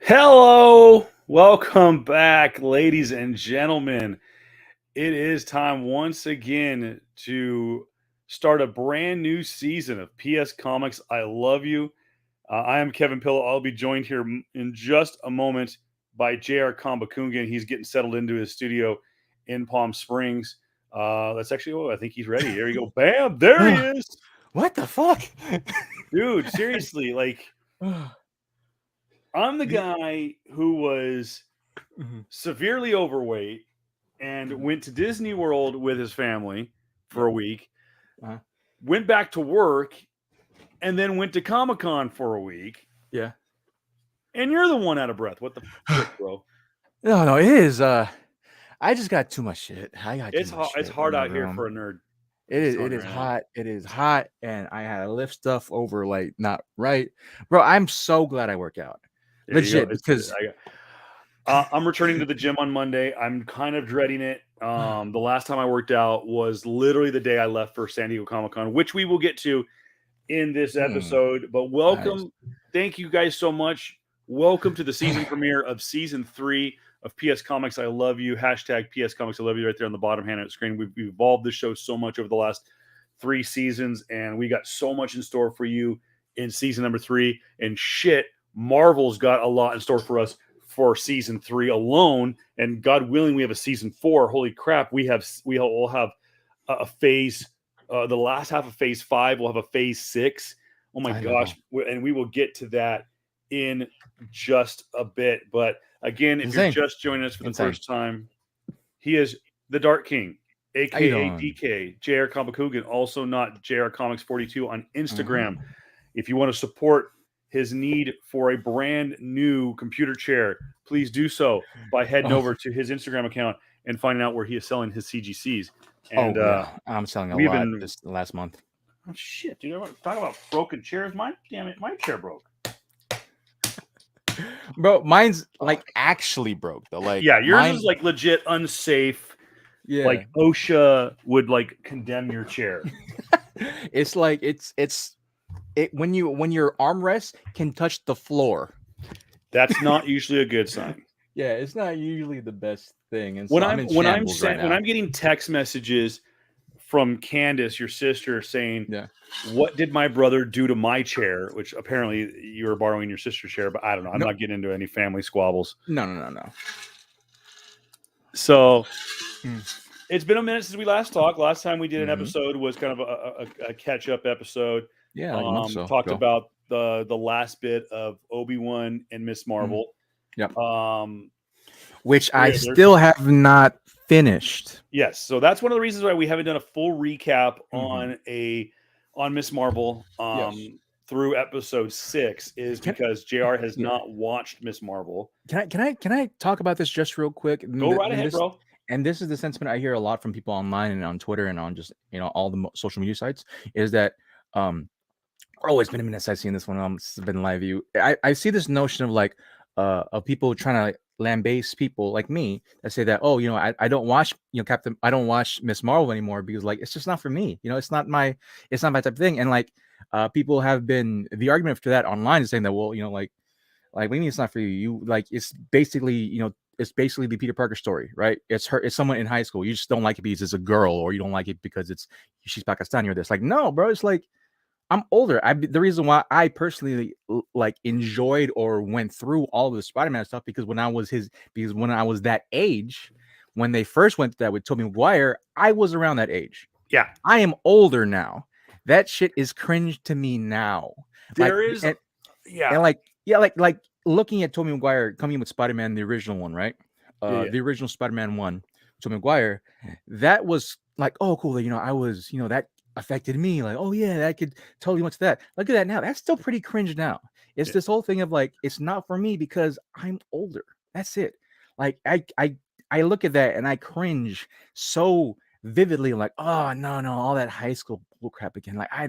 Hello, welcome back, ladies and gentlemen. It is time once again to start a brand new season of PS Comics. I love you. I am Kevin Pillow. I'll be joined here in just a moment by JR Kambakungan. He's getting settled into his studio in Palm Springs. That's actually, oh, I think he's ready. There you go. Bam, there he is. What the fuck? Dude, seriously, like, I'm the guy who was severely overweight and went to Disney World with his family for a week, Uh-huh. went back to work, and then went to Comic-Con for a week. Yeah. And you're the one out of breath. What the frick, bro? No, it is. I just got too much shit. I got It's too much hard. It's shit hard in out my here room. for a nerd. It is. It is hot. It is hot, and I had to lift stuff over like not right, bro. I'm so glad I work out. Legit, because I'm returning to the gym on Monday. I'm kind of dreading it. The last time I worked out was literally the day I left for San Diego Comic-Con, which we will get to in this episode. But welcome. Nice. Thank you guys so much. Welcome to the season premiere of season 3 of PS Comics. I love you. Hashtag PS Comics. I love you right there on the bottom hand of the screen. We've evolved the show so much over the last 3 seasons, and we got so much in store for you in season number 3. And shit, Marvel's got a lot in store for us for season 3 alone. And God willing, we have a season 4. Holy crap, we'll have a phase. The last half of phase 5 will have a phase 6. Oh my gosh. And we will get to that in just a bit. But again, if you're just joining us for the first time, he is the Dark King, aka DK, JR Kambakungan, also not JR Comics 42 on Instagram. If you want to support his need for a brand new computer chair, please do so by heading over to his Instagram account and finding out where he is selling his CGCs. And I'm selling a lot this last month. Oh shit, dude! I want to talk about broken chairs. My chair broke. Bro, mine's like actually broke though. Like, yeah, yours is like legit unsafe. Yeah, like OSHA would like condemn your chair. It's like it's when your armrest can touch the floor. That's not usually a good sign. Yeah, it's not usually the best thing. And when so I'm getting text messages from Candace, your sister, saying, "What did my brother do to my chair?" Which apparently you were borrowing your sister's chair, but I don't know. I'm not getting into any family squabbles. No. So it's been a minute since we last talked. Last time we did an episode was kind of a catch-up episode. Yeah, talked about the last bit of Obi-Wan and Miss Marvel. Yep. Which I still have not finished. Yes, so that's one of the reasons why we haven't done a full recap on Miss Marvel through episode 6 is because JR has not watched Miss Marvel. Can I talk about this just real quick? Go right ahead, bro. And this is the sentiment I hear a lot from people online and on Twitter and on just all the social media sites is that it's been a minute since I've seen this one. It's been live view. I see this notion of like of people trying to like lambaste people like me that say that I don't watch Captain, I don't watch Miss Marvel anymore because like it's just not for me. It's not my type of thing. And like people have been the argument for that online is saying that like what do you mean it's not for you? You like it's basically it's basically the Peter Parker story, right? It's someone in high school. You just don't like it because it's a girl, or you don't like it because she's Pakistani or this. Like, no, bro, it's like I'm older. The reason why I personally like enjoyed or went through all of the Spider-Man stuff because when I was that age, when they first went through that with Tobey Maguire, I was around that age. Yeah, I am older now. That shit is cringe to me now. And like looking at Tobey Maguire coming with Spider-Man, the original one, right? The original Spider-Man 1, Tobey Maguire, that was like, oh, cool. I was, that affected me. Like, oh yeah, that could totally went to that. Look at that now. That's still pretty cringe now. It's this whole thing of like, it's not for me because I'm older. That's it. Like, I look at that and I cringe so vividly. Like, oh no, all that high school bull crap again. Like, I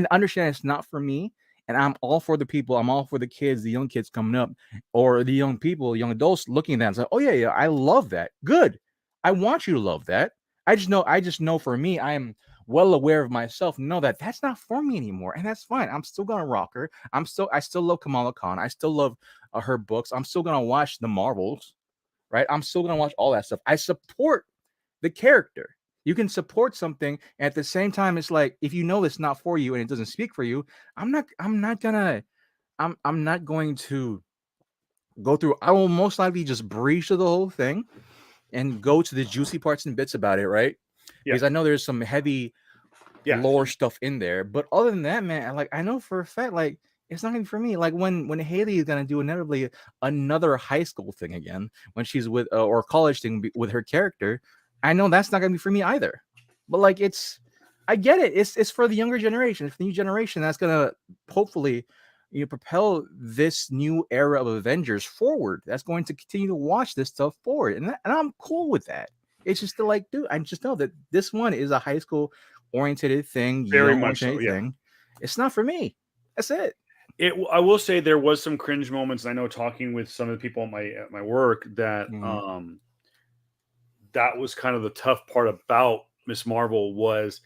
understand it's not for me. And I'm all for the people. I'm all for the kids, the young kids coming up, or the young people, young adults looking at that and say, "Oh yeah, I love that. Good. I want you to love that." I just know for me, I am well aware of myself. Know that that's not for me anymore, and that's fine. I'm still gonna rock her. I still love Kamala Khan. I still love her books. I'm still gonna watch the Marvels, right? I'm still gonna watch all that stuff. I support the character. You can support something, and at the same time, it's like if you know it's not for you and it doesn't speak for you, I'm not going to go through. I will most likely just breeze through the whole thing and go to the juicy parts and bits about it, right? Yeah. Because I know there's some heavy lore stuff in there, but other than that, man, I know for a fact, like, it's not gonna be for me. Like when Haley is gonna do inevitably another high school thing again, when she's with or college thing with her character, I know that's not gonna be for me either. But like, I get it. It's for the younger generation. It's the new generation that's gonna hopefully propel this new era of Avengers forward. That's going to continue to watch this stuff forward, and I'm cool with that. It's just like, dude, I just know that this one is a high school oriented thing, very much so, thing. It's not for me. That's it. I will say there was some cringe moments. And I know talking with some of the people at my work that that was kind of the tough part about Miss Marvel was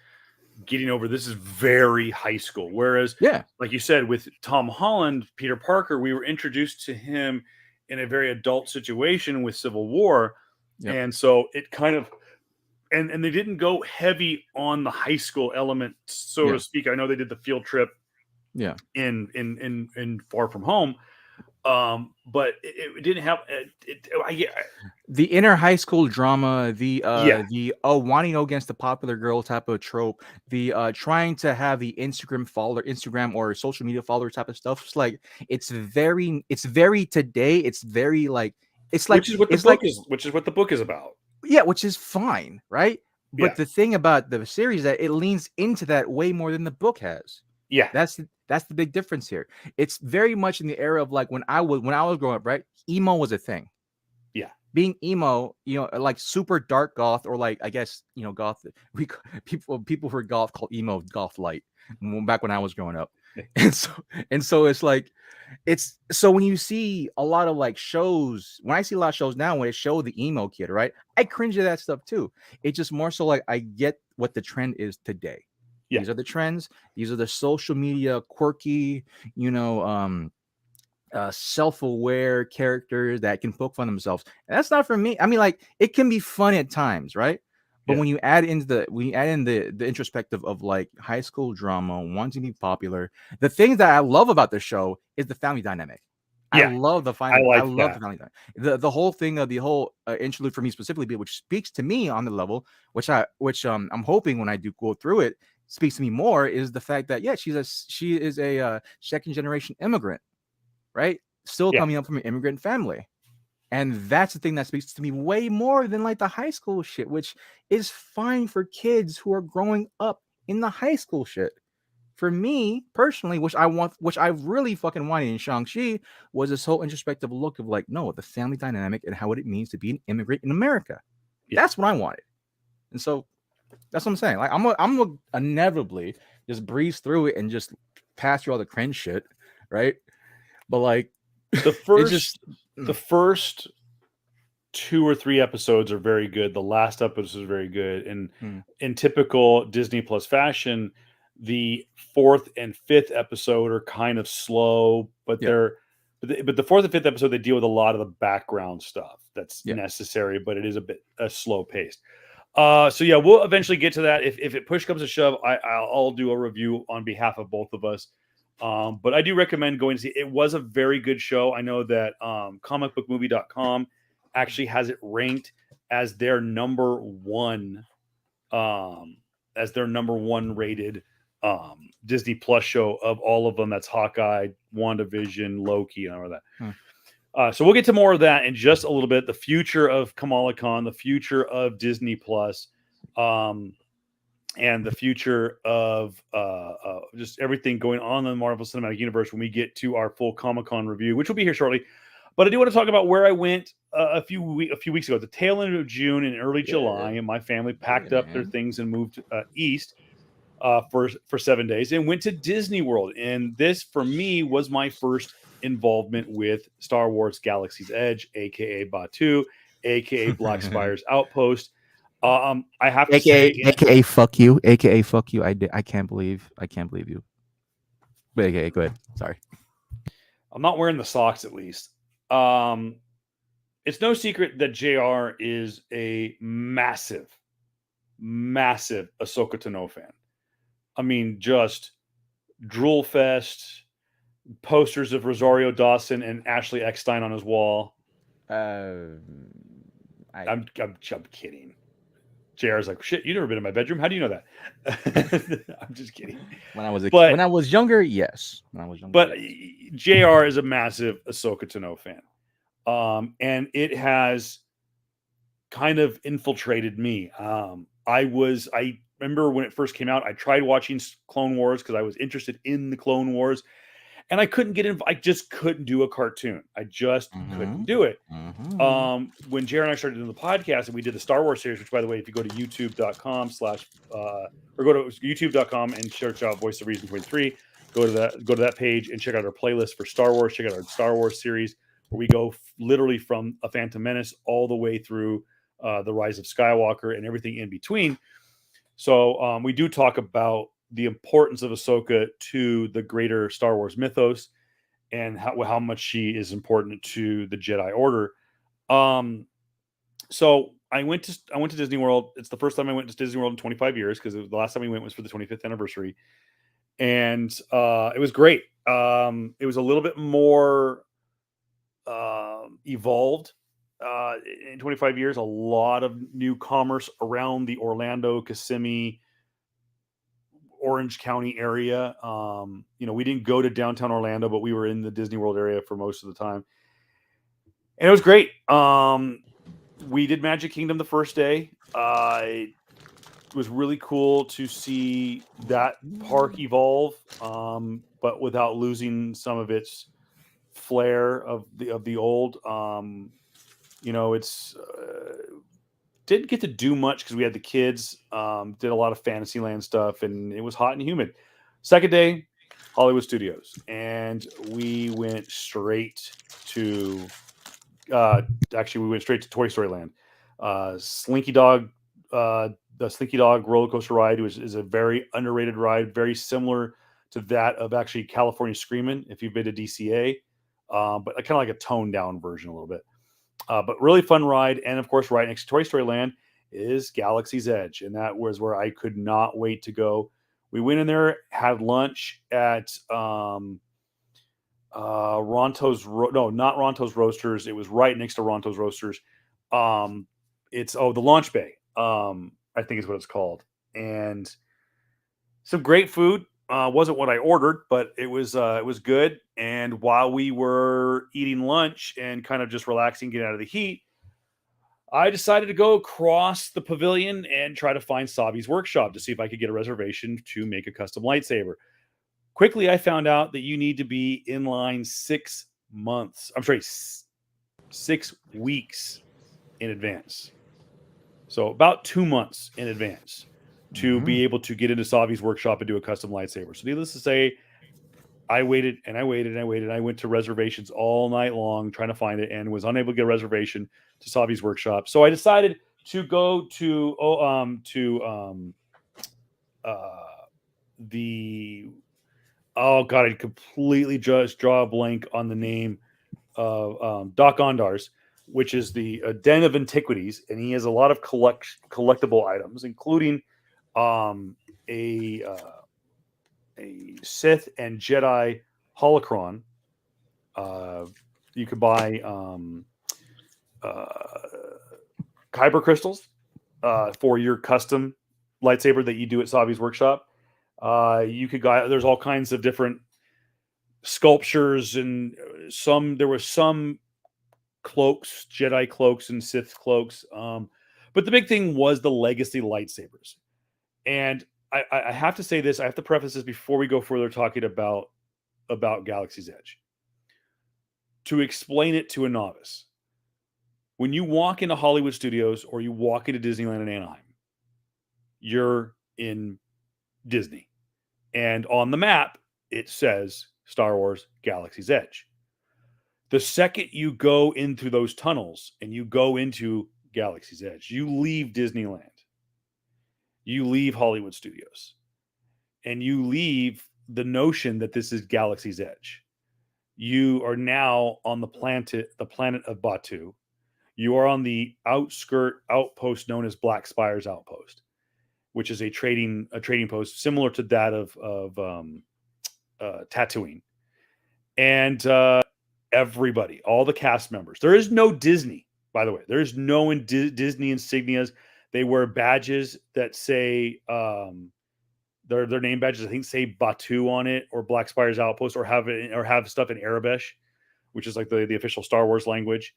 getting over. This is very high school. Whereas, like you said, with Tom Holland, Peter Parker, we were introduced to him in a very adult situation with Civil War. And so it kind of, and they didn't go heavy on the high school element, so to speak. I know they did the field trip in Far From Home, but it didn't have the inner high school drama, the wanting to go against the popular girl type of trope, the trying to have the Instagram or social media follower type of stuff. It's like it's very today. It's very like it's like which is what the book is about. Yeah, which is fine, right? But the thing about the series that it leans into that way more than the book has. Yeah, that's the big difference here. It's very much in the era of like when I was growing up, right? Emo was a thing. Yeah, being emo, like super dark goth, or like I guess goth. People for goth called emo goth light back when I was growing up, and so it's like. So when you see a lot of like shows, when I see a lot of shows now, when it show the emo kid, right? I cringe at that stuff too. It's just more so like I get what the trend is today. Yeah. These are the trends. These are the social media quirky, self-aware characters that can poke fun themselves. And that's not for me. I mean, like it can be fun at times, right? But when you add in the introspective of like high school drama, wanting to be popular, the thing that I love about the show is the family dynamic. I love the family. I love the family dynamic. The whole thing of the whole interlude for me specifically, which speaks to me on the level, which I'm hoping when I do go through it speaks to me more, is the fact that she is a second generation immigrant, right? Still coming up from an immigrant family. And that's the thing that speaks to me way more than like the high school shit, which is fine for kids who are growing up in the high school shit. For me personally, which I really fucking wanted in Shang-Chi, was this whole introspective look of like, no, the family dynamic and how it means to be an immigrant in America. Yeah. That's what I wanted. And so that's what I'm saying. Like I'm gonna inevitably just breeze through it and just pass through all the cringe shit, right? But like the first 2 or 3 episodes are very good. The last episode is very good. And in typical Disney Plus fashion, the 4th and 5th episode are kind of slow, but but the 4th and 5th episode, they deal with a lot of the background stuff that's necessary, but it is a bit slow paced. So yeah, we'll eventually get to that. If it push comes to shove, I'll do a review on behalf of both of us. But I do recommend going to see. It was a very good show. I know that comicbookmovie.com actually has it ranked as their number one rated Disney Plus show of all of them. That's Hawkeye, WandaVision, Loki, and all that. So we'll get to more of that in just a little bit. The future of Kamala Khan, the future of Disney Plus, and the future of just everything going on in the Marvel Cinematic Universe when we get to our full Comic-Con review, which will be here shortly. But I do want to talk about where I went a few weeks ago, at the tail end of June and early July, and my family packed up their things and moved east for 7 days and went to Disney World. And this, for me, was my first involvement with Star Wars Galaxy's Edge, aka Batuu, aka Black Spire's Outpost. I have to say, aka fuck you, I can't believe you. But aka, go ahead. Sorry, I'm not wearing the socks at least. It's no secret that JR is a massive, massive Ahsoka Tano fan. I mean, just drool fest, posters of Rosario Dawson and Ashley Eckstein on his wall. I I'm kidding. JR's like, shit, you've never been in my bedroom. How do you know that? I'm just kidding. when I was But younger, yes. When I was younger, but yes. JR is a massive Ahsoka Tano fan. And it has kind of infiltrated me. I remember when it first came out, I tried watching Clone Wars because I was interested in the Clone Wars, and I couldn't get in. I just couldn't do a cartoon. I just couldn't do it. When Jared and I started doing the podcast and we did the Star Wars series, which by the way, if you go to youtube.com or go to youtube.com and search out Voice of Reason 23, go to that page and check out our playlist for Star Wars. Check out our Star Wars series where we go literally from A Phantom Menace all the way through the Rise of Skywalker and everything in between. So we do talk about the importance of Ahsoka to the greater Star Wars mythos and how much she is important to the Jedi Order. So I went to Disney World. It's the first time I went to Disney World in 25 years because the last time we went was for the 25th anniversary, and it was great. It was a little bit more evolved in 25 years. A lot of new commerce around the Orlando, Kissimmee, Orange County area. We didn't go to downtown Orlando, but we were in the Disney World area for most of the time. And it was great. We did Magic Kingdom the first day. It was really cool to see that park evolve, but without losing some of its flair of the old. It's didn't get to do much because we had the kids. Did a lot of Fantasyland stuff, and it was hot and humid. Second day, Hollywood Studios, and we went straight to. Actually, we went straight to Toy Story Land. Slinky Dog, the Slinky Dog roller coaster ride is a very underrated ride, very similar to that of actually California Screamin', if you've been to DCA, but kind of like a toned down version a little bit. But really fun ride. And of course, right next to Toy Story Land is Galaxy's Edge. And that was where I could not wait to go. We went in there, had lunch at Ronto's, not Ronto's Roasters. It was right next to Ronto's Roasters. It's the Launch Bay. I think is what it's called, and some great food. Wasn't what I ordered, but it was good. And while we were eating lunch and kind of just relaxing, getting out of the heat, I decided to go across the pavilion and try to find Sabi's workshop to see if I could get a reservation to make a custom lightsaber. Quickly, I found out that you need to be in line 6 months. I'm sorry, 6 weeks in advance. So about 2 months in advance to be able to get into Savi's workshop and do a custom lightsaber. So needless to say, I waited and I waited and I waited. I went to reservations all night long trying to find it and was unable to get a reservation to Savi's workshop. So I decided to go to the God, I completely just draw a blank on the name of Doc Ondar's, which is the Den of Antiquities, and he has a lot of collectible items, including a Sith and Jedi holocron. You could buy kyber crystals for your custom lightsaber that you do at Savi's workshop. You could buy. There's all kinds of different sculptures, and there were some cloaks, Jedi cloaks and Sith cloaks. But the big thing was the legacy lightsabers. And I have to say this, I have to preface this before we go further talking about Galaxy's Edge. To explain it to a novice, when you walk into Hollywood Studios or you walk into Disneyland in Anaheim, you're in Disney. And on the map, it says Star Wars Galaxy's Edge. The second you go into those tunnels and you go into Galaxy's Edge, you leave Disneyland. You leave Hollywood Studios. And you leave the notion that this is Galaxy's Edge. you are now on the planet of Batu. You are on the outpost known as Black Spire's Outpost, which is a trading post similar to that of Tatooine. And everybody, all the cast members. There is no Disney, by the way. There is no Disney insignias. They wear badges that say their name badges. I think say Batu on it, or Black Spire's Outpost, or have stuff in Arabish, which is like the official Star Wars language.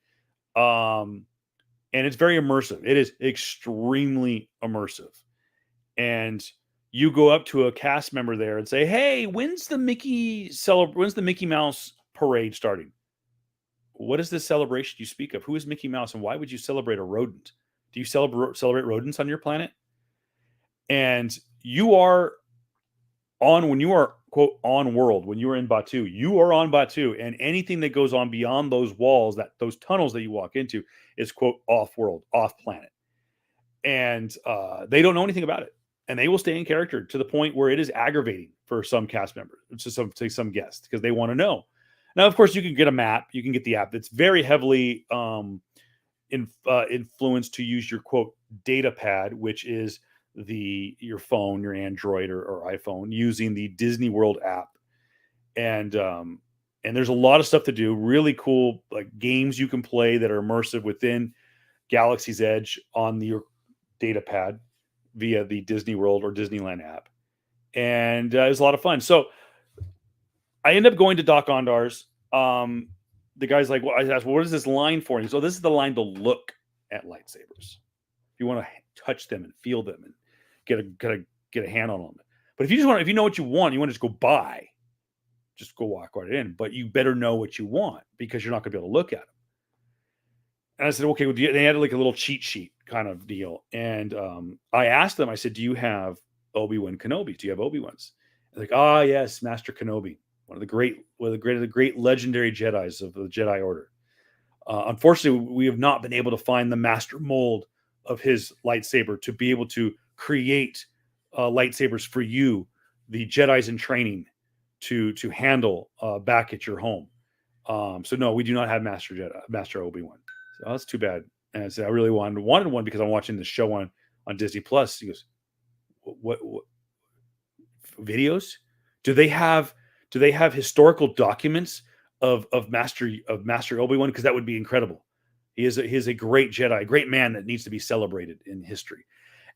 And it's very immersive. It is extremely immersive. And you go up to a cast member there and say, "Hey, when's the Mickey Mouse parade starting? What is this celebration you speak of? Who is Mickey Mouse, and why would you celebrate a rodent? Do you celebrate rodents on your planet?" And you are when you are quote on world, when you are in Batu, you are on Batu, and anything that goes on beyond those walls, those tunnels that you walk into, is quote off world, off planet. And they don't know anything about it, and they will stay in character to the point where it is aggravating for some cast members, to some guests, because they want to know. Now, of course, you can get a map, you can get the app that's very heavily influenced to use your quote data pad, which is your phone, your Android or iPhone, using the Disneyworld app. And there's a lot of stuff to do, really cool like games you can play that are immersive within Galaxy's Edge on your data pad via the Disney World or Disneyland app. And it was a lot of fun. So I end up going to Doc Ondar's. The guy's like, well, I asked, well, what is this line for? And so this is the line to look at lightsabers. If you want to touch them and feel them and get a hand on them. But if you know what you want to just go buy, just go walk right in. But you better know what you want, because you're not going to be able to look at them. And I said, okay, well, they had like a little cheat sheet kind of deal. And I asked them, I said, do you have Obi-Wan Kenobi? Do you have Obi-Wans? They're like, ah, yes, Master Kenobi, one of the great legendary Jedis of the Jedi Order. Unfortunately, we have not been able to find the master mold of his lightsaber to be able to create lightsabers for you, the Jedis in training, to handle back at your home. So no, we do not have Master Obi-Wan. So that's too bad. And I said I really wanted one because I'm watching the show on Disney Plus. He goes, what videos? Do they have historical documents of Master Obi-Wan? Because that would be incredible. He is a great Jedi, a great man that needs to be celebrated in history.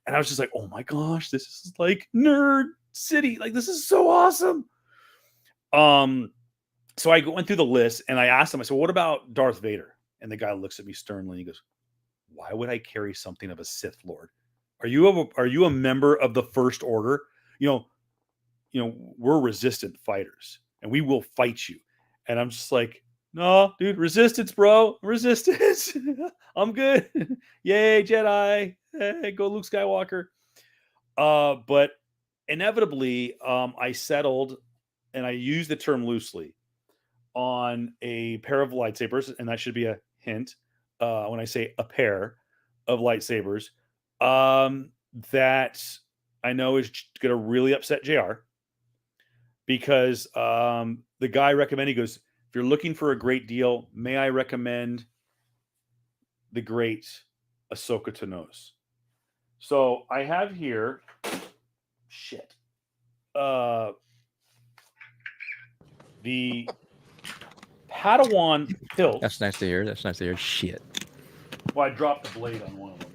And I was just like, oh my gosh, this is like nerd city. Like, this is so awesome. So I went through the list and I asked him, I said, what about Darth Vader? And the guy looks at me sternly. He goes, why would I carry something of a Sith Lord? Are you a member of the First Order? You know, we're resistant fighters and we will fight you. And I'm just like, no, dude, resistance, bro. Resistance. I'm good. Yay, Jedi. Hey, go Luke Skywalker. But inevitably, I settled, and I use the term loosely, on a pair of lightsabers, and that should be a hint when I say a pair of lightsabers that I know is going to really upset JR, because the guy recommended, he goes, if you're looking for a great deal, may I recommend the great Ahsoka Tano's. So I have here, the Padawan hilt. That's nice to hear. Shit. Well, I dropped the blade on one of them.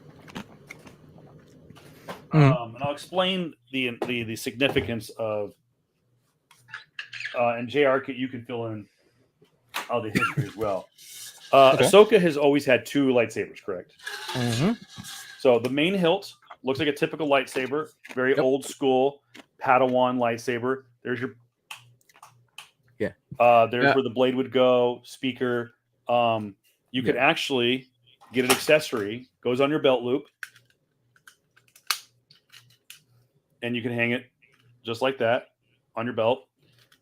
Mm-hmm. And I'll explain the significance of, and JR, you can fill in the history as well. Okay. Ahsoka has always had two lightsabers, correct? Mm-hmm. So the main hilt looks like a typical lightsaber, very old school Padawan lightsaber. There's your there's where the blade would go. Speaker. You could actually get an accessory, goes on your belt loop, and you can hang it just like that on your belt,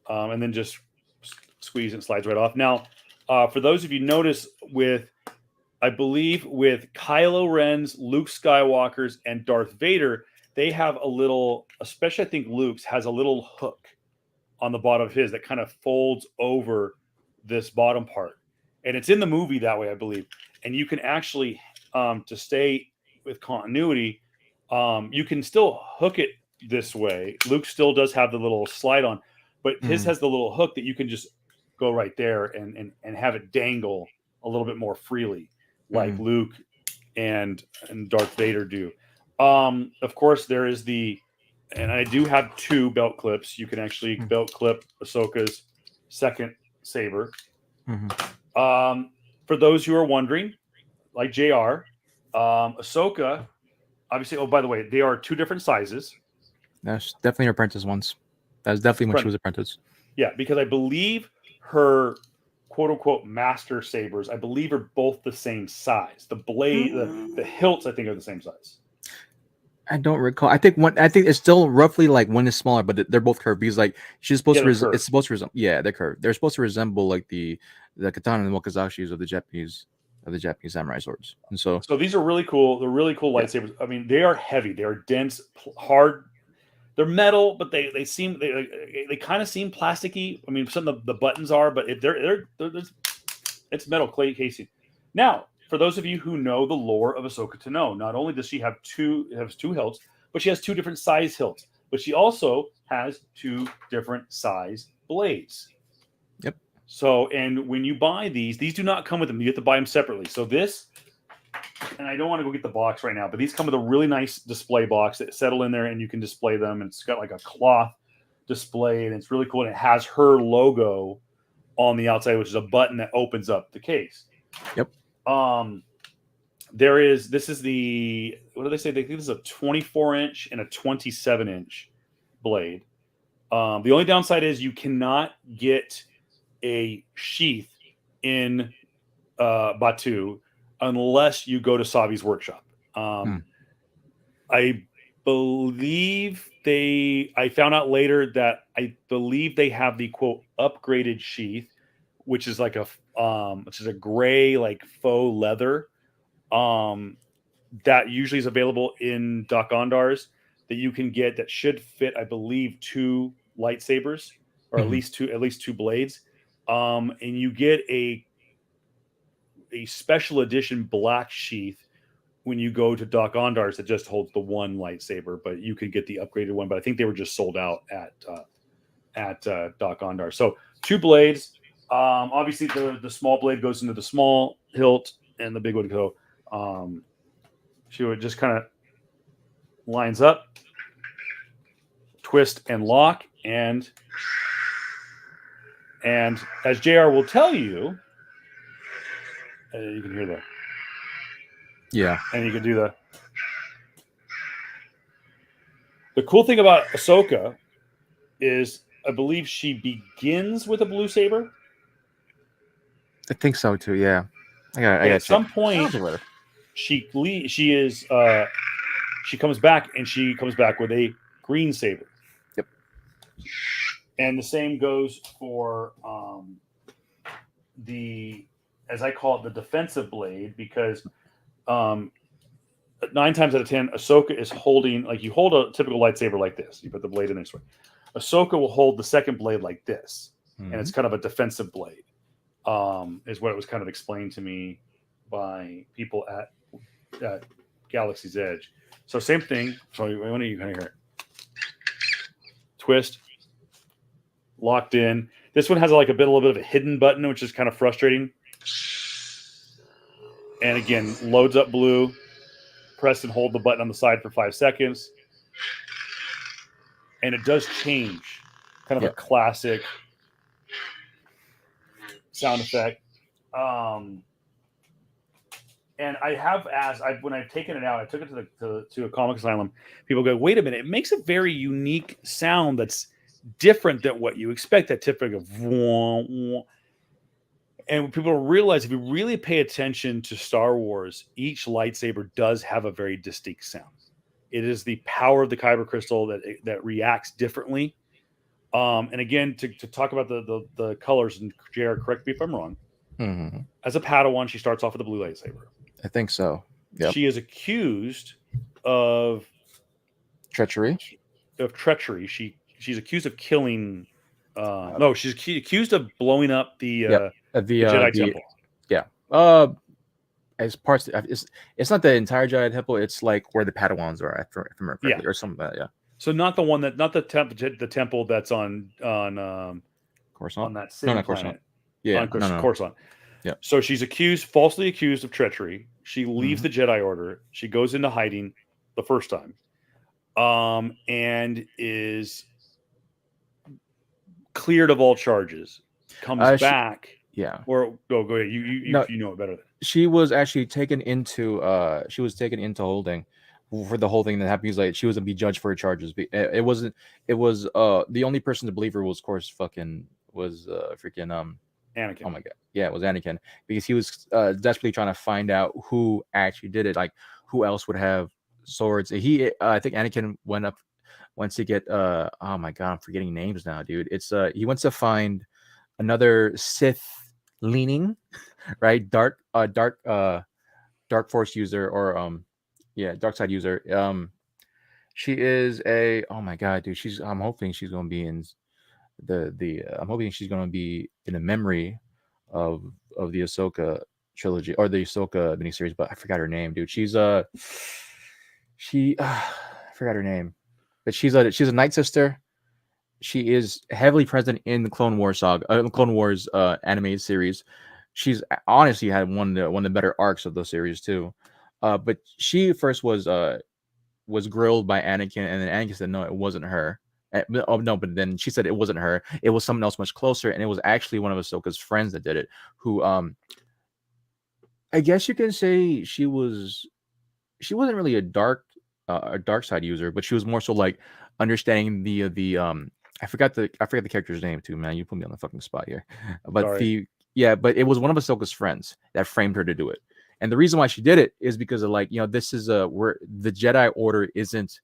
and then just squeeze and it slides right off. Now, for those of you notice, I believe with Kylo Ren's, Luke Skywalker's, and Darth Vader, they have a little, especially I think Luke's has a little hook on the bottom of his that kind of folds over this bottom part, and it's in the movie that way, I believe. And you can actually, to stay with continuity, you can still hook it this way. Luke still does have the little slide on, but his has the little hook that you can just go right there and have it dangle a little bit more freely, like Luke and Darth Vader do. Of course, there is and I do have 2 belt clips. You can actually belt clip Ahsoka's second saber. For those who are wondering, like JR, Ahsoka, obviously, oh, by the way, they are 2 different sizes. That's definitely her apprentice ones. That's definitely when she was apprentice. Yeah, because I believe her quote unquote master sabers, I believe, are both the same size. The blade, the hilts, I think, are the same size. I don't recall. I think it's still roughly like one is smaller, but they're both curved because like she's supposed to. It's supposed to resemble. Yeah, they're curved. They're supposed to resemble like the katana and wakazashis of the Japanese samurai swords. And so these are really cool. They're really cool lightsabers. I mean, they are heavy. They are dense, hard. They're metal, but they kind of seem plasticky. I mean, some of the buttons are, but it's metal clay casing. Now, for those of you who know the lore of Ahsoka Tano, not only does she have two hilts, but she has 2 different size hilts. But she also has 2 different size blades. Yep. So, and when you buy these do not come with them. You have to buy them separately. So this, and I don't want to go get the box right now, but these come with a really nice display box that settle in there and you can display them. And it's got like a cloth display and it's really cool. And it has her logo on the outside, which is a button that opens up the case. Yep. This is the, what do they say? They think this is a 24-inch and a 27-inch blade. The only downside is you cannot get a sheath in Batu unless you go to Savi's workshop. I believe I found out later that I believe they have the quote upgraded sheath, which is like which is a gray like faux leather that usually is available in Doc Ondar's that you can get that should fit, I believe, 2 lightsabers or at least two blades. And you get a special edition black sheath when you go to Doc Ondar's that just holds the 1 lightsaber, but you could get the upgraded one. But I think they were just sold out at Doc Ondar. So 2 blades. Obviously, the small blade goes into the small hilt, and the big would go. She would just kind of lines up, twist and lock, and as JR will tell you, you can hear that. Yeah, and you can do the cool thing about Ahsoka is I believe she begins with a blue saber. I think so too. Yeah, At some point, she comes back with a green saber. Yep. And the same goes for as I call it, the defensive blade, because 9 times out of 10, Ahsoka is holding, like you hold a typical lightsaber like this. You put the blade in this way. Ahsoka will hold the second blade like this, and it's kind of a defensive blade. Is what it was kind of explained to me by people at Galaxy's Edge. So same thing. So when are you kind of hear it? Twist, locked in. This one has like a little bit of a hidden button, which is kind of frustrating. And again, loads up blue. Press and hold the button on the side for 5 seconds. And it does change. Kind of a classic sound effect. And I have asked, when I've taken it out, I took it to a comic asylum. People go, wait a minute, it makes a very unique sound that's different than what you expect. That typical wah, wah. And people realize if you really pay attention to Star Wars, each lightsaber does have a very distinct sound. It is the power of the kyber crystal that reacts differently. And again, to talk about the colors, and JR, correct me if I'm wrong. As a Padawan, she starts off with a blue lightsaber. I think so. Yep. She is accused of treachery. She's accused of killing No, she's accused of blowing up the Jedi temple. Yeah. As parts, it's not the entire Jedi temple. It's like where the Padawans are, if I remember correctly, or something like that. Yeah. So not the temple that's on Coruscant? that No, city not Coruscant. planet. Yeah. On No. Coruscant. Yeah. So she's falsely accused of treachery. She leaves the Jedi Order. She goes into hiding the first time, and is cleared of all charges. Comes back. Yeah. Or go ahead. You know it better. She was actually taken into holding for the whole thing that happened. Like she was gonna be judged for her charges. It wasn't. It was the only person to believe her was, of course, freaking Anakin. Oh my god, yeah, it was Anakin, because he was desperately trying to find out who actually did it. Like who else would have swords? I think Anakin went to get oh my god, I'm forgetting names now, dude. It's he went to find another Sith leaning, right, dark force user, or dark side user. She is a, oh my god, dude. I'm hoping she's gonna be in I'm hoping she's gonna be in a memory of the Ahsoka trilogy, or the Ahsoka miniseries, but I forgot her name, dude. I forgot her name, but she's a Night Sister. She is heavily present in the Clone Wars animated series. She's honestly had one of the better arcs of those series too. But she first was grilled by Anakin, and then Anakin said no, it wasn't her. Oh no, but then she said it wasn't her. It was someone else much closer, and it was actually one of Ahsoka's friends that did it. Who I guess you can say she wasn't really a dark side user, but she was more so like understanding the I forgot the character's name too, man. You put me on the fucking spot here. But Sorry. but it was one of Ahsoka's friends that framed her to do it. And the reason why she did it is because of, like, this is where the Jedi Order isn't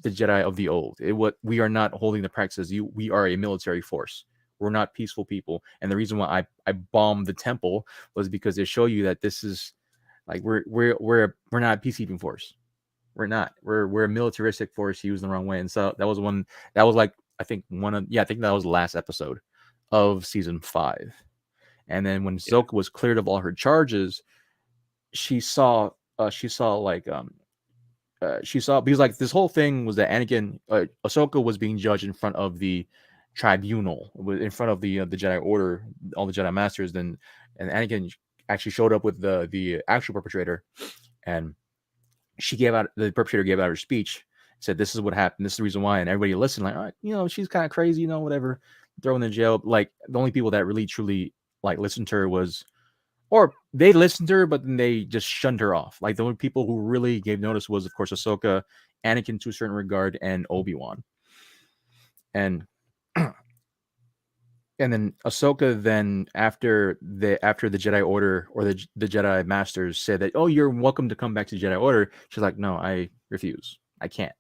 the Jedi of the old. We are not holding the practices. We are a military force. We're not peaceful people. And the reason why I bombed the temple was because they show you that this is like we're not a peacekeeping force. We're not. We're a militaristic force used the wrong way. And so that was like I think that was the last episode of season 5. And then when Ahsoka was cleared of all her charges, she saw because like this whole thing was that Ahsoka was being judged in front of the tribunal, in front of the Jedi Order, all the Jedi Masters. And Anakin actually showed up with the actual perpetrator, and the perpetrator gave out her speech, said this is what happened, this is the reason why, and everybody listened like, all right, she's kind of crazy, whatever, throw in the jail. Like the only people that really truly like listened to her or they listened to her, but then they just shunned her off. Like the only people who really gave notice was, of course, Ahsoka, Anakin to a certain regard, and Obi-Wan. And then Ahsoka, then after the Jedi Order or the Jedi Masters said that, oh, you're welcome to come back to Jedi Order, she's like, no, I refuse. I can't,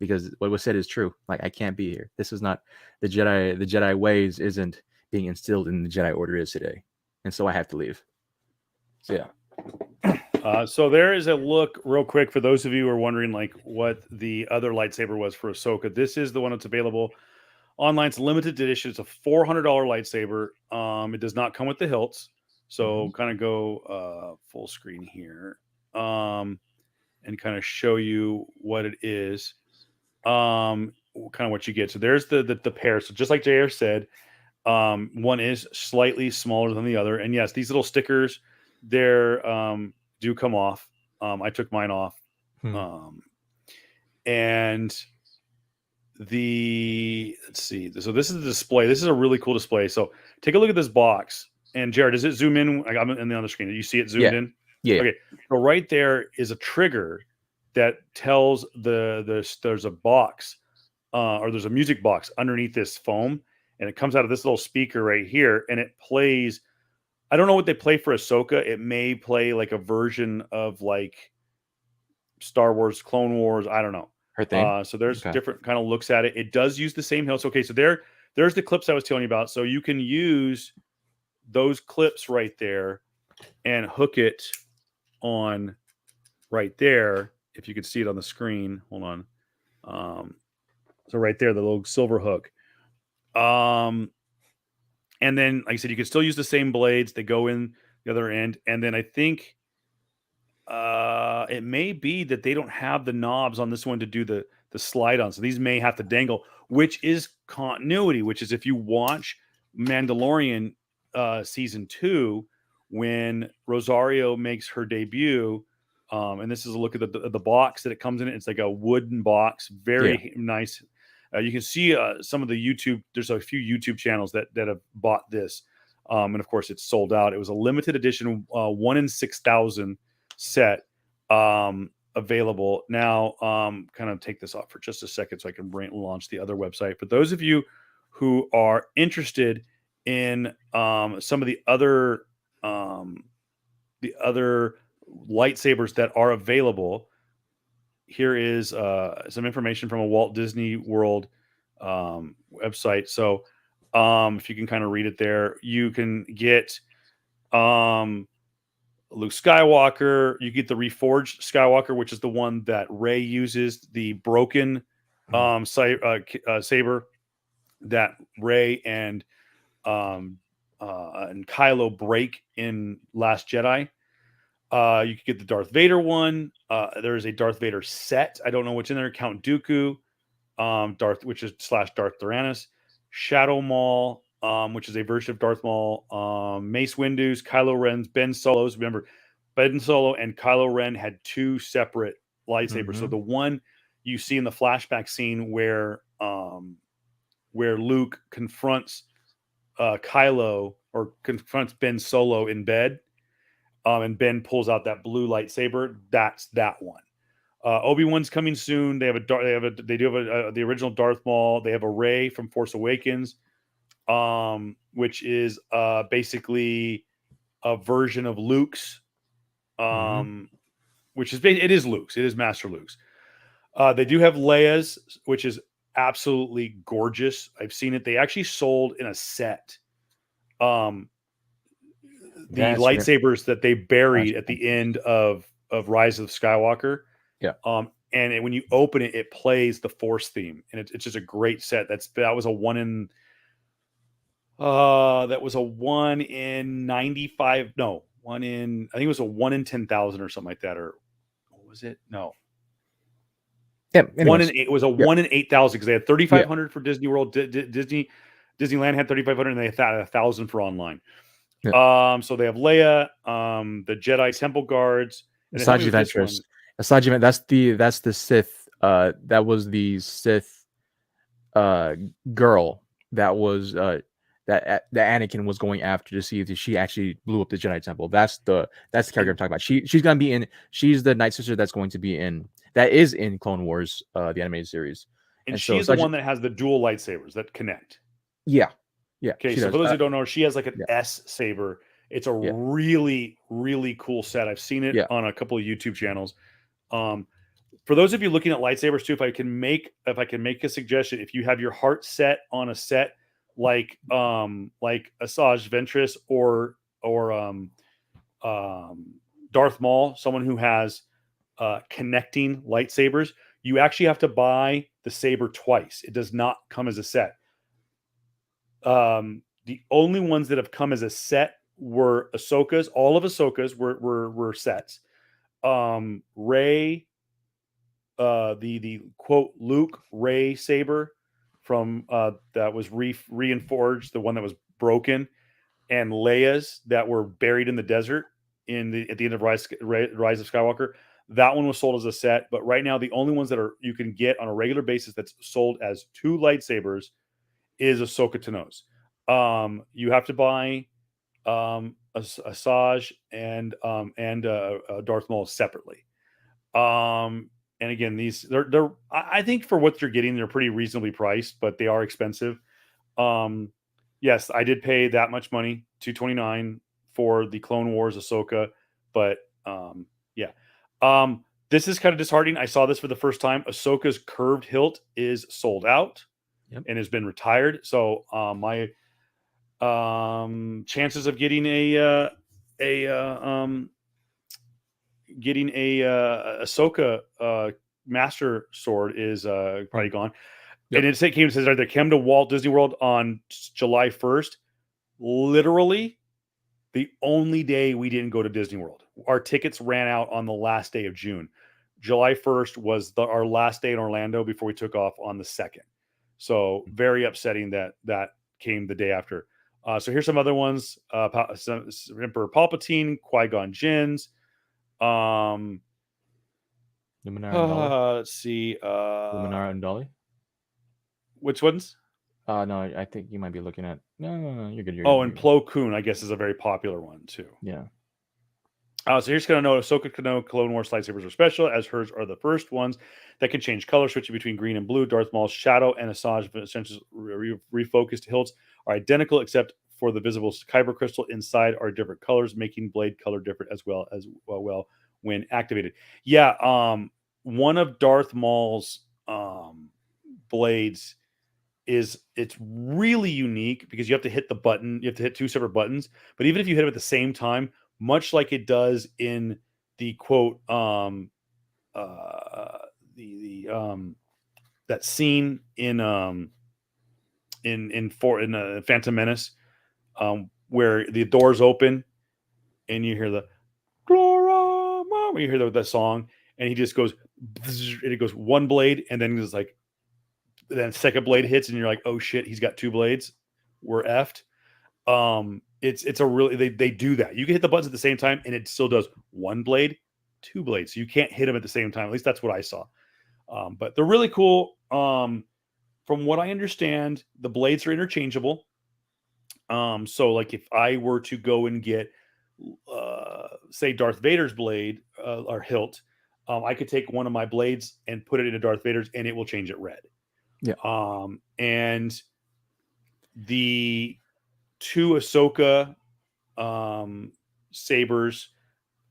because what was said is true. Like, I can't be here. This is not the Jedi ways isn't being instilled in the Jedi Order is today, and so I have to leave. So yeah. So there is a look real quick for those of you who are wondering like what the other lightsaber was for Ahsoka. This is the one that's available online. It's a limited edition. It's a $400 lightsaber. It does not come with the hilts. So kind of go full screen here and kind of show you what it is. Kind of what you get. So there's the pair. So just like JR said, one is slightly smaller than the other. And yes, these little stickers, they're do come off. I took mine off. And let's see. So this is the display. This is a really cool display. So take a look at this box. And Jared, does it zoom in? I'm on the screen. Do you see it zoomed in? Yeah. Okay. So right there is a trigger that tells there's a box or there's a music box underneath this foam, and it comes out of this little speaker right here, and it plays. I don't know what they play for Ahsoka. It may play like a version of like Star Wars, Clone Wars. I don't know. Her thing. So there's different kind of looks at it. It does use the same hilts. Okay, so there's the clips I was telling you about. So you can use those clips right there and hook it on right there. If you could see it on the screen, hold on. So right there, the little silver hook. And then, like I said, you can still use the same blades. They go in the other end. And then I think it may be that they don't have the knobs on this one to do the slide on. So these may have to dangle, which is continuity, which is if you watch Mandalorian season 2, when Rosario makes her debut, and this is a look at the box that it comes in. It's like a wooden box, very nice. You can see some of the YouTube. There's a few YouTube channels that have bought this, and of course it's sold out. It was a limited edition, 1 in 6,000 set, available now. Kind of take this off for just a second so I can launch the other website. For those of you who are interested in some of the other lightsabers that are available, here is some information from a Walt Disney World website. So if you can kind of read it there, you can get Luke Skywalker. You get the reforged Skywalker, which is the one that Rey uses, the broken saber that Rey and Kylo break in Last Jedi. You could get the Darth Vader one. There's a Darth Vader set. I don't know what's in there. Count Dooku, which is / Darth Tyrannus, Shadow Maul, which is a version of Darth Maul, Mace Windu's, Kylo Ren's, Ben Solo's. Remember, Ben Solo and Kylo Ren had 2 separate lightsabers. So the one you see in the flashback scene where Luke confronts Kylo, or confronts Ben Solo in bed, and Ben pulls out that blue lightsaber. That's that one. Obi-Wan's coming soon. They do have the original Darth Maul. They have a Rey from Force Awakens, which is basically a version of Luke's, which is it is Luke's. It is Master Luke's. They do have Leia's, which is absolutely gorgeous. I've seen it. They actually sold in a set the lightsabers that they buried at the end of Rise of Skywalker. Yeah. And when you open it, it plays the Force theme, and it's just a great set. That was a 1 in 95. No, I think it was a 1 in 10,000 or something like that. Or what was it? No. Yeah. It was a 1 in 8,000, because they had 3,500 for Disney World. Disneyland had 3,500, and they had 1,000 for online. Yeah. So they have Leia, the Jedi Temple Guards, Asajj Ventress. Asajj, that's the Sith. That was the Sith girl that was that Anakin was going after to see if she actually blew up the Jedi Temple. That's the character I'm talking about. She's gonna be in. She's the Night Sister that's going to be in. That is in Clone Wars, the animated series. And she's the one that has the dual lightsabers that connect. Yeah. Yeah. Okay, so for those who don't know, she has like an S saber. It's a really, really cool set. I've seen it on a couple of YouTube channels. For those of you looking at lightsabers too, if I can make a suggestion, if you have your heart set on a set like Asajj Ventress or Darth Maul, someone who has connecting lightsabers, you actually have to buy the saber twice. It does not come as a set. The only ones that have come as a set were Ahsoka's. All of Ahsoka's were sets. Rey, the quote Luke Rey saber from that was reinforged, the one that was broken, and Leia's that were buried in the desert at the end of Rise of Skywalker. That one was sold as a set, but right now the only ones that you can get on a regular basis that's sold as 2 lightsabers is Ahsoka Tano's. You have to buy Asajj and Darth Maul separately. And again, they're I think for what you're getting, they're pretty reasonably priced, but they are expensive. Yes, I did pay that much money, $229 for the Clone Wars Ahsoka, but this is kind of disheartening. I saw this for the first time. Ahsoka's curved hilt is sold out and has been retired. So my chances of getting a Ahsoka master sword is probably gone. And it says right there, came to Walt Disney World on July 1st. Literally, the only day we didn't go to Disney World. Our tickets ran out on the last day of June. July 1st was our last day in Orlando before we took off on the 2nd. So very upsetting that came the day after. So here's some other ones. Emperor Palpatine, Qui-Gon Jinn's. Luminara and Dolly. Let's see. Luminara and Dolly. Which ones? No, I think you might be looking at. No, you're good. And Plo Koon, I guess, is a very popular one too. Yeah. So here's going to know Ahsoka Kano Clone Wars lightsabers are special, as hers are the first ones that can change color, switching between green and blue. Darth Maul's shadow and Asajj Ventress's refocused hilts are identical, except for the visible kyber crystal inside are different colors, making blade color different as well when activated. Yeah, one of Darth Maul's blades it's really unique because you have to hit the button. You have to hit two separate buttons, but even if you hit them at the same time, much like it does in the quote that scene in Phantom Menace, where the doors open and you hear the Glora Mama, you hear that song, and he just goes and it goes one blade, and then it's like then second blade hits, and you're like, oh shit, he's got two blades. We're effed. It's a really they do that. You can hit the buttons at the same time, and it still does one blade, two blades. So you can't hit them at the same time. At least that's what I saw. But they're really cool. From what I understand, the blades are interchangeable. So like if I were to go and get, say, Darth Vader's blade or hilt, I could take one of my blades and put it into Darth Vader's, and it will change it red. Yeah. And the two Ahsoka sabers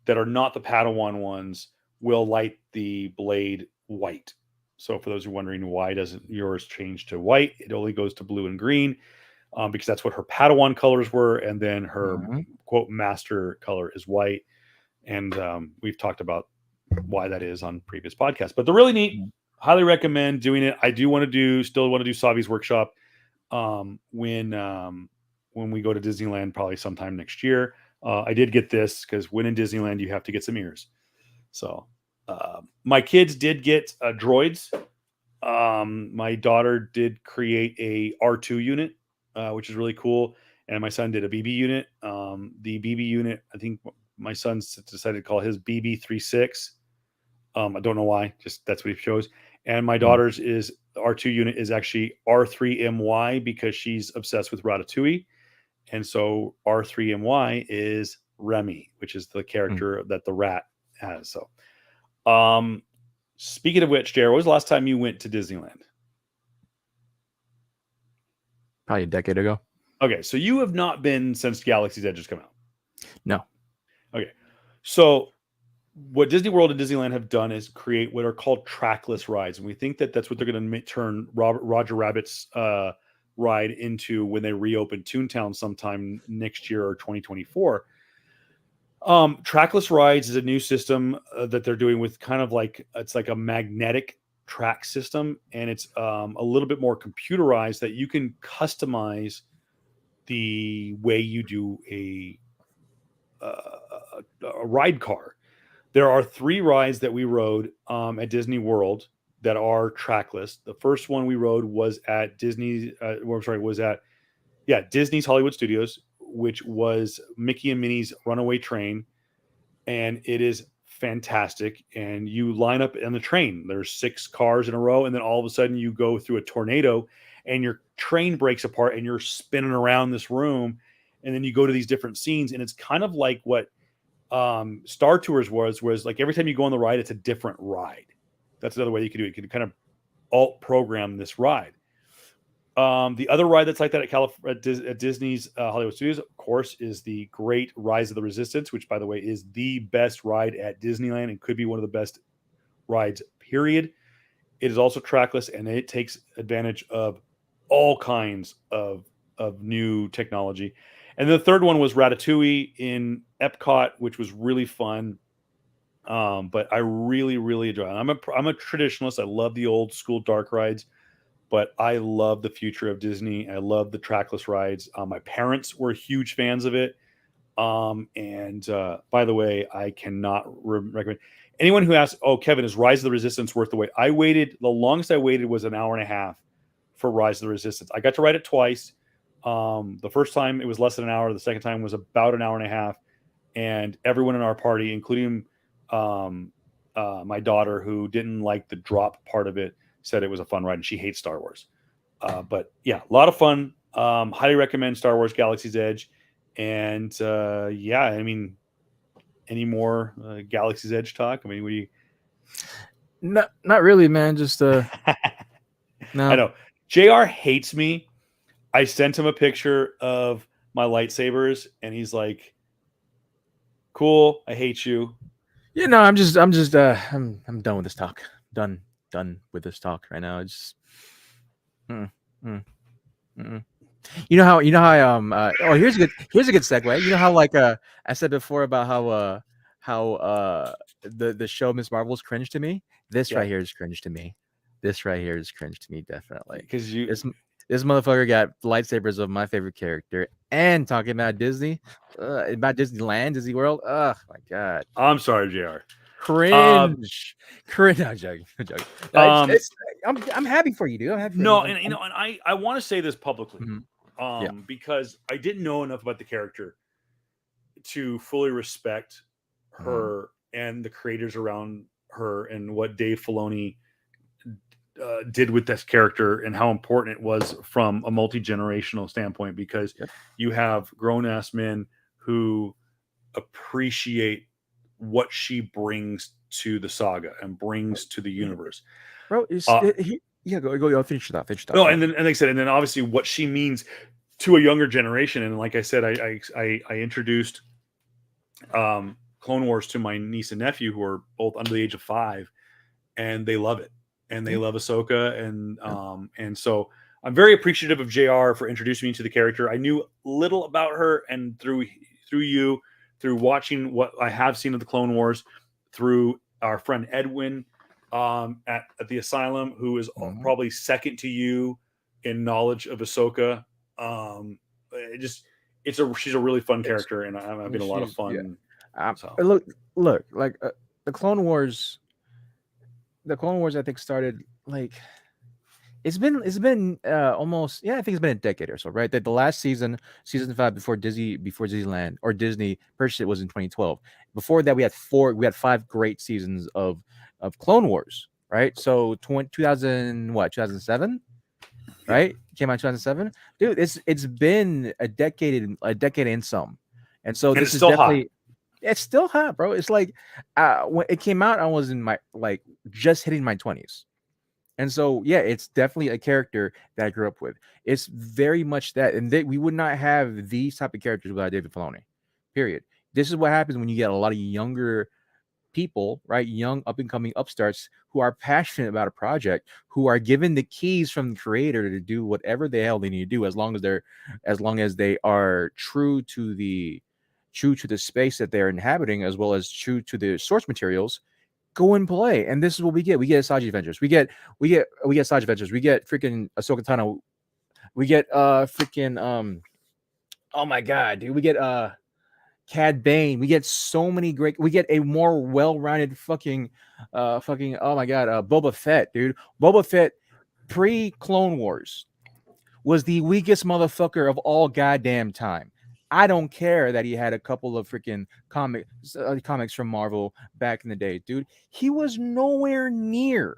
that are not the Padawan ones will light the blade white. So for those who are wondering, why doesn't yours change to white? It only goes to blue and green because that's what her Padawan colors were. And then her quote master color is white. And we've talked about why that is on previous podcasts, but they're really neat. Highly recommend doing it. I still want to do Savi's workshop when we go to Disneyland, probably sometime next year. I did get this because when in Disneyland, you have to get some ears. So my kids did get droids. My daughter did create a R2 unit, which is really cool. And my son did a BB unit. The BB unit, I think my son decided to call his BB36. I don't know why, just that's what he chose. And my daughter's R2 unit is actually R3MY because she's obsessed with Ratatouille. And so R3MY is Remy, which is the character that the rat has. So, speaking of which, Jared, when was the last time you went to Disneyland? Probably a decade ago. Okay, so you have not been since Galaxy's Edge has come out? No. Okay, so what Disney World and Disneyland have done is create what are called trackless rides, and we think that that's what they're going to turn Roger Rabbit's ride into when they reopen Toontown sometime next year or 2024. Trackless rides is a new system that they're doing with kind of like it's like a magnetic track system, and it's a little bit more computerized that you can customize the way you do a ride car. There are 3 rides that we rode at Disney World that are trackless. The first one we rode was at Disney's Hollywood Studios, which was Mickey and Minnie's Runaway Train, and it is fantastic. And you line up on the train. There's 6 cars in a row, and then all of a sudden you go through a tornado, and your train breaks apart, and you're spinning around this room, and then you go to these different scenes, and it's kind of like what Star Tours was like. Every time you go on the ride, it's a different ride. That's another way you can do it. You can kind of alt program this ride. The other ride that's like that at Disney's Hollywood Studios, of course, is the Great Rise of the Resistance, which, by the way, is the best ride at Disneyland and could be one of the best rides, period. It is also trackless, and it takes advantage of all kinds of new technology. And the third one was Ratatouille in Epcot, which was really fun. But I really, really enjoy it. I'm a traditionalist. I love the old school dark rides. but I love the future of Disney. I love the trackless rides. My parents were huge fans of it. And by the way, I cannot recommend anyone who asks, "Oh, Kevin, is Rise of the Resistance worth the wait?" I waited. The longest I waited was an hour and a half for Rise of the Resistance. I got to ride it twice. The first time it was less than an hour. The second time was about an hour and a half. And everyone in our party, including my daughter, who didn't like the drop part of it, said it was a fun ride, and she hates Star Wars. But yeah, a lot of fun. Highly recommend Star Wars Galaxy's Edge. And yeah, I mean, any more Galaxy's Edge talk? I mean, we. Not really, man. Just no. I know Jr. hates me. I sent him a picture of my lightsabers, and he's like, "Cool, I hate you." You know, I'm done with this talk. Done with this talk right now. It's You know how oh, here's a good segue. You know how like I said before about how the show Miss Marvel is cringe to me. This right here is cringe to me. This right here is cringe to me, definitely. Because this motherfucker got lightsabers of my favorite character, and talking about Disney, about Disneyland, Disney World. Oh my god! I'm sorry, Jr. Cringe. I'm joking. I'm happy for you, dude. I'm happy. For no, you. and I want to say this publicly, because I didn't know enough about the character to fully respect her and the creators around her and what Dave Filoni did with this character and how important it was from a multi-generational standpoint, because you have grown-ass men who appreciate what she brings to the saga and brings to the universe. Bro, go finish that. No, and like I said, and then obviously what she means to a younger generation. And like I said, I introduced Clone Wars to my niece and nephew, who are both under the age of 5, and they love it. And they love Ahsoka, and so I'm very appreciative of JR for introducing me to the character. I knew little about her, and through watching what I have seen of the Clone Wars, through our friend Edwin at the Asylum, who is probably second to you in knowledge of Ahsoka. She's a really fun character, and I'm having a lot of fun. Yeah. Look, like the Clone Wars. The Clone Wars, I think, started like it's been almost I think it's been a decade or so, right? That the last season 5 before Disneyland or Disney purchased it was in 2012. Before that, we had 5 great seasons of Clone Wars, right? So 2007, right? Came out in 2007, dude. It's been a decade and some, and so this is definitely. Hot. It's still hot, bro. It's like when it came out, I was in my just hitting my 20s. And so, yeah, it's definitely a character that I grew up with. It's very much that. And we would not have these type of characters without David Filoni, period. This is what happens when you get a lot of younger people, right? Young up-and-coming upstarts who are passionate about a project, who are given the keys from the creator to do whatever the hell they need to do, as long as they are true to the space that they're inhabiting, as well as true to the source materials. Go and play, and this is what we get. We get Asajj Adventures. We get Asajj Adventures. We get freaking Ahsoka Tano. We get freaking oh my god, dude. We get Cad Bane. We get so many great. We get a more well-rounded fucking oh my god, Boba Fett, dude. Boba Fett pre-Clone Wars was the weakest motherfucker of all goddamn time. I don't care that he had a couple of freaking comics from Marvel back in the day, dude. He was nowhere near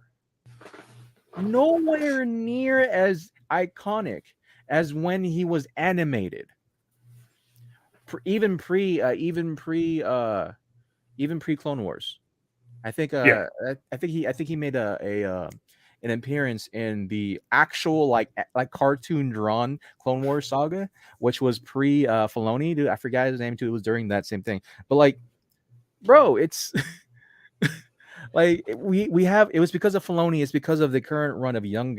as iconic as when he was animated. Even pre Clone Wars. I think he made an appearance in the actual like cartoon drawn Clone Wars saga, which was pre Filoni. Dude, I forgot his name too. It was during that same thing. But like, bro, it's like we have. It was because of Filoni. It's because of the current run of young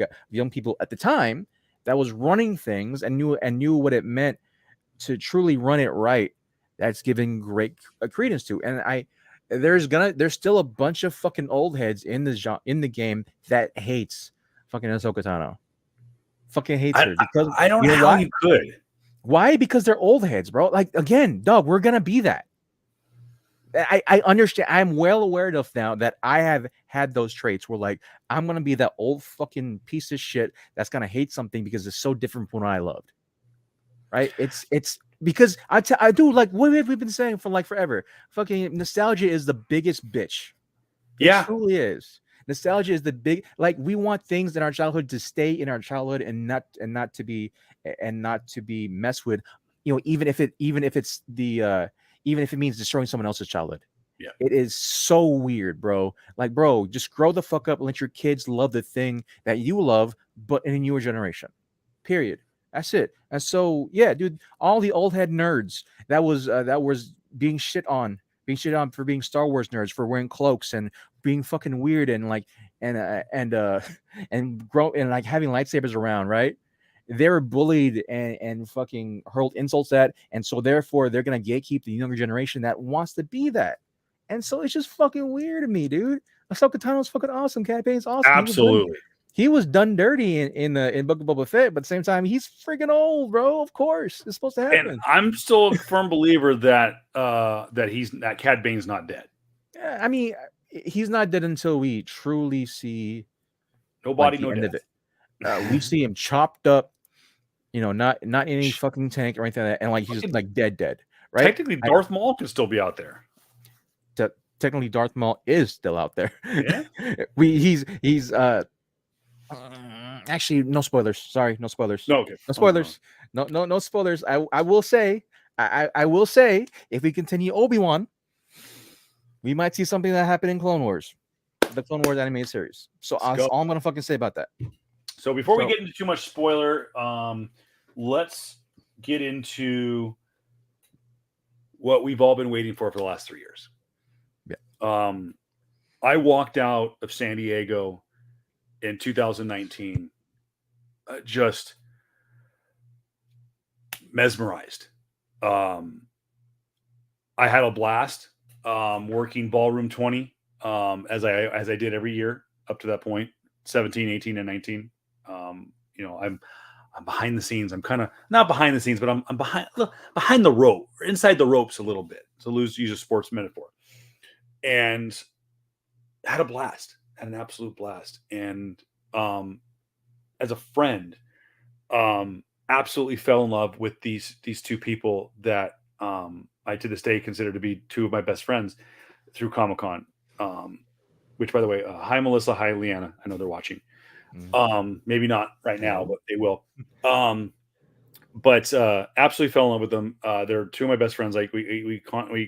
people at the time that was running things and knew what it meant to truly run it right. That's giving great credence to. And there's still a bunch of fucking old heads in the game that hates fucking Ahsoka Tano. fucking hates her because I don't you know know how why? you could. Why? Because they're old heads, bro. Like again, dog, we're gonna be that. I understand. I'm well aware of now that I have had those traits where like I'm gonna be that old fucking piece of shit that's gonna hate something because it's so different from what I loved. Right? It's because I do like what we've been saying for like forever. Fucking nostalgia is the biggest bitch. It Yeah, truly is. Nostalgia is the big like we want things in our childhood to stay in our childhood and not to be messed with, you know, even if it's the even if it means destroying someone else's childhood. yeah, It is so weird, bro. Like, bro, just grow the fuck up and let your kids love the thing that you love, but in a newer generation. Period. That's it. And so, yeah, dude, all the old head nerds that was being shit on for being Star Wars nerds, for wearing cloaks and being fucking weird and like and and grow and like having lightsabers around, right? They were bullied and fucking hurled insults at, and so therefore they're gonna gatekeep the younger generation that wants to be that. And so it's just fucking weird to me, dude. Ahsoka Tano's fucking awesome. Cat Bane's awesome. absolutely. He was done dirty in Book of Boba Fett, but at the same time, he's freaking old, bro. Of course, it's supposed to And happen. I'm still a firm believer that that Cad Bane's not dead. Yeah, I mean, he's not dead until we truly see No like body, the no end death. of it. We see him chopped up, you know, not in any fucking tank or anything like that, and like he's like dead, right? Technically, Darth Maul can still be out there. Technically, Darth Maul is still out there. Yeah. He's actually no spoilers. Sorry, no spoilers. No, okay. No spoilers. No spoilers. I will say, I will say, if we continue Obi-Wan, we might see something that happened in Clone Wars, the Clone Wars animated series. So that's all I'm gonna fucking say about that. So before we get into too much spoiler, let's get into what we've all been waiting for the last 3 years. Yeah. I walked out of San Diego in 2019, just mesmerized. I had a blast working Ballroom 20 as I did every year up to that point, 17, 18, and 19. You know, I'm behind the scenes. I'm kind of not behind the scenes, but I'm behind the rope, or inside the ropes a little bit, to use a sports metaphor. And had a blast, had an absolute blast. And as a friend, absolutely fell in love with these two people that I to this day consider to be two of my best friends through Comic-Con. Which, by the way, hi Melissa, hi Leanna. I know they're watching. Maybe not right now, but they will. But absolutely fell in love with them. They're two of my best friends. Like we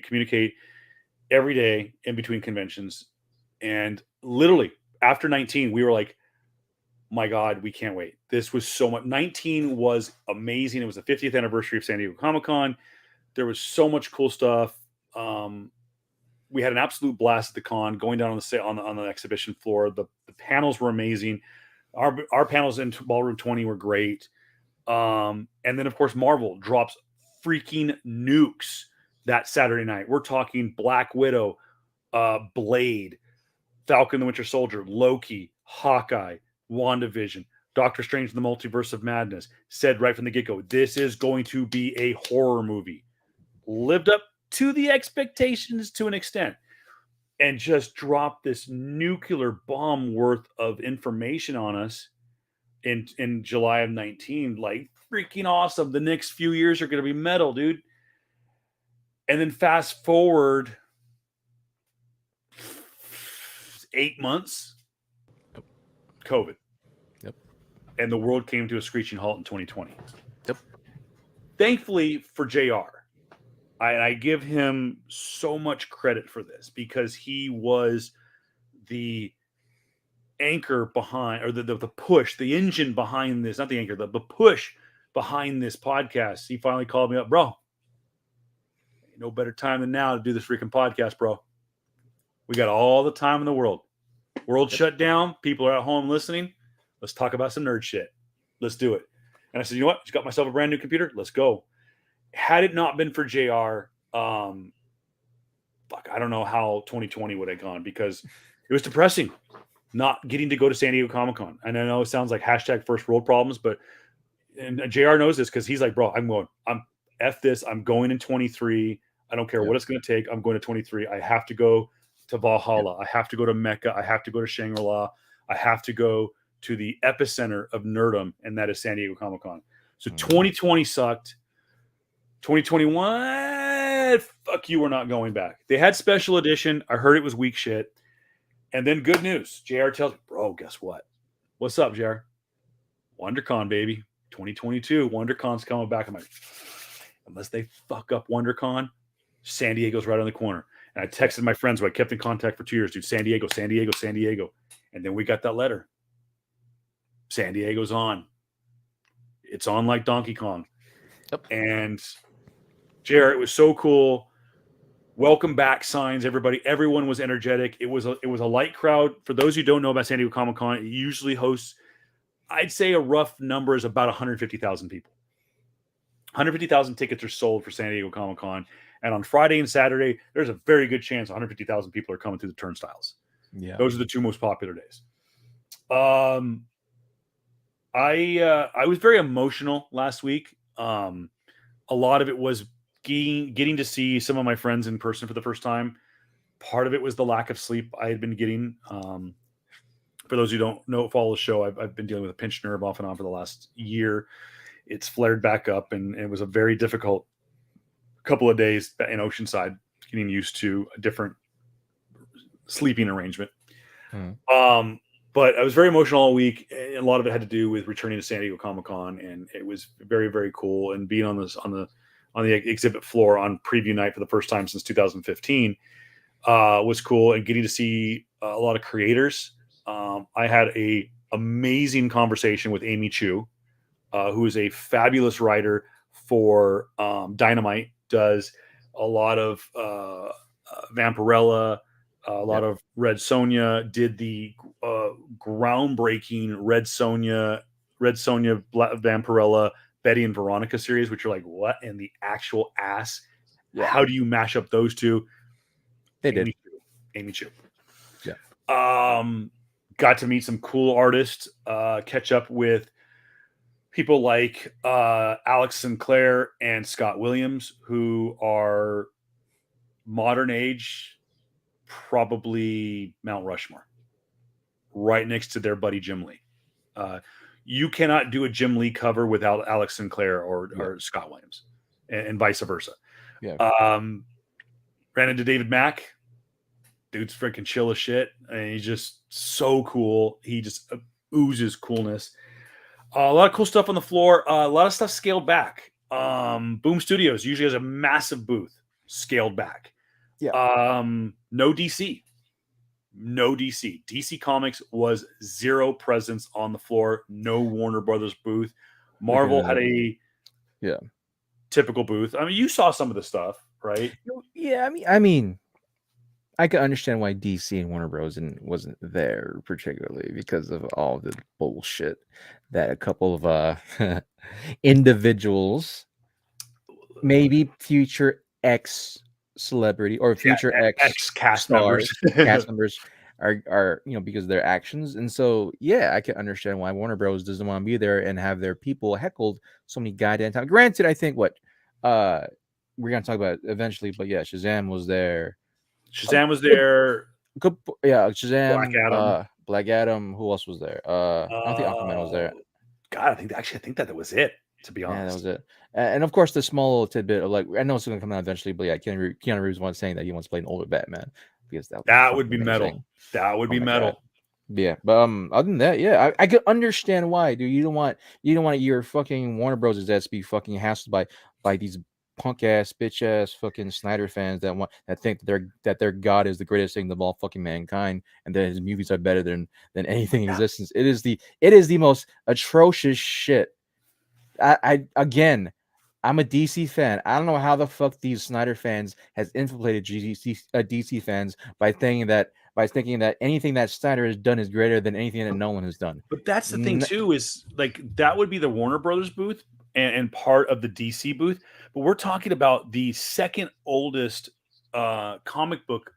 communicate every day in between conventions, and literally after 19, we were like, my God, we can't wait. This was so much. 19 was amazing. It was the 50th anniversary of San Diego Comic-Con. There was so much cool stuff. We had an absolute blast at the con, going down on the exhibition floor. The panels were amazing. Our panels in Ballroom 20 were great. And then, of course, Marvel drops freaking nukes that Saturday night. We're talking Black Widow, Blade, Falcon the Winter Soldier, Loki, Hawkeye, WandaVision, Doctor Strange in the Multiverse of Madness. Said right from the get-go, this is going to be a horror movie. Lived up to the expectations to an extent, and just dropped this nuclear bomb worth of information on us in July of 19. Like, freaking awesome. The next few years are going to be metal, dude. And then fast forward 8 months, COVID. Yep. And the world came to a screeching halt in 2020. Yep. Thankfully for JR, I give him so much credit for this, because he was the anchor behind, or the push, the engine behind this, not the anchor, the push behind this podcast. He finally called me up, bro. No better time than now to do this freaking podcast, bro. We got all the time in the world. World shut down. People are at home listening. Let's talk about some nerd shit. Let's do it. And I said, you know what? Just got myself a brand new computer. Let's go. Had it not been for JR, I don't know how 2020 would have gone, because it was depressing. not getting to go to San Diego Comic-Con. And I know it sounds like hashtag first world problems, but and JR knows this because he's like, bro, I'm F this. I'm going in 23. I don't care what it's going to take. I'm going to 23. I have to go to Valhalla. I have to go to Mecca. I have to go to Shangri-La. I have to go to the epicenter of nerdom, and that is San Diego Comic-Con. So 2020 sucked. 2021, fuck you, we're not going back. They had special edition. I heard it was weak shit. And then good news. JR tells me, bro, guess what? What's up, JR? WonderCon, baby. 2022. WonderCon's coming back. I'm like, unless they fuck up WonderCon, San Diego's right on the corner. And I texted my friends who I kept in contact for 2 years, dude, San Diego, San Diego, San Diego. And then we got that letter. San Diego's on. It's on like Donkey Kong. Yep. And JR, it was so cool. Welcome back signs, everybody. Everyone was energetic. It was a light crowd. For those who don't know about San Diego Comic-Con, it usually hosts, I'd say a rough number is about 150,000 people. 150,000 tickets are sold for San Diego Comic-Con. And on Friday and Saturday, there's a very good chance 150,000 people are coming through the turnstiles. Yeah. Those are the two most popular days. I was very emotional last week. A lot of it was getting to see some of my friends in person for the first time. Part of it was the lack of sleep I had been getting. For those who don't know, follow the show, I've been dealing with a pinched nerve off and on for the last year. It's flared back up, and it was a very difficult couple of days in Oceanside, getting used to a different sleeping arrangement. But I was very emotional all week. A lot of it had to do with returning to San Diego Comic-Con, and it was very, very cool. And being on the exhibit floor on preview night for the first time since 2015 was cool, and getting to see a lot of creators. I had a amazing conversation with Amy Chu, who is a fabulous writer for Dynamite, does a lot of Vampirella, a lot of Red Sonja, did the groundbreaking Red Sonja, Vampirella, Betty and Veronica series, which are like, what in the actual ass? Yeah. How do you mash up those two? Amy Chu. Yeah. Got to meet some cool artists, catch up with people like Alex Sinclair and Scott Williams, who are modern age, probably Mount Rushmore, right next to their buddy Jim Lee. You cannot do a Jim Lee cover without Alex Sinclair or Scott Williams, and vice versa. Yeah. Ran into David Mack. Dude's freaking chill as shit, and he's just so cool. He just oozes coolness. A lot of cool stuff on the floor. A lot of stuff scaled back. Boom Studios usually has a massive booth, scaled back. Yeah. No DC. DC Comics was zero presence on the floor. No Warner Brothers booth. Marvel had a typical booth. I mean, you saw some of the stuff, right? Yeah, I mean, I could understand why DC and Warner Bros. Wasn't there particularly because of all the bullshit that a couple of individuals, maybe future X celebrity or future X cast members, are because of their actions. And so I can understand why Warner Bros. Doesn't want to be there and have their people heckled so many goddamn times. Granted, I think we're gonna talk about it eventually, but Shazam was there. Shazam. Shazam. Black Adam. Who else was there? I don't think Aquaman was there. God, I think that was it. To be honest, that was it. And of course, the small little tidbit of I know it's going to come out eventually, but Keanu Reeves once saying that he wants to play an older Batman because that would be metal. That would be metal. God. Yeah, but other than that, I could understand why, dude. You don't want your fucking Warner Bros. Ass to be fucking hassled by these punk ass, bitch ass, fucking Snyder fans that think that their god is the greatest thing of all fucking mankind, and that his movies are better than anything in existence. It is the most atrocious shit. I'm a DC fan. I don't know how the fuck these Snyder fans has infiltrated DC fans by thinking that anything that Snyder has done is greater than anything that Nolan has done. But that's the thing too, is that would be the Warner Brothers booth and part of the DC booth. But we're talking about the second oldest comic book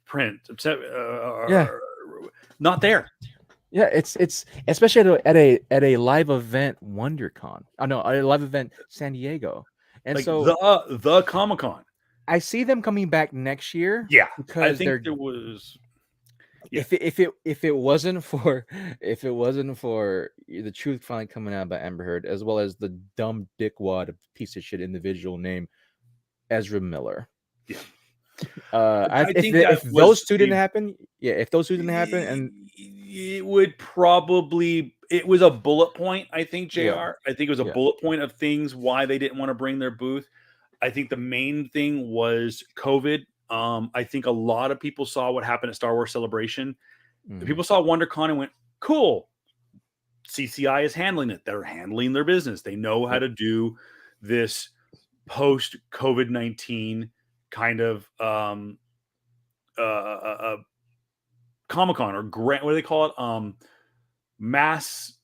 print not there. Yeah, it's especially at a live event WonderCon. Oh no, a live event San Diego. And Like so the Comic-Con. I see them coming back next year Yeah, I because think they're there was. Yeah. if it wasn't for the truth finally coming out about Amber Heard, as well as the dumb dickwad piece of shit individual named Ezra Miller. Yeah. If those two didn't happen, and it would probably, it was a bullet point. I think JR. Yeah. I think it was a bullet point of things why they didn't want to bring their booth. I think the main thing was COVID. I think a lot of people saw what happened at Star Wars Celebration. People saw WonderCon and went, "Cool, CCI is handling it. They're handling their business. They know how to do this post COVID-19 kind of Comic-Con or what do they call it? Mass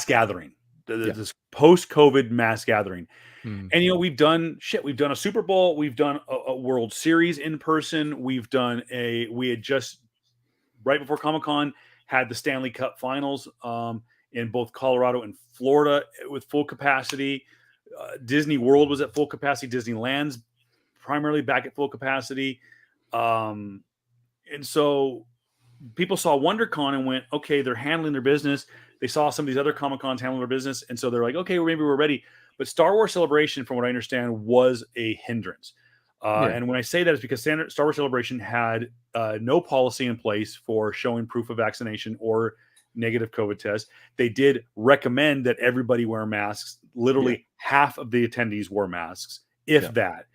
gathering. This post-COVID mass gathering." And we've done shit. We've done a Super Bowl. We've done a World Series in person. We had just right before Comic-Con had the Stanley Cup Finals in both Colorado and Florida with full capacity. Disneyworld was at full capacity. Disneyland's primarily back at full capacity. And so people saw WonderCon and went, okay, they're handling their business. They saw some of these other Comic-Cons handling their business. And so they're like, okay, maybe we're ready. But Star Wars Celebration, from what I understand, was a hindrance. And when I say that, it's because Star Wars Celebration had no policy in place for showing proof of vaccination or negative COVID test. They did recommend that everybody wear masks. Literally half of the attendees wore masks, if that.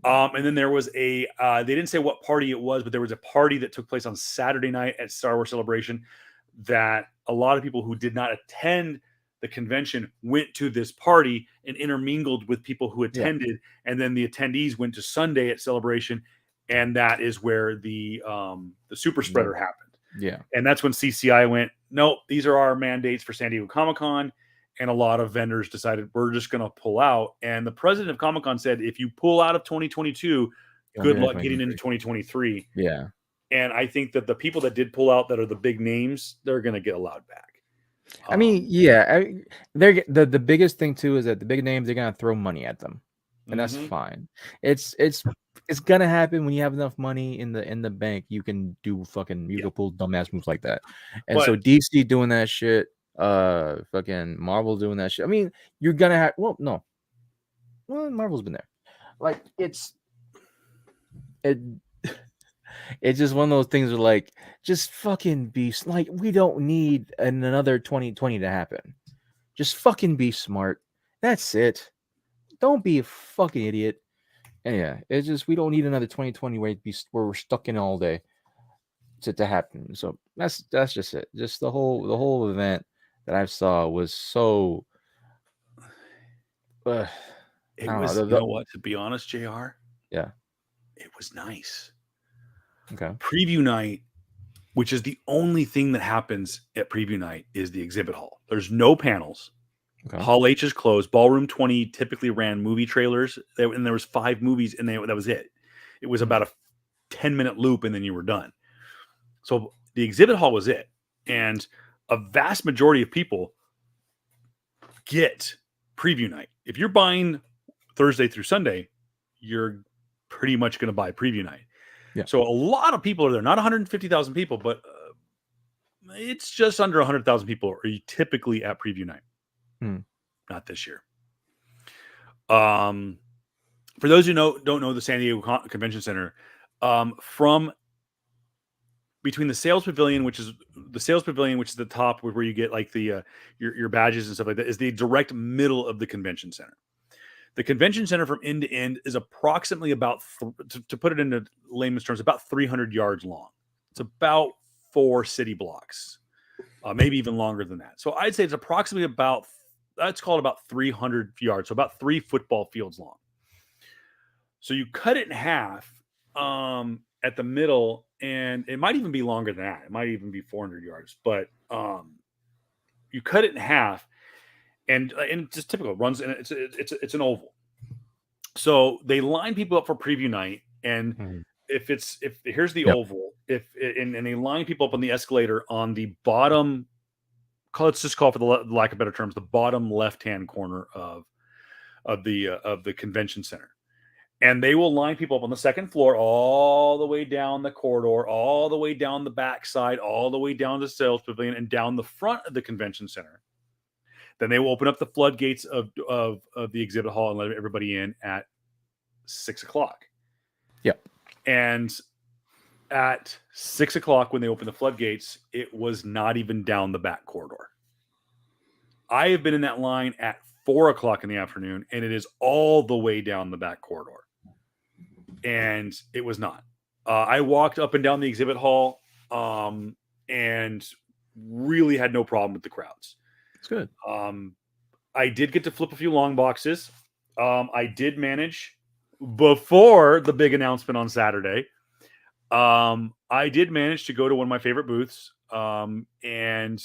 And then there was they didn't say what party it was, but there was a party that took place on Saturday night at Star Wars Celebration that a lot of people who did not attend the convention went to this party and intermingled with people who attended. And then the attendees went to Sunday at Celebration. And that is where the super spreader happened. Yeah. And that's when CCI went, nope, these are our mandates for San Diego Comic-Con. And a lot of vendors decided we're just going to pull out. And the president of Comic-Con said, if you pull out of 2022, good luck getting into 2023. Yeah. And I think that the people that did pull out that are the big names, they're going to get allowed back. I mean, they're the biggest thing too is that the big names, they're going to throw money at them. And that's fine. It's gonna happen when you have enough money in the bank. You can do can pull dumbass moves like that. And so DC doing that shit, fucking Marvel doing that shit. I mean, you're gonna have Marvel's been there. Like it's just one of those things where like just fucking be like, we don't need another 2020 to happen. Just fucking be smart. That's it. Don't be a fucking idiot. And yeah, it's just we don't need another 2020 where we're stuck in all day to happen. So that's just it. Just the whole event that I saw was so. It was. You know what? To be honest, JR. Yeah. It was nice. Okay. Preview night, which is the only thing that happens at preview night, is the exhibit hall. There's no panels. Okay. Hall H is closed. Ballroom 20 typically ran movie trailers, and there was 5 movies, and that was it. It was about a 10-minute loop, and then you were done. So the exhibit hall was it, and a vast majority of people get preview night. If you're buying Thursday through Sunday, you're pretty much going to buy preview night. Yeah. So a lot of people are there. Not 150,000 people, but it's just under 100,000 people are typically at preview night. Not this year. For those who don't know the San Diego Convention Center, from between the sales pavilion, which is the top where you get like the your badges and stuff like that, is the direct middle of the convention center. The convention center from end to end is approximately about, to put it into layman's terms, about 300 yards long. It's about 4 city blocks, maybe even longer than that. So I'd say it's approximately about, let's call it about 300 yards, so about 3 football fields long. So you cut it in half at the middle, and it might even be longer than that. It might even be 400 yards, but you cut it in half, and just typical runs, and it's an oval. So they line people up for preview night, and if here's the oval, and they line people up on the escalator on the bottom. Let's just call it, for the lack of better terms, the bottom left-hand corner of the convention center. And they will line people up on the second floor, all the way down the corridor, all the way down the backside, all the way down the sales pavilion, and down the front of the convention center. Then they will open up the floodgates of the exhibit hall and let everybody in at 6 o'clock. Yep. And at 6 o'clock, when they opened the floodgates, it was not even down the back corridor. I have been in that line at 4 o'clock in the afternoon, and it is all the way down the back corridor. And it was not. I walked up and down the exhibit hall and really had no problem with the crowds. It's good. I did get to flip a few long boxes. I did manage, before the big announcement on Saturday, I did manage to go to one of my favorite booths, and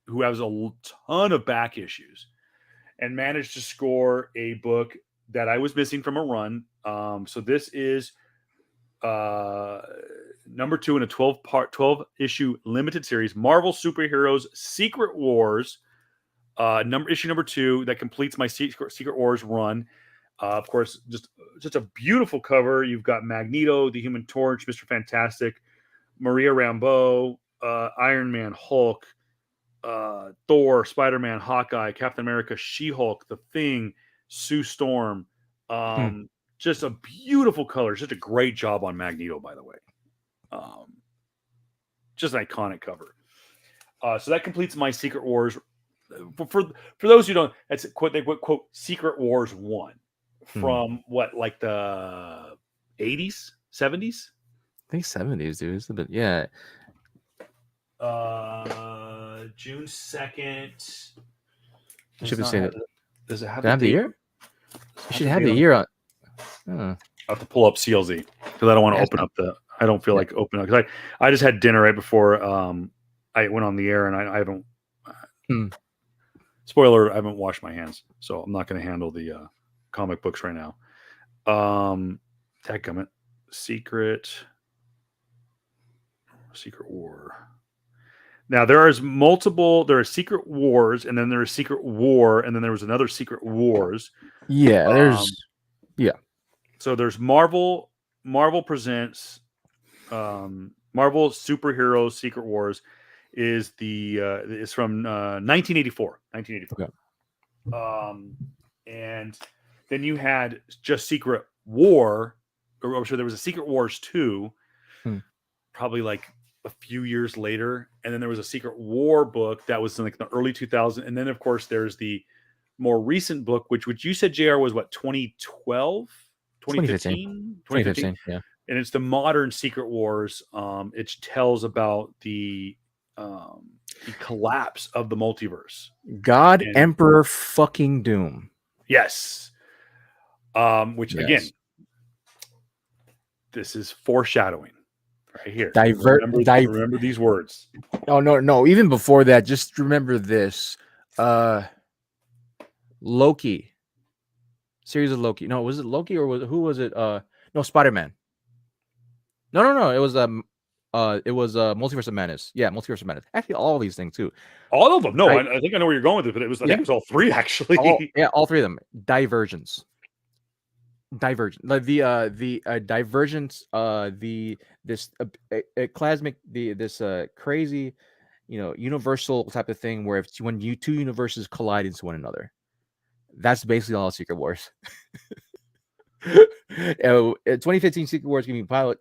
who has a ton of back issues, and managed to score a book that I was missing from a run. So this is number 2 in a 12 issue limited series, Marvel Superheroes Secret Wars, issue number 2, that completes my Secret Wars run. Of course, just a beautiful cover. You've got Magneto, the Human Torch, Mr. Fantastic, Maria Rambeau, Iron Man, Hulk, Thor, Spider-Man, Hawkeye, Captain America, She-Hulk, The Thing, Sue Storm. Just a beautiful color. Just a great job on Magneto, by the way. Just an iconic cover. So that completes my Secret Wars. For those who don't, that's they quote Secret Wars 1 from what, like the 80s, 70s? I think 70s, dude. It's a bit, yeah. June 2nd. Should be saying it. Does it have the year? You should have the year on. I have to pull up CLZ because I don't want to open up I don't feel like opening up, because I just had dinner right before I went on the air, and I haven't. Spoiler: I haven't washed my hands, so I'm not going to handle the comic books right now. Dadgummit. Secret War. Now there is multiple. There are Secret Wars, and then there is Secret War, and then there was another Secret Wars. Yeah, there's So there's Marvel presents Marvel Superheroes Secret Wars is from 1984. Okay. And then you had just Secret War, or I'm sure there was a Secret Wars 2, probably like a few years later, and then there was a Secret War book that was in like the early 2000s, and then of course there's the more recent book, which you said, JR, was what, 2012, 2015, yeah. And it's the modern Secret Wars. It tells about the collapse of the multiverse. Emperor fucking Doom. Yes. Again, this is foreshadowing right here. Remember these words. Oh, no. Even before that, just remember this. Loki. Series of Loki. No, was it Loki or who was it? No, Spider-Man. No. It was Multiverse of Madness. Yeah, Multiverse of Madness. Actually, all of these things too. All of them. No, I think I know where you're going with it, but I think it was all 3 actually. All 3 of them. Divergence. Like the divergence. This crazy, universal type of thing where when 2 universes collide into one another. That's basically all Secret Wars. 2015 Secret Wars giving you pilot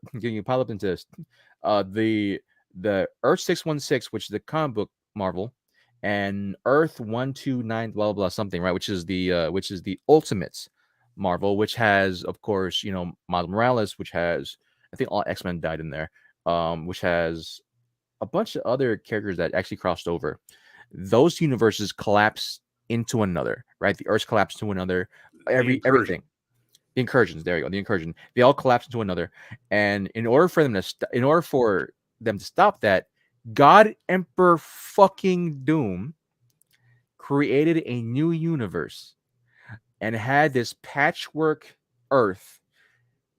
up into this. The Earth 616, which is the comic book Marvel, and Earth 129 blah blah something, right? Which is the Ultimates Marvel, which has, of course, Miles Morales, which has, I think, all X-Men died in there, which has a bunch of other characters that actually crossed over. Those universes collapse into another, right? The Earths collapse to another. Everything. The incursions. There you go. The incursion. They all collapse into another, and in order for them to stop that, God Emperor fucking Doom created a new universe and had this patchwork Earth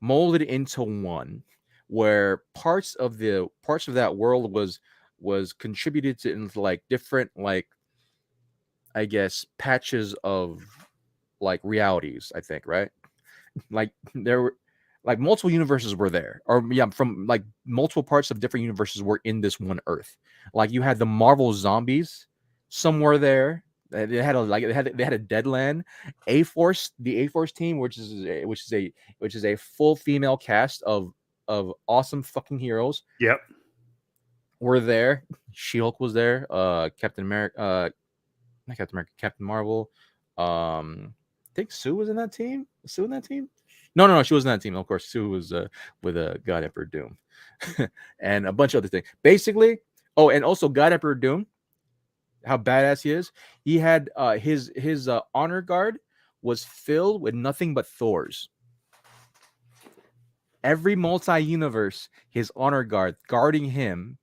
molded into one, where parts of that world was contributed to into like different, like, I guess, patches of like realities, I think, right? Like there were like multiple universes were there, or yeah, from like multiple parts of different universes were in this one Earth. Like you had the Marvel zombies somewhere there. They had a Deadland, the A Force team, which is a full female cast of awesome fucking heroes Yep. were there. She-Hulk was there. Captain America, not Captain America, Captain Marvel. I think Sue was in that team. Was Sue in that team? No, she wasn't in that team. Of course, Sue was with God Emperor Doom, and a bunch of other things. Basically, oh, and also God Emperor Doom, how badass he is. He had his honor guard was filled with nothing but Thors. Every multi-universe, his honor guard guarding him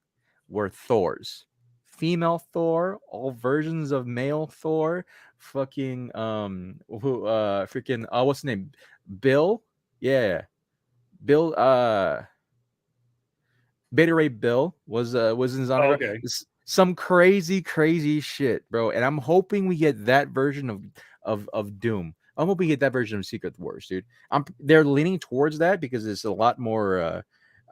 were Thors. Female Thor, all versions of male Thor, fucking freaking what's his name? Bill? Yeah. Bill Beta Ray Bill was in his honor. Oh, okay. Some crazy shit, bro. And I'm hoping we get that version of Doom. I'm hoping we get that version of Secret Wars, dude. They're leaning towards that because it's a lot more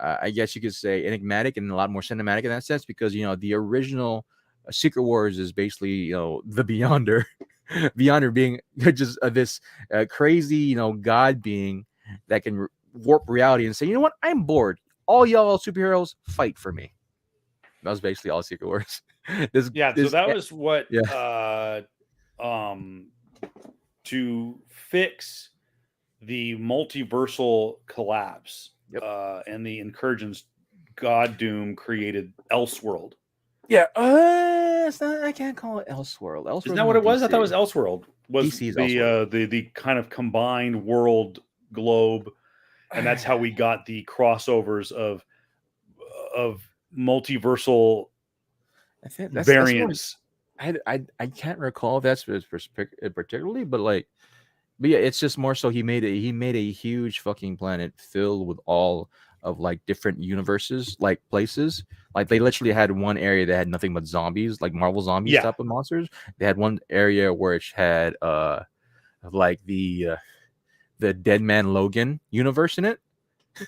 I guess you could say enigmatic and a lot more cinematic in that sense, because the original Secret Wars is basically the Beyonder, Beyonder being just this crazy god being that can warp reality and say, you know what, I'm bored. All y'all superheroes fight for me. That was basically all Secret Wars. So that was what to fix the multiversal collapse. Yep. And the incursions, God Doom created Elseworld. Yeah, I can't call it Elseworld. Elseworld Isn't that what it was? DC. I thought it was Elseworld. Was DC's the kind of combined world globe, and that's how we got the crossovers of multiversal variants. I can't recall if that's particularly, but yeah, it's just more so he made a huge fucking planet filled with all of like different universes, like places. Like they literally had one area that had nothing but zombies, like Marvel zombies type of monsters. They had one area where it had like the Dead Man Logan universe in it.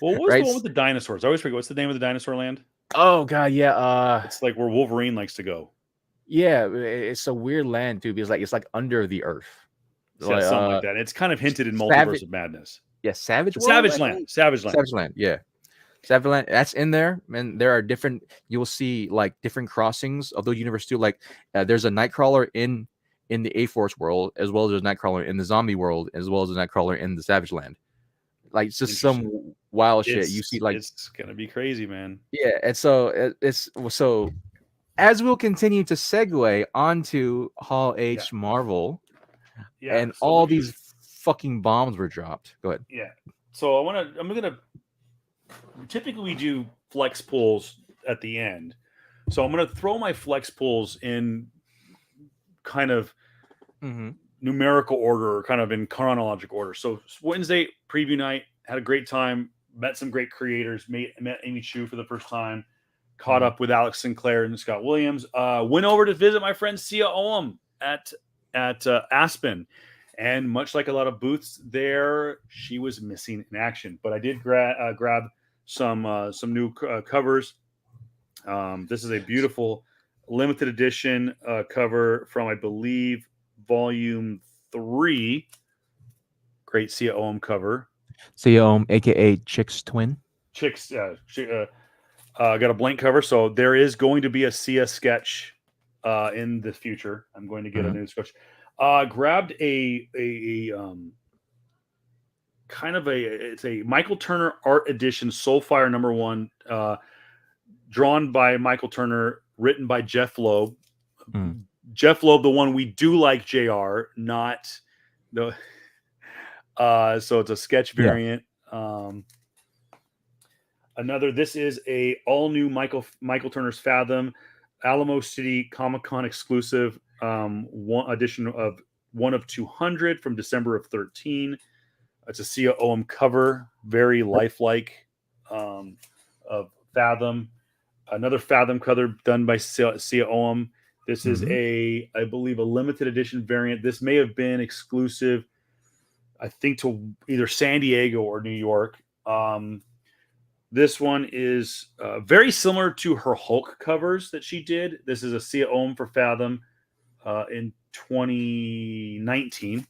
Well, what was the one with the dinosaurs? I always forget. What's the name of the dinosaur land? Oh god, yeah. It's like where Wolverine likes to go. Yeah, it's a weird land too, because it's like under the earth. Yeah, something like that. It's kind of hinted in Multiverse of Madness. Yeah, Savage Land. Yeah. Savage Land, that's in there, and there are different. You'll see like different crossings of the universe too. Like there's a Nightcrawler in the A Force world, as well as there's a Nightcrawler in the zombie world, as well as a Nightcrawler in the Savage Land. Like it's just some wild shit. You see, like it's gonna be crazy, man. Yeah, and so as we'll continue to segue onto Hall H Marvel, and all these fucking bombs were dropped. Go ahead. Yeah. So I'm gonna typically we do flex pulls at the end. So I'm gonna throw my flex pulls in kind of numerical order, or kind of in chronological order. So Wednesday preview night, had a great time, met some great creators, met Amy Chu for the first time, caught up with Alex Sinclair and Scott Williams, went over to visit my friend Sia Oam at Aspen. And much like a lot of booths there, she was missing in action. But I did grab some new covers. This is a beautiful limited edition cover from, I believe, Volume 3. Great Sia Oam cover. Sia Oam, aka Chick's twin. Chick's got a blank cover, so there is going to be a Sia sketch in the future. I'm going to get a new sketch. Grabbed a it's a Michael Turner Art Edition Soulfire #1, drawn by Michael Turner, written by Jeff Loeb. Jeff Loeb, the one we do like, JR, not the. So it's a sketch variant. This is a all new Michael Turner's Fathom Alamo City Comic-Con exclusive, one edition of 1 of 200 from December of 13. It's a Sia Oam cover, very lifelike. of Fathom. Another Fathom cover done by Sia Ohm. This is I believe, a limited edition variant. This may have been exclusive, I think, to either San Diego or New York. This one is very similar to her Hulk covers that she did. This is a Sia Ohm for Fathom in 2019.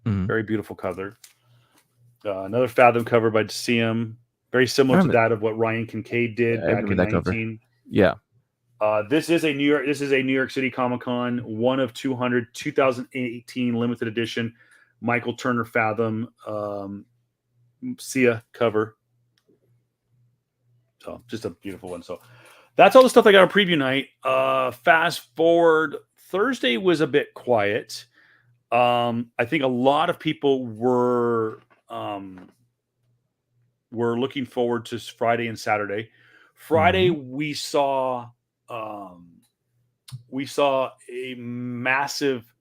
Very beautiful cover. Another Fathom cover by Sia, very similar to that of what Ryan Kincaid did back in 19. Yeah. This is a New York City Comic Con, one of 200, 2018 limited edition Michael Turner Fathom Sia cover. So just a beautiful one. So that's all the stuff I got on preview night. Fast forward, Thursday was a bit quiet. I think a lot of people were looking forward to Friday and Saturday. Friday, we saw a massive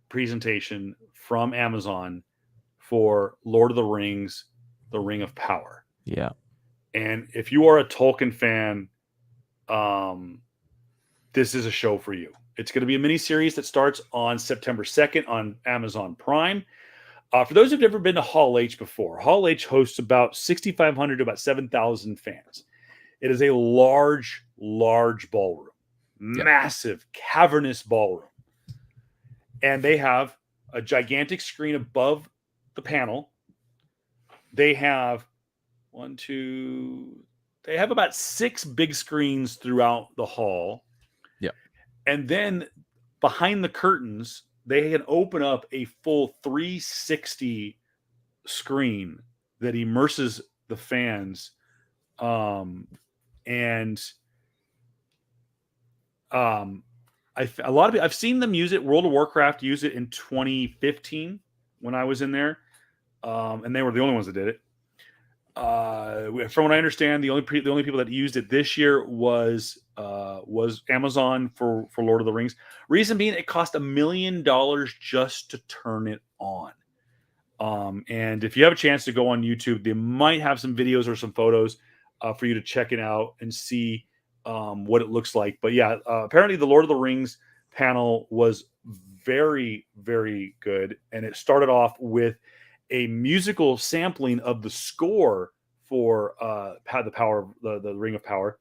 presentation from Amazon for Lord of the Rings, The Ring of Power. Yeah. And if you are a Tolkien fan, this is a show for you. It's going to be a mini series that starts on September 2nd on Amazon Prime. For those who've never been to Hall H before, Hall H hosts about 6,500 to about 7,000 fans. It is a large ballroom, massive, cavernous ballroom. And they have a gigantic screen above the panel. They have they have about 6 big screens throughout the hall. Yeah. And then behind the curtains, they can open up a full 360 screen that immerses the fans. I've seen them use it. World of Warcraft use it in 2015 when I was in there. And they were the only ones that did it. From what I understand, the only people that used it this year was Amazon for Lord of the Rings. Reason being, it cost $1 million just to turn it on. And if you have a chance to go on YouTube, they might have some videos or some photos for you to check it out and see what it looks like. But yeah, apparently the Lord of the Rings panel was very, very good, and it started off with a musical sampling of the score for the Ring of Power.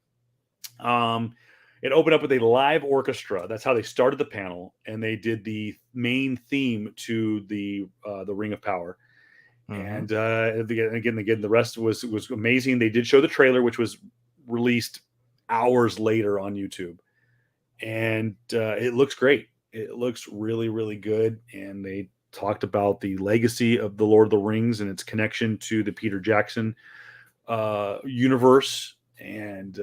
It opened up with a live orchestra. That's how they started the panel, and they did the main theme to the Ring of Power. And again, the rest was amazing. They did show the trailer, which was released hours later on YouTube, and it looks great. It looks really, really good, and they talked about the legacy of the Lord of the Rings and its connection to the Peter Jackson universe. And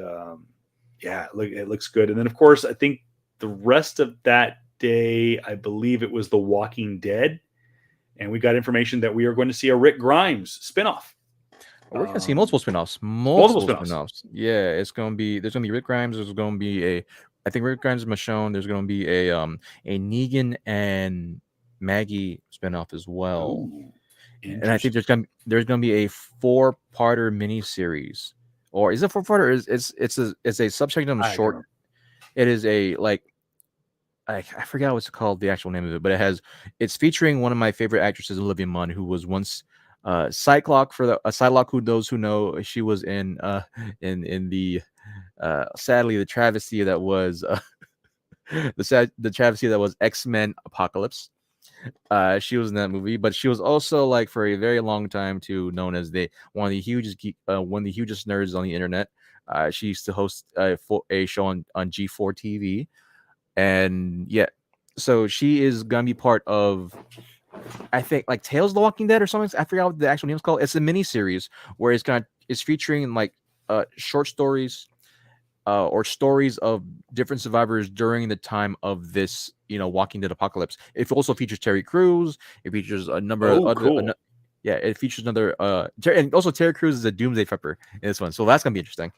it looks good. And then, of course, I think the rest of that day, I believe it was The Walking Dead. And we got information that we are going to see a Rick Grimes spinoff. We're going to see multiple spinoffs. Multiple spinoffs. Yeah, there's going to be Rick Grimes. There's going to be I think Rick Grimes is Michonne. There's going to be a Negan and Maggie spinoff as well. Ooh, and I think there's gonna be a 4-parter miniseries, or is it 4-parter? It's a subsection of the short. It is I forgot what's called, the actual name of it, but it's featuring one of my favorite actresses, Olivia Munn, who was once Cyclops Cyclops. Those who know, she was in the sadly the travesty that was the travesty that was X-Men Apocalypse. She was in that movie, but she was also, for a very long time too, known as one of the hugest nerds on the internet. She used to host a show on G4 TV, and so she is gonna be part of, I think, Tales of the Walking Dead or something. I forgot what the actual name is called. It's a mini series where it's featuring short stories or stories of different survivors during the time of this, Walking Dead apocalypse. It also features Terry Crews. It features a number of other. Cool. It features another. And also Terry Crews is a doomsday prepper in this one, so that's gonna be interesting.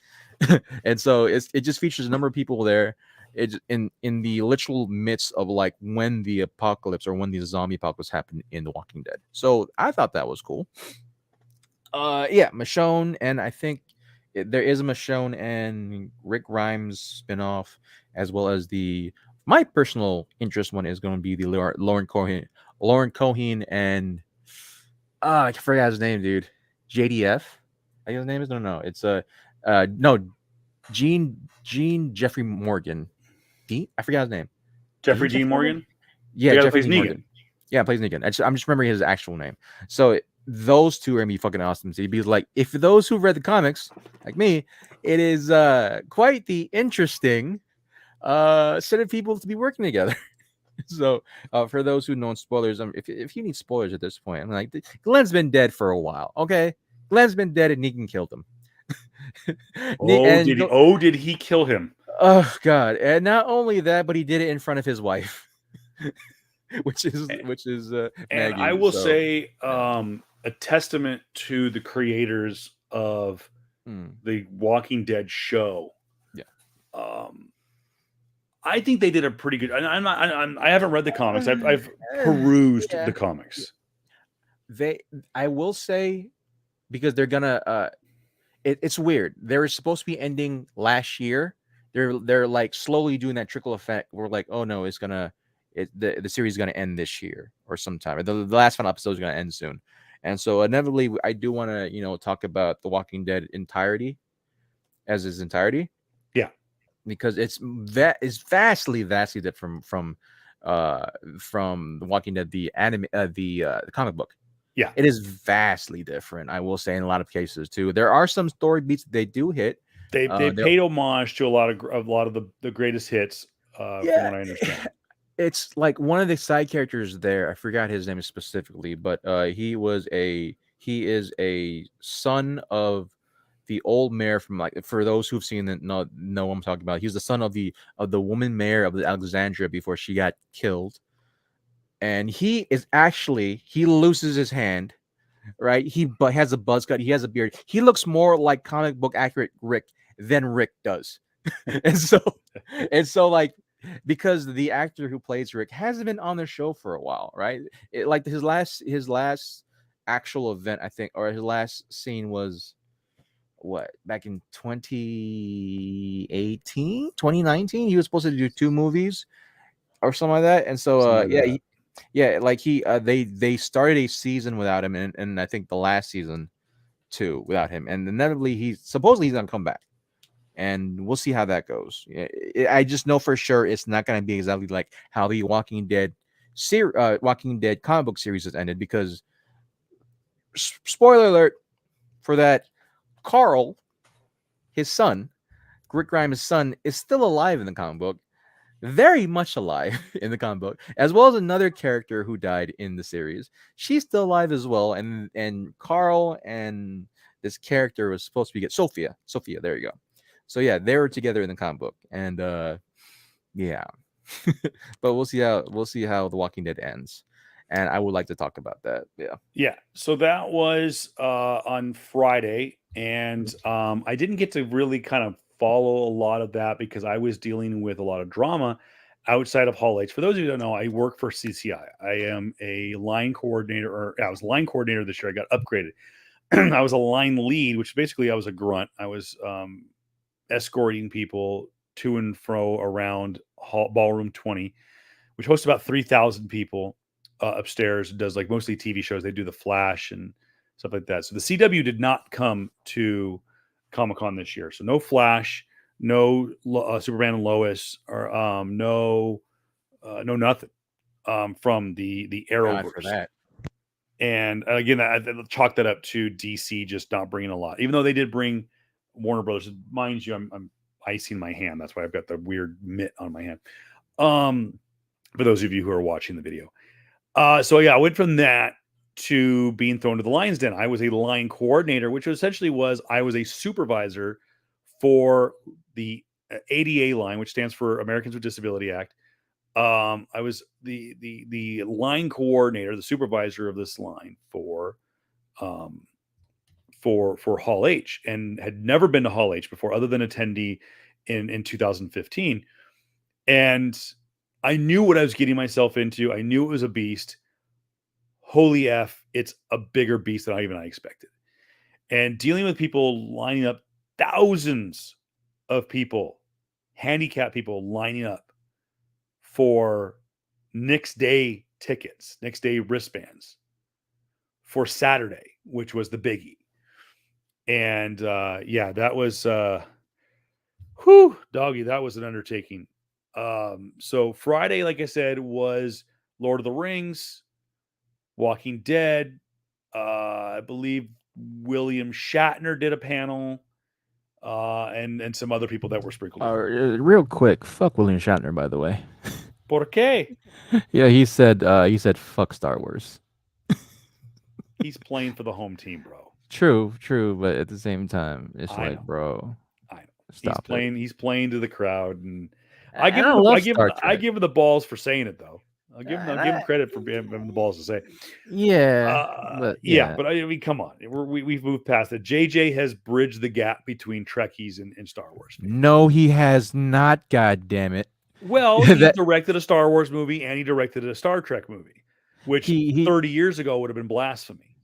And so it just features a number of people there. It's in the literal midst of when the apocalypse or when the zombie apocalypse happened in The Walking Dead. So I thought that was cool. Michonne, and I think there is a Michonne and Rick Grimes spinoff, as well as my personal interest one is going to be the Lauren Cohen, and I forgot his name, dude. JDF, I guess his name is no, it's no Gene Jeffrey Morgan. I forgot his name. Jeffrey Dean Morgan. Yeah, The guy that Jeffrey plays Dean Negan. Morgan. Yeah, plays Negan. I'm just remembering his actual name. So those two are gonna be fucking awesome. So because like, if those who've read the comics, like me, it is quite the interesting set of people to be working together. So for those who know spoilers, if you need spoilers at this point, I'm like, Glenn's been dead for a while. Okay, Glenn's been dead and Negan killed him. Did he kill him? Oh God! And not only that, but he did it in front of his wife, which is And Maggie. I will say, a testament to the creators of the Walking Dead show. Yeah. I think they did a pretty good. I haven't read the comics. I've perused the comics. I will say, because they're gonna. It's weird. They were supposed to be ending last year. They're like slowly doing that trickle effect. We're like, oh no, the series is gonna end this year or sometime. The last final episode is gonna end soon, and so inevitably, I do want to talk about the Walking Dead entirety, as its entirety. Yeah, because it's vastly different from the Walking Dead, the anime, the comic book. Yeah, it is vastly different. I will say in a lot of cases too. There are some story beats that they do hit. They paid homage to a lot of the greatest hits, from what I understand. It's like one of the side characters there. I forgot his name specifically, but he is a son of the old mayor from, like, for those who've seen it know what I'm talking about. He's the son of the woman mayor of Alexandria before she got killed. And he loses his hand, right? He has a buzz cut. He has a beard. He looks more like comic book accurate Rick than Rick does. and so like, because the actor who plays Rick hasn't been on the show for a while, right? Like his last actual event, I think, or his last scene was back in 2018, 2019. He was supposed to do 2 movies or something like that. And so they started a season without him, and I think the last season too without him, and inevitably he's gonna come back, and we'll see how that goes. I just know for sure it's not gonna be exactly like how the Walking Dead comic book series has ended, because spoiler alert for that, Carl, his son, Rick Grimes' son, is still alive in the comic book. Very much alive in the comic book, as well as another character who died in the series. She's still alive as well, and Carl and this character was supposed to be Sophia. There you go. So yeah, they were together in the comic book, and yeah. But we'll see how The Walking Dead ends, and I would like to talk about that. Yeah. So that was on Friday, and I didn't get to really kind of follow a lot of that because I was dealing with a lot of drama outside of Hall H. For those of you who don't know, I work for CCI. I am a line coordinator, I was a line coordinator this year. I got upgraded. I was a line lead, which basically I was a grunt. I was escorting people to and fro around Ballroom 20, which hosts about 3,000 people upstairs. It does like mostly TV shows. They do The Flash and stuff like that. So the CW did not come to Comic-Con this year. So no Flash, no Superman and Lois, or no nothing from the Arrowverse. And again, I chalk that up to DC just not bringing a lot, even though they did bring Warner Brothers. Mind you, I'm icing my hand. That's why I've got the weird mitt on my hand. For those of you who are watching the video. So yeah, I went from that to being thrown to the Lion's Den. I was a line coordinator, which essentially was I was a supervisor for the ADA line, which stands for Americans with Disability Act. I was the line coordinator, the supervisor of this line for Hall H, and had never been to Hall H before, other than attendee in 2015. And I knew what I was getting myself into. I knew it was a beast. Holy F, it's a bigger beast than even I expected. And dealing with people lining up thousands of people, handicapped people, lining up for next day tickets, next day wristbands for Saturday, which was the biggie. And that was doggy, that was an undertaking. So Friday, like I said, was Lord of the Rings, Walking Dead. I believe William Shatner did a panel, and some other people that were sprinkled in. Real quick, fuck William Shatner, by the way. Por qué? Yeah, he said fuck Star Wars. He's playing for the home team, bro. True, but at the same time, it's I like, know. bro, I know. stop it. He's playing to the crowd, and I And give I him the love Star Trek. the balls for saying it though. I'll give And him credit for having the balls to say. yeah, but yeah, But I mean, come on, we've moved past it. JJ has bridged the gap between Trekkies and Star Wars fans. no, he has not. God damn it. Well, he directed a Star Wars movie and he directed a Star Trek movie, which he 30 years ago would have been blasphemy.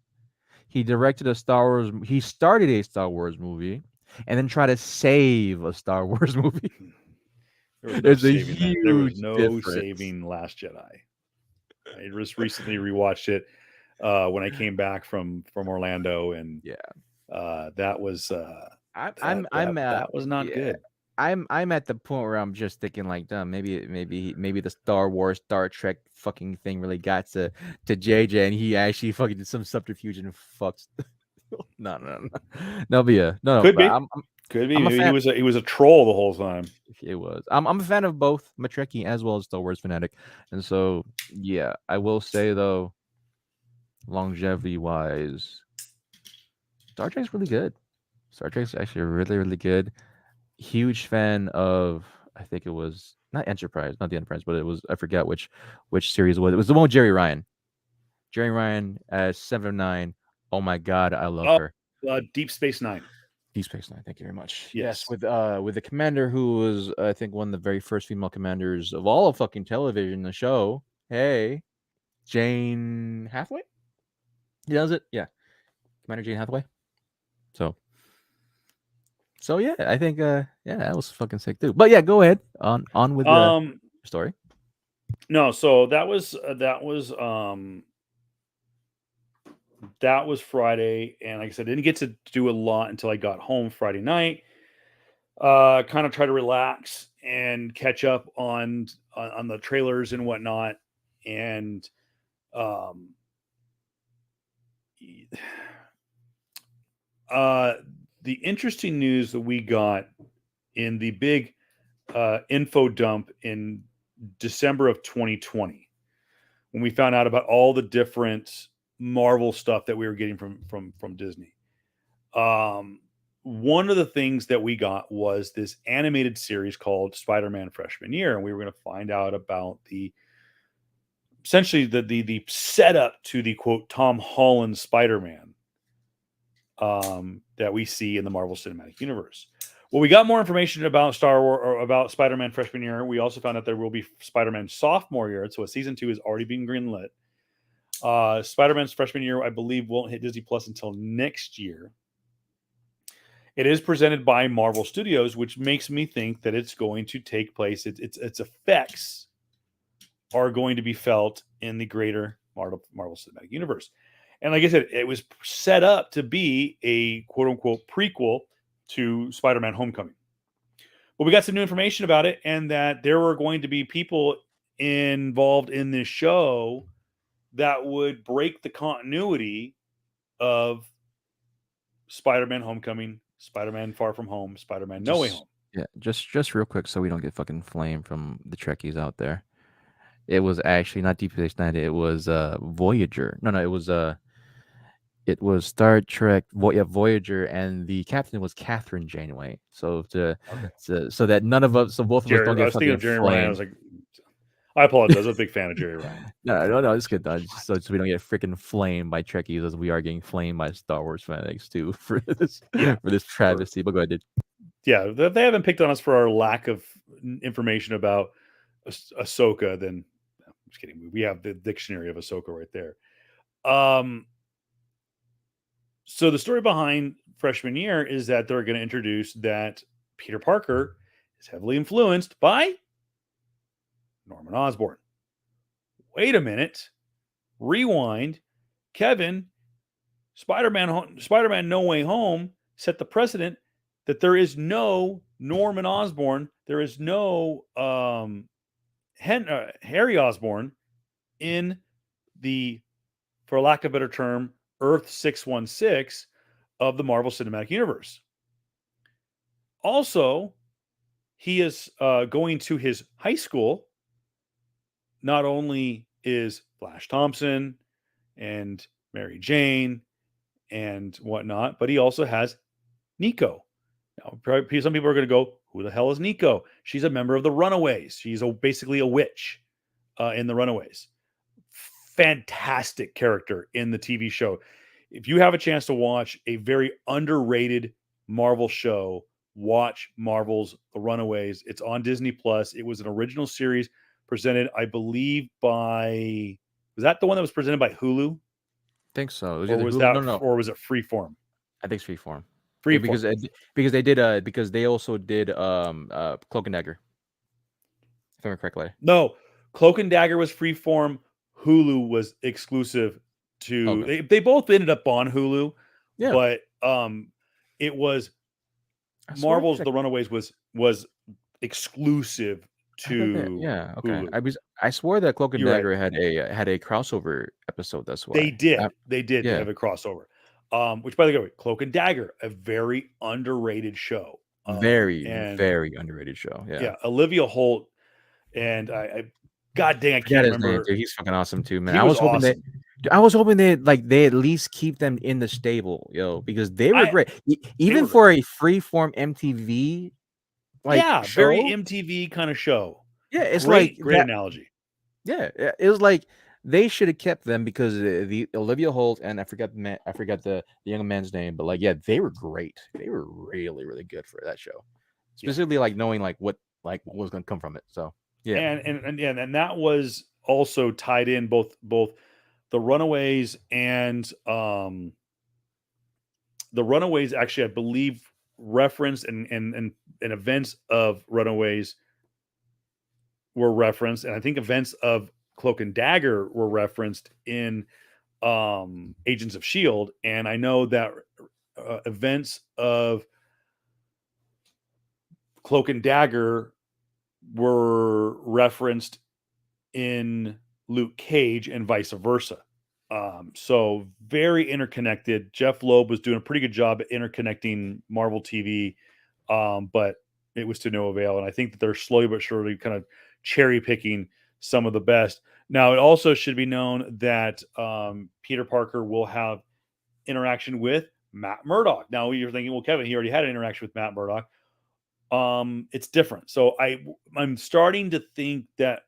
he directed a Star Wars. He started a Star Wars movie, and then tried to save a Star Wars movie. There's a huge that. There was no difference. saving Last Jedi. I just recently rewatched it when I came back from Orlando, and that was that was not good. I'm at the point where I'm just thinking like, damn, maybe the Star Wars, Star Trek fucking thing really got to JJ, and he actually fucking did some subterfuge and fucked. No. That'll be a no. Could be. I'm Could be. I'm a fan. He was a troll the whole time. It was. I'm a fan of both. I'm a Trekkie as well as Star Wars fanatic, and so yeah, I will say though, longevity wise, Star Trek's really good. Star Trek's actually really good. Huge fan of, I think it was not the Enterprise, but it was, I forget which series it was. It was the one with Jerry Ryan. Jerry Ryan as 7 of 9. Oh my god, I love her. Deep Space Nine. Deep Space Nine. Thank you very much. Yes, with the commander who was, I think, one of the very first female commanders of all of fucking television. The show. Hey, Jane Hathaway. He does it. Yeah, Commander Jane Hathaway. So yeah, I think that was fucking sick too. But yeah, go ahead on with the story. No, so that was Friday, and like I said, I didn't get to do a lot until I got home Friday night. Kind of try to relax and catch up on the trailers and whatnot, and the interesting news that we got in the big info dump in December of 2020, when we found out about all the different Marvel stuff that we were getting from Disney. One of the things that we got was this animated series called Spider-Man Freshman Year, and we were going to find out about essentially the setup to the quote Tom Holland Spider-Man that we see in the Marvel Cinematic Universe. Well, we got more information about Star Wars, or about Spider-Man Freshman Year. We also found out there will be Spider-Man Sophomore Year, so season 2 is already being greenlit. Spider-Man's Freshman Year, I believe, won't hit Disney Plus until next year. It is presented by Marvel Studios, which makes me think that it's going to take place. Its effects are going to be felt in the greater Marvel Cinematic Universe. And like I said, it was set up to be a quote-unquote prequel to Spider-Man Homecoming. Well, we got some new information about it, and that there were going to be people involved in this show that would break the continuity of Spider-Man Homecoming, Spider-Man Far From Home, Spider-Man No Way Home. Yeah, just real quick, so we don't get fucking flamed from the Trekkies out there. It was actually not Deep Space Nine. It was Voyager. No, it was Star Trek Voyager, and the captain was Catherine Janeway. So so that none of us, so both of us don't get fucking Jerry flamed. Ryan. I was like, I apologize. I'm a big fan of Jerry Ryan. No, it's good. So we don't get freaking flamed by Trekkies, as we are getting flamed by Star Wars fanatics too for this travesty. But go ahead, dude. Yeah, if they haven't picked on us for our lack of information about Ahsoka, then I'm just kidding. We have the dictionary of Ahsoka right there. So the story behind freshman year is that they're going to introduce that Peter Parker is heavily influenced by Norman Osborn. Wait a minute. Rewind. Kevin, Spider-Man No Way Home set the precedent that there is no Norman Osborn, there is no Harry Osborn in the, for lack of a better term, Earth 616 of the Marvel Cinematic Universe. Also, he is going to his high school. Not only is Flash Thompson and Mary Jane and whatnot, but he also has Nico. Now, probably some people are going to go, who the hell is Nico? She's a member of the Runaways. She's basically a witch in the Runaways. Fantastic character in the TV show. If you have a chance to watch a very underrated Marvel show, watch Marvel's The Runaways. It's on Disney Plus. It was an original series presented, I believe, was that the one that was presented by Hulu? I think so. Or was Hulu? that, No. or was it Freeform? I think it's Freeform. Freeform. Because they did because they also did Cloak and Dagger. If I remember correctly. No, Cloak and Dagger was Freeform. Hulu was exclusive to. Okay. They both ended up on Hulu, Yeah. but it was Marvel's The Runaways was exclusive to. Yeah. Okay. Hulu. I swore that Cloak and You're Dagger right. had a crossover episode. That's why They did. They Yeah. have a crossover. Which, by the way, Cloak and Dagger, a very underrated show. Very underrated show. Yeah. Yeah. Olivia Holt and God dang, I Forget can't his name, remember. dude. He's fucking awesome too, man. He was awesome. I was hoping they at least keep them in the stable, because they were great. Even for a freeform MTV show. Very MTV kind of show. Yeah, it's great analogy. Yeah, it was like they should have kept them because the Olivia Holt and I forgot the young man's name, but they were great. They were really, really good for that show. Specifically knowing what was going to come from it. So yeah. And that was also tied in both the Runaways and the Runaways actually, I believe, referenced and events of Runaways were referenced, and I think events of Cloak and Dagger were referenced in Agents of S.H.I.E.L.D. And I know that events of Cloak and Dagger were referenced in Luke Cage and vice versa. So very interconnected. Jeff Loeb was doing a pretty good job at interconnecting Marvel TV, but it was to no avail. And I think that they're slowly but surely kind of cherry picking some of the best. Now, it also should be known that Peter Parker will have interaction with Matt Murdock. Now, you're thinking, well, Kevin, he already had an interaction with Matt Murdock. It's different. So I'm starting to think that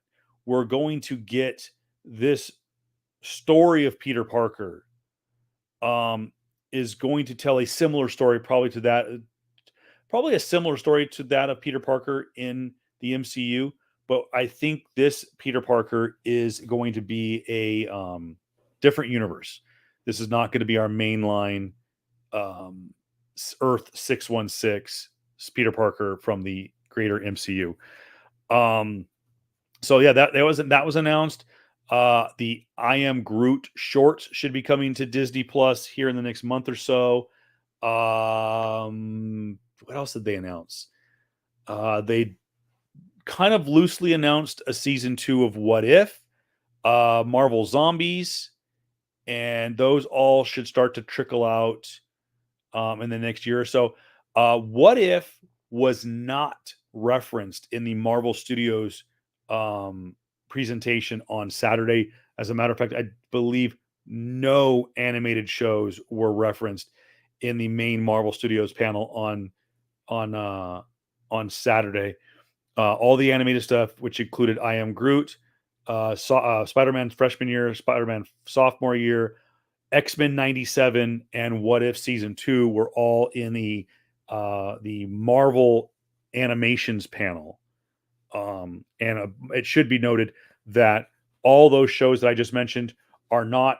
we're going to get this story of Peter Parker is going to tell a similar story, probably a similar story to that of Peter Parker in the MCU. But I think this Peter Parker is going to be a different universe. This is not going to be our mainline Earth 616 Peter Parker from the greater MCU. So yeah, that was announced. The I Am Groot shorts should be coming to Disney Plus here in the next month or so. What else did they announce? They kind of loosely announced a season 2 of What If, Marvel Zombies, and those all should start to trickle out in the next year or so. What If was not referenced in the Marvel Studios presentation on Saturday. As a matter of fact, I believe no animated shows were referenced in the main Marvel Studios panel on Saturday. All the animated stuff, which included I Am Groot, Spider-Man freshman year, Spider-Man sophomore year, X-Men 97, and What If season 2 were all in the Marvel animations panel. And it should be noted that all those shows that I just mentioned are not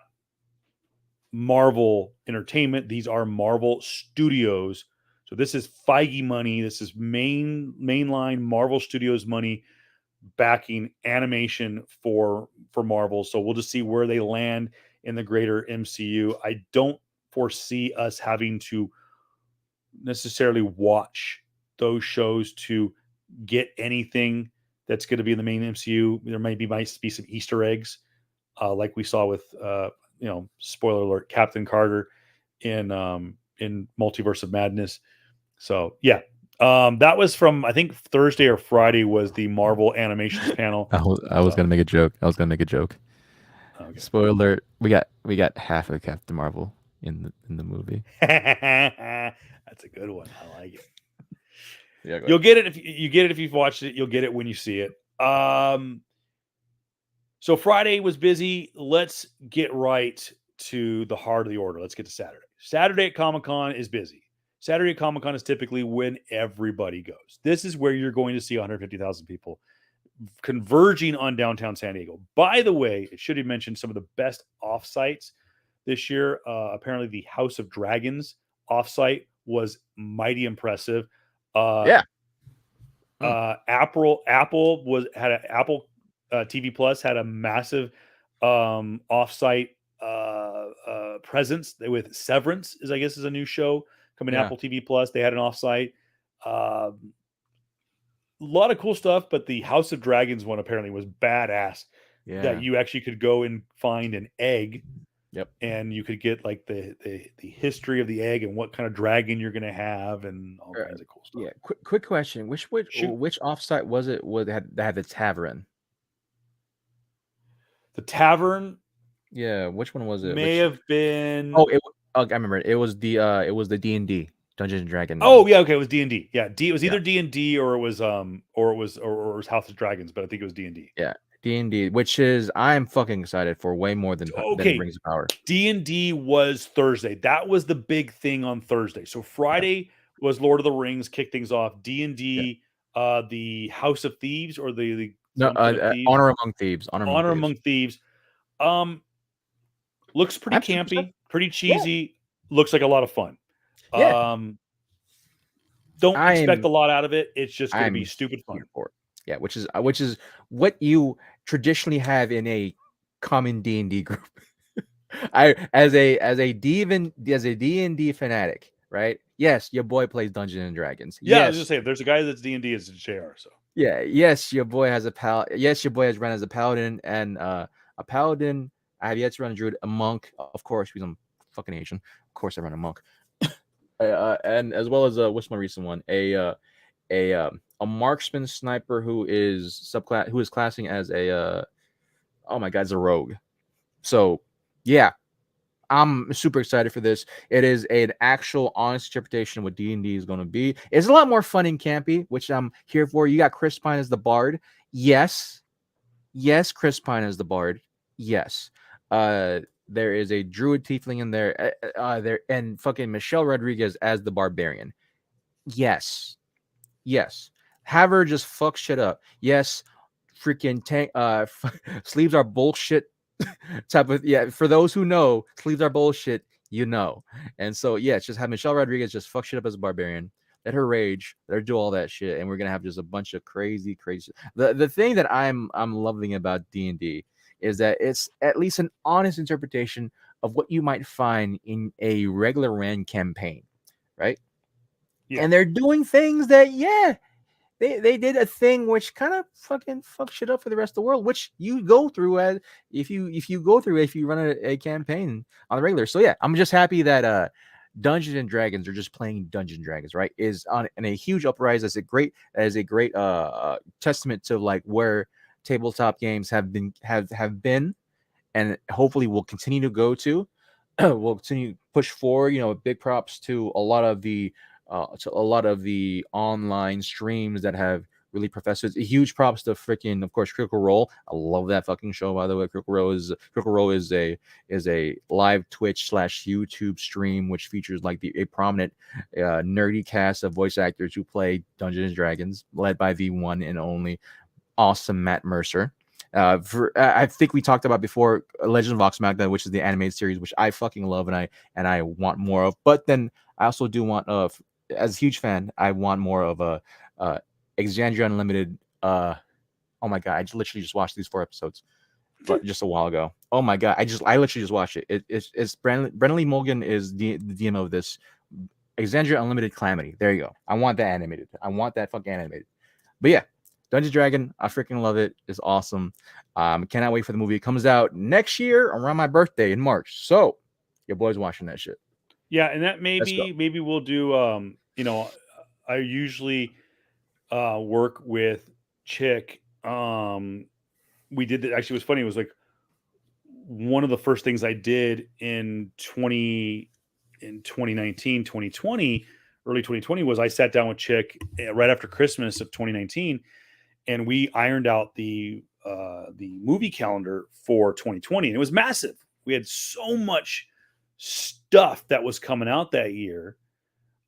Marvel Entertainment. These are Marvel Studios. So this is Feige money. This is mainline Marvel Studios money backing animation for Marvel. So we'll just see where they land in the greater MCU. I don't foresee us having to necessarily watch those shows to get anything that's going to be in the main MCU. There might be some Easter eggs, like we saw with spoiler alert, Captain Carter in Multiverse of Madness. So yeah, that was from, I think, Thursday or Friday was the Marvel Animations panel. I was gonna make a joke. Okay. Spoiler alert: we got half of Captain Marvel in the movie. That's a good one. I like it. Yeah, You'll get it if you get it if you've watched it. You'll get it when you see it. So Friday was busy. Let's get right to the heart of the order. Let's get to Saturday. Saturday at Comic-Con is busy. Saturday at Comic-Con is typically when everybody goes. This is where you're going to see 150,000 people converging on downtown San Diego. By the way, it should have mentioned some of the best offsites this year. Apparently, the House of Dragons offsite was mighty impressive. Yeah. Apple had an Apple TV Plus had a massive offsite presence with Severance, I guess is a new show coming to Apple TV Plus. They had an offsite. A lot of cool stuff, but the House of Dragons one apparently was badass. Yeah. That you actually could go and find an egg. Yep. And you could get like the history of the egg and what kind of dragon you're going to have and all kinds of cool stuff. Yeah. Quick question: which offsite was it? That had the tavern? The tavern. Yeah. Which one was it? May have been. Oh, I remember it. It was the D&D Dungeons and Dragons. Oh yeah, okay. It was D&D. Yeah, it was either D&D or it was House of Dragons, but I think it was D&D. Yeah. D&D, which is I'm fucking excited for way more than Rings of Power. D&D was Thursday. That was the big thing on Thursday. So Friday was Lord of the Rings, kick things off. D&D, the House of Thieves or the Honor Among Thieves. Honor Among Thieves. Looks pretty campy, pretty cheesy. Yeah. Looks like a lot of fun. Yeah. Don't expect a lot out of it. It's just going to be stupid fun. Yeah, which is what you traditionally have in a common D&D group. As a D&D fanatic, right? Yes, your boy plays Dungeons and Dragons. Yeah, yes. I was just saying, if there's a guy that's D&D, it's JR. So yeah, yes, your boy has Yes, your boy has run as a paladin and a paladin. I have yet to run a druid, a monk, of course, because I'm fucking Asian. Of course, I run a monk, and as well as what's my recent one? A marksman sniper who is classing as a oh my god, it's a rogue. So yeah, I'm super excited for this. It is an actual honest interpretation of what D&D is going to be. It's a lot more fun and campy, which I'm here for. You got Chris Pine as the bard. Yes, Chris Pine as the bard. Yes. There is a druid tiefling in there. And fucking Michelle Rodriguez as the barbarian. Yes. Have her just fuck shit up. Yes, freaking tank. Sleeves are bullshit. Type of For those who know, sleeves are bullshit. And so just have Michelle Rodriguez just fuck shit up as a barbarian. Let her rage. Let her do all that shit, and we're gonna have just a bunch of crazy. The thing that I'm loving about D&D is that it's at least an honest interpretation of what you might find in a regular RAN campaign, right? Yeah. And they're doing things that, they did a thing which kind of fucking fuck shit up for the rest of the world, which you go through if you run a campaign on the regular. So yeah, I'm just happy that Dungeons and Dragons are just playing Dungeons and Dragons, right? Is on in a huge uprise as a great testament to like where tabletop games have been, and hopefully will continue to go to. We'll continue to push forward. Big props to a lot of the online streams that have really professed it. Huge props to freaking, of course, Critical Role. I love that fucking show, by the way. Critical Role is a live Twitch / YouTube stream which features like a prominent nerdy cast of voice actors who play Dungeons and Dragons, led by the one and only awesome Matt Mercer. I think we talked about before Legend of Vox Magna, which is the animated series, which I fucking love and I want more of. But then I also do want as a huge fan, I want more of a Exandria Unlimited. Oh my god, literally just watched these 4 episodes, but just a while ago. Oh my god, I literally just watched it. It's Brennan Lee Mulligan is the DM of this Exandria Unlimited Calamity. There you go. I want that animated. I want that fucking animated. But yeah, Dungeon Dragon, I freaking love it. It's awesome. Cannot wait for the movie. It comes out next year around my birthday in March. So your boy's watching that shit. Yeah, and that Let's go. maybe we'll do. I usually work with Chick. We did that. Actually, it was funny. It was like one of the first things I did in 2019, 2020, early 2020 was I sat down with Chick right after Christmas of 2019, and we ironed out the movie calendar for 2020, and it was massive. We had so much stuff that was coming out that year,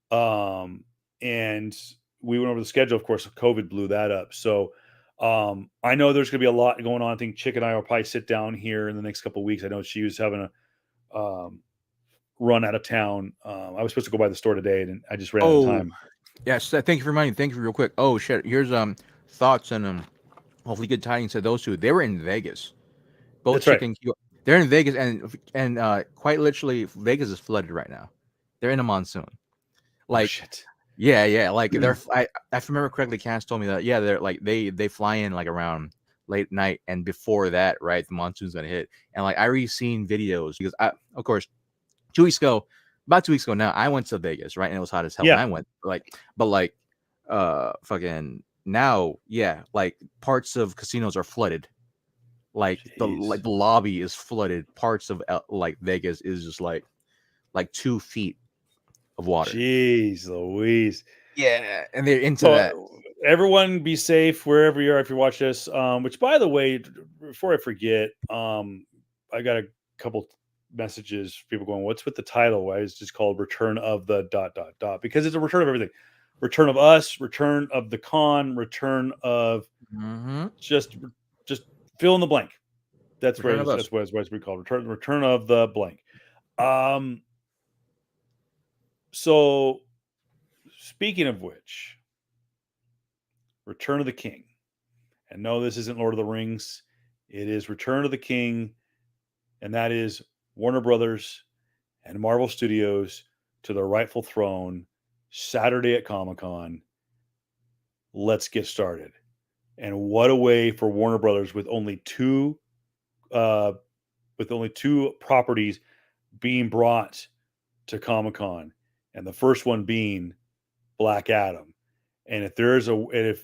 and we went over the schedule. Of course, COVID blew that up. So I know there's going to be a lot going on. I think Chick and I will probably sit down here in the next couple of weeks. I know she was having a run out of town. I was supposed to go by the store today, and I just ran out of time. Yes. Thank you for reminding. Thank you real quick. Oh shit. Here's thoughts and hopefully good tidings to those two. They were in Vegas. Both That's right. Chick and Q. They're in Vegas, and quite literally, Vegas is flooded right now. They're in a monsoon. Like, shit. Yeah. Like they're. If I remember correctly, Cass told me that. Yeah, they're like they fly in like around late night, and before that, right, the monsoon's gonna hit. And like I already seen videos because of course, about 2 weeks ago now, I went to Vegas, right, and it was hot as hell. Yeah. And I went fucking now, yeah, like parts of casinos are flooded. Like the lobby is flooded. Parts of like Vegas is just like 2 feet of water. Jeez Louise. Yeah, and they're into that. Everyone be safe wherever you are if you watch this. Which, by the way, before I forget, I got a couple messages. People going, "What's with the title? Why is it just called Return of the ... Because it's a return of everything. Return of us. Return of the con. Return of just fill in the blank. That's what it's called. Return of the blank. So, speaking of which, Return of the King. And no, this isn't Lord of the Rings. It is Return of the King. And that is Warner Brothers and Marvel Studios to their rightful throne Saturday at Comic-Con. Let's get started. And what a way for Warner Brothers with only two properties being brought to Comic-Con. And the first one being Black Adam. And if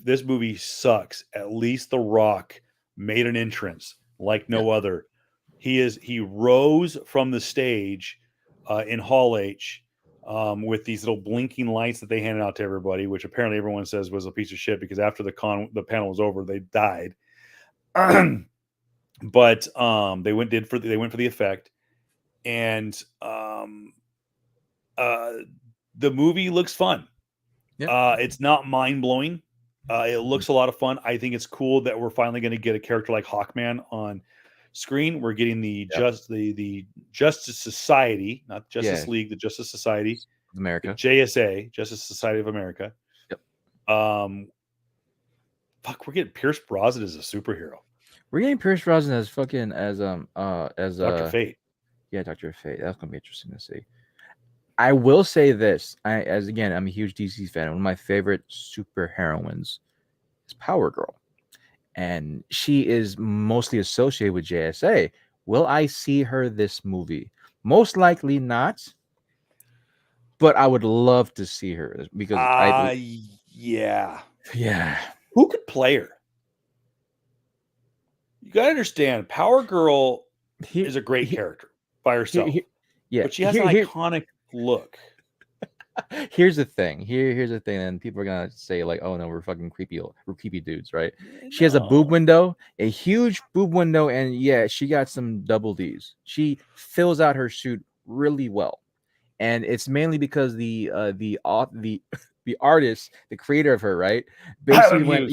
this movie sucks, at least The Rock made an entrance like no other. He rose from the stage in Hall H with these little blinking lights that they handed out to everybody, which apparently everyone says was a piece of shit because after the panel was over, they died. But they went for the effect, and the movie looks fun. It's not mind-blowing. It looks a lot of fun. I think it's cool that we're finally going to get a character like Hawkman on screen. We're getting the Justice Society, not Justice League, the Justice Society of America, JSA, Justice Society of America. Yep. We're getting Pierce Brosnan as a superhero. We're getting Pierce Brosnan as Dr. Fate. Yeah, Dr. Fate. That's gonna be interesting to see. I will say this: I'm a huge DC fan. One of my favorite superheroines is Power Girl, and she is mostly associated with JSA. Will I see her this movie? Most likely not, but I would love to see her because yeah. Who could play her? You gotta understand, Power Girl is a great character by herself. But she has an iconic look. Here's the thing. Here's the thing, and people are gonna say like, "Oh no, we're fucking creepy dudes, right?" No. She has a boob window, a huge boob window, and yeah, she got some double D's. She fills out her suit really well, and it's mainly because the artist, the creator of her, right, basically went.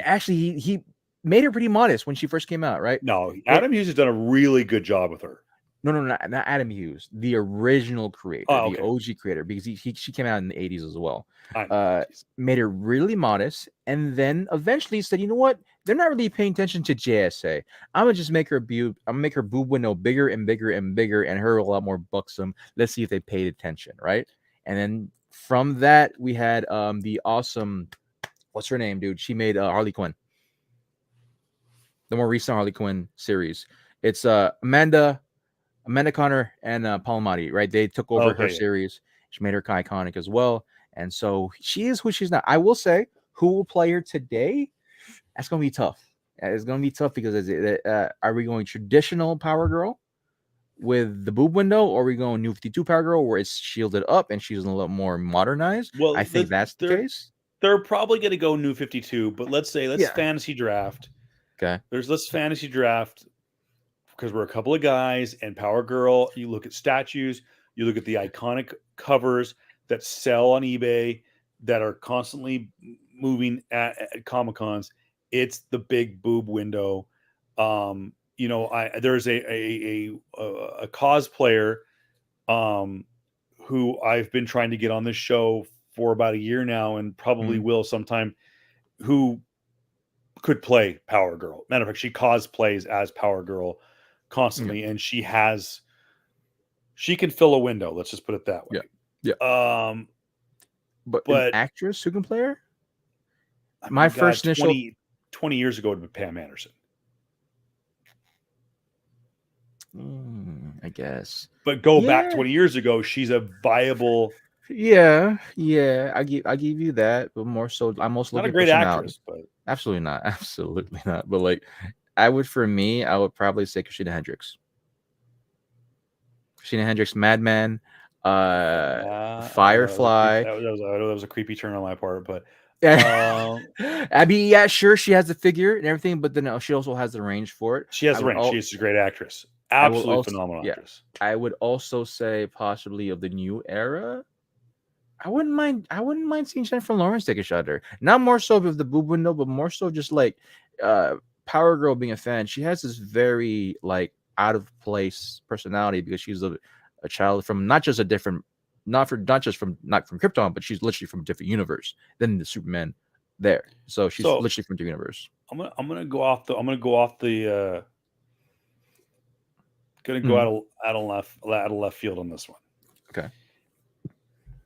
Actually, he made her pretty modest when she first came out, right? No, Adam Hughes has done a really good job with her. No, not Adam Hughes, the original creator, Oh, the okay. OG creator, because she came out in the 80s as well. I know. Made her really modest, and then eventually said, you know what? They're not really paying attention to JSA. I'm gonna just make her boob window bigger and bigger and bigger, and her a lot more buxom. Let's see if they paid attention, right? And then from that, we had the awesome, what's her name, dude? She made Harley Quinn, the more recent Harley Quinn series. It's Amanda Connor and Paul Amati, right? They took over her series. She made her iconic as well. And so she is who she's not. I will say, who will play her today? That's going to be tough. It's going to be tough because are we going traditional Power Girl with the boob window, or are we going New 52 Power Girl where it's shielded up and she's a little more modernized? Well, I think that's the case. They're probably going to go New 52, but let's fantasy draft. Okay. Let's fantasy draft because we're a couple of guys, and Power Girl, you look at statues, you look at the iconic covers that sell on eBay that are constantly moving at Comic-Cons. It's the big boob window. There's a cosplayer who I've been trying to get on this show for about a year now, and probably will sometime, who could play Power Girl. Matter of fact, she cosplays as Power Girl constantly, and she can fill a window. Let's just put it that way. Yeah. But an actress who can play her? My first initial 20 years ago would be Pam Anderson. I guess. But go back 20 years ago, she's a viable. Yeah. I give you that, but more so, I'm most not a great actress, but absolutely not. But like, I would probably say Christina Hendricks. Mad Men, Firefly. That was a creepy turn on my part, but Abby, yeah, sure, she has the figure and everything, but then she also has the range for it. She has the range. She's a great actress. Absolutely phenomenal actress. I would also say possibly of the new era, I wouldn't mind seeing Jennifer Lawrence take a shot at her. Not more so of the boob window, but more so just like Power Girl being a fan. She has this very like out of place personality because she's a child from not just from Krypton, but she's literally from a different universe than the Superman there. So she's literally from the universe. I'm gonna go off the out of left field on this one. Okay.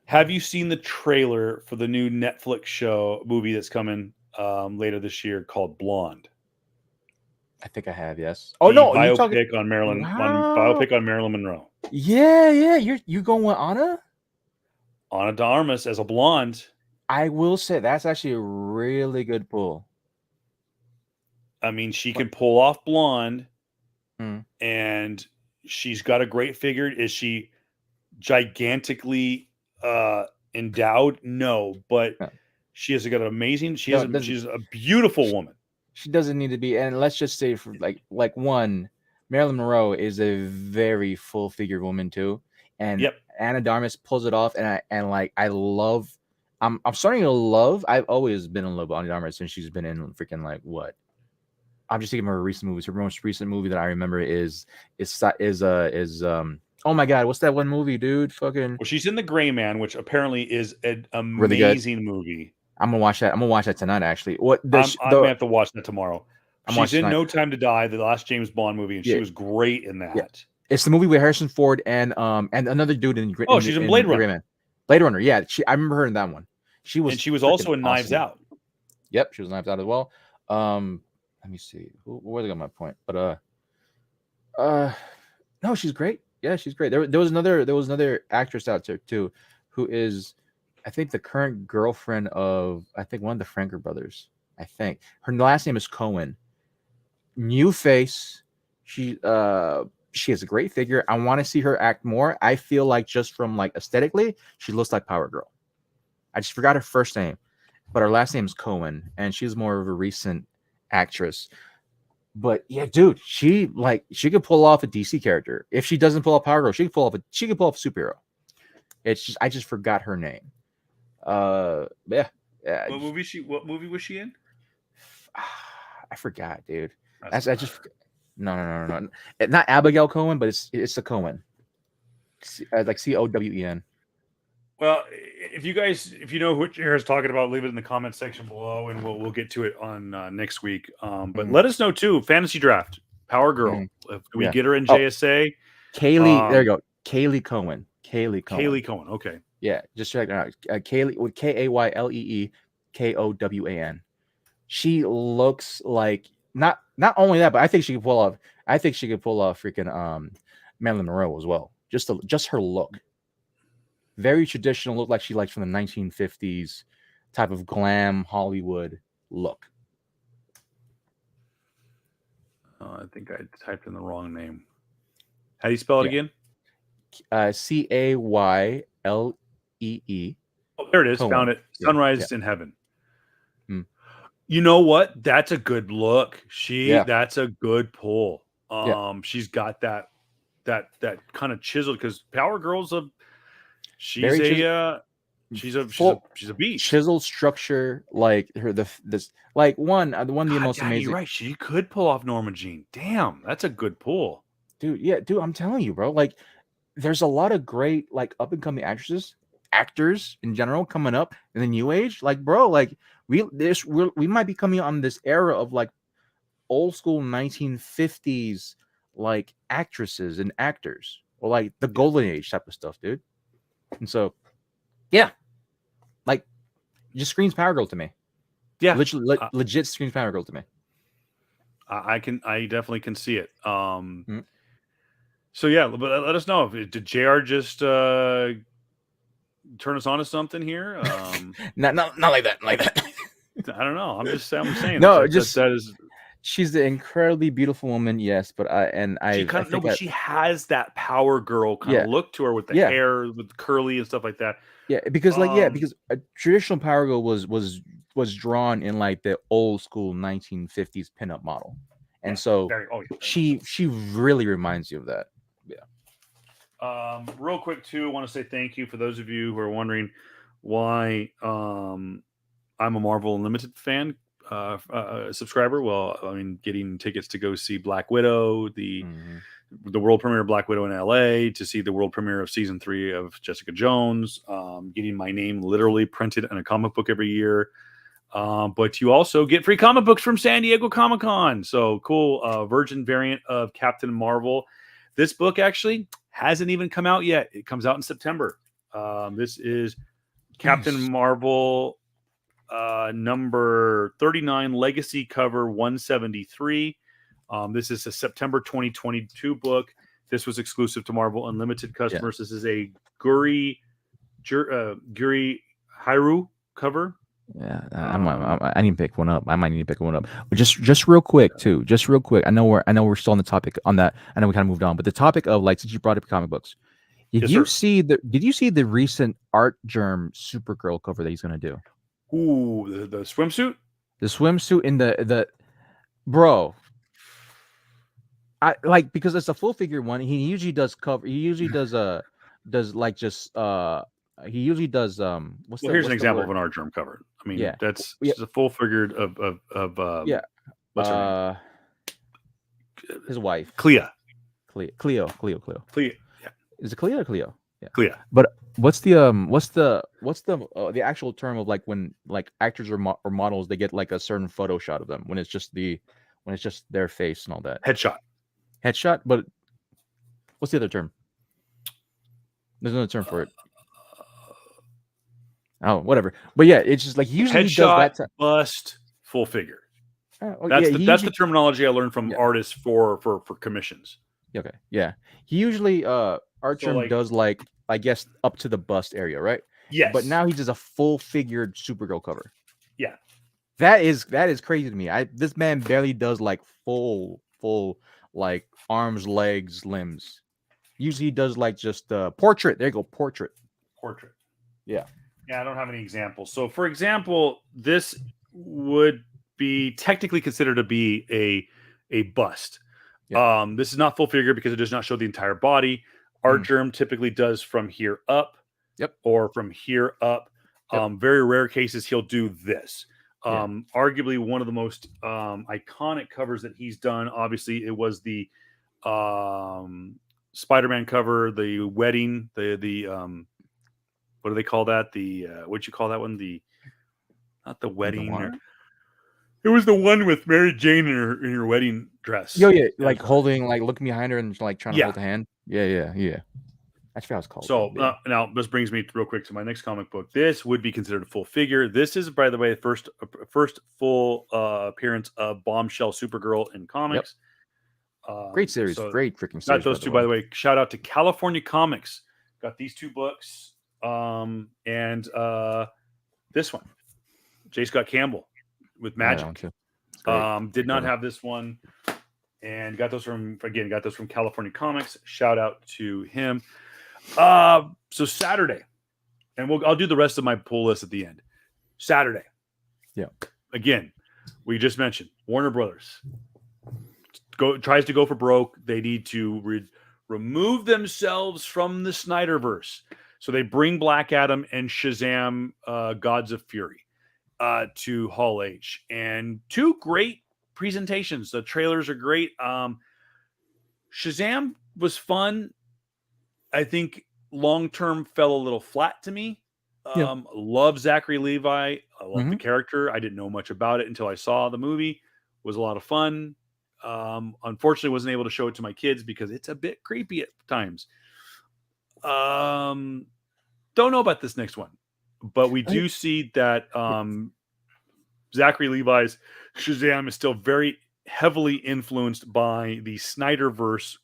Have you seen the trailer for the new Netflix movie that's coming later this year called Blonde? I think I have, yes. Oh no, biopic on Marilyn. Biopic on Marilyn Monroe. Yeah. You going with Ana de Armas as a blonde. I will say that's actually a really good pull. I mean, she can pull off blonde, and she's got a great figure. Is she gigantically endowed? No, but she has got an amazing. She's a beautiful woman. She doesn't need to be, and let's just say for like one, Marilyn Monroe is a very full figured woman too, and Ana de Armas pulls it off, and I love. I'm starting to love. I've always been in love with Ana de Armas since she's been in freaking like what. I'm just thinking of her recent movies. Her most recent movie that I remember is oh my god, what's that one movie, dude? Fucking. Well, she's in The Gray Man, which apparently is an amazing movie. I'm gonna watch that. I'm gonna watch that tonight. Actually, I'm gonna have to watch that tomorrow. She's in No Time to Die, the last James Bond movie, and she was great in that. Yeah. It's the movie with Harrison Ford and another dude in. She's in Blade Runner. Blade Runner, yeah. I remember her in that one. She was also in Knives Out. Yep, she was in Knives Out as well. Let me see. Where did I get my point? But no, she's great. Yeah, she's great. There was another actress out there too, who is, I think, the current girlfriend of one of the Franker brothers. I think her last name is Cohen. New face. She has a great figure. I want to see her act more. I feel like just from like aesthetically, she looks like Power Girl. I just forgot her first name, but her last name is Cohen, and she's more of a recent actress. But yeah, dude, she could pull off a DC character. If she doesn't pull off Power Girl, she could pull off a superhero. It's just I just forgot her name. Yeah. What movie was she in? I forgot, dude. That's I just no. Not Abigail Cohen, but it's a Cohen. Like Cowen. Well, if you know who Jared's talking about, leave it in the comment section below, and we'll get to it on next week. But let us know too. Fantasy draft, Power Girl. If we Yeah. get her in Oh, Jsa, Kaylee. There you go. Kaylee Cohen. Kaylee Cohen. Okay. Yeah, just check it out. Kaylee with Kaylee Kowan. She looks like not only that, but I think she could pull off. I think she could pull off freaking Marilyn Monroe as well. Just her look, very traditional. Look like she likes from the 1950s type of glam Hollywood look. I think I typed in the wrong name. How do you spell it again? Cayle. Oh, there it is. Cohen. Found it. Yeah, Sunrise in Heaven. You know what? That's a good look. That's a good pull. She's got that kind of chiseled, because Power Girl's she's a beast. Chiseled structure, like this like one the most amazing. You're right. She could pull off Norma Jean. Damn, that's a good pull, dude. Yeah, dude. I'm telling you, bro. Like, there's a lot of great like up and coming actors in general coming up in the new age. Like, bro, like we might be coming on this era of like old school 1950s like actresses and actors, or like the golden age type of stuff, dude. And so, yeah, like, just screams Power Girl to me. Yeah, legit screams Power Girl to me. I definitely can see it. So yeah, but let us know, did JR just turn us on to something here? Not like that. Like that. I don't know. I'm saying. No, that is. She's an incredibly beautiful woman, yes, but she has that Power Girl kind of look to her, with the hair, with curly and stuff like that. Yeah, because because a traditional Power Girl was drawn in like the old school 1950s pinup model, and she really reminds you of that. Yeah. Real quick too, I want to say thank you for those of you who are wondering why I'm a Marvel Unlimited fan. Subscriber. Well, I mean, getting tickets to go see Black Widow, the world premiere of Black Widow in LA, to see the world premiere of season 3 of Jessica Jones, getting my name literally printed in a comic book every year. But you also get free comic books from San Diego Comic-Con. So cool. Virgin variant of Captain Marvel. This book actually hasn't even come out yet. It comes out in September. This is Captain Marvel number 39, Legacy cover 173. This is a September 2022 book. This was exclusive to Marvel Unlimited customers. This is a Guri Hairu cover. Yeah, I need to pick one up. I might need to pick one up. But just real quick too. Just real quick. I know we're still on the topic on that. I know we kind of moved on, but the topic of, like, since you brought up comic books, did you see the recent Art Germ Supergirl cover that he's gonna do? Ooh, the swimsuit? The swimsuit in the bro. I like, because it's a full figure one. He usually does cover. He usually does he usually does here's an example of an Art Germ cover. I mean, that's just a full figured of what's her name? His wife. Clea. Cleo. Yeah. Is it Cleo or Cleo? Yeah. Clea. But what's the actual term of, like, when like actors or models, they get like a certain photo shot of them when it's just their face and all that? Headshot. But what's the other term? There's another term for it. Oh, whatever. But yeah, it's just like usually headshot, does that bust, full figure. That's the terminology I learned from artists for commissions. Okay. Yeah. He usually Art Germ does, like, I guess, up to the bust area, right? Yes. But now he does a full figured Supergirl cover. Yeah. That is crazy to me. This man barely does like full like arms, legs, limbs. Usually he does like just portrait. There you go, portrait. Yeah. Yeah, I don't have any examples. So, for example, this would be technically considered to be a bust. Yeah. This is not full figure because it does not show the entire body. Art Germ typically does from here up. Yep. Or from here up. Very rare cases he'll do this. Arguably one of the most iconic covers that he's done. Obviously, it was the Spider-Man cover, the wedding, the what do they call that? The what'd you call that one? The not the wedding. It was the one with Mary Jane in her wedding dress. Yo, yeah, like holding, like looking behind her and like trying to hold the hand. Yeah. I forgot what it's called. So now this brings me real quick to my next comic book. This would be considered a full figure. This is, by the way, the first full appearance of Bombshell Supergirl in comics. Great series, great freaking series. Got those two, by the way. Shout out to California Comics. Got these two books, and this one, J. Scott Campbell with Magic. Did not have this one, and got those from California Comics. Shout out to him. So Saturday, and I'll do the rest of my pull list at the end. Saturday, again, we just mentioned Warner Brothers tries to go for broke. They need to remove themselves from the Snyderverse, so they bring Black Adam and Shazam, Gods of Fury, to Hall H, and two great presentations. The trailers are great. Shazam was fun. I think long-term fell a little flat to me. Love Zachary Levi. I love the character. I didn't know much about it until I saw the movie. It was a lot of fun. Unfortunately, wasn't able to show it to my kids because it's a bit creepy at times. Don't know about this next one, but we do see that Zachary Levi's Shazam is still very heavily influenced by the Snyderverse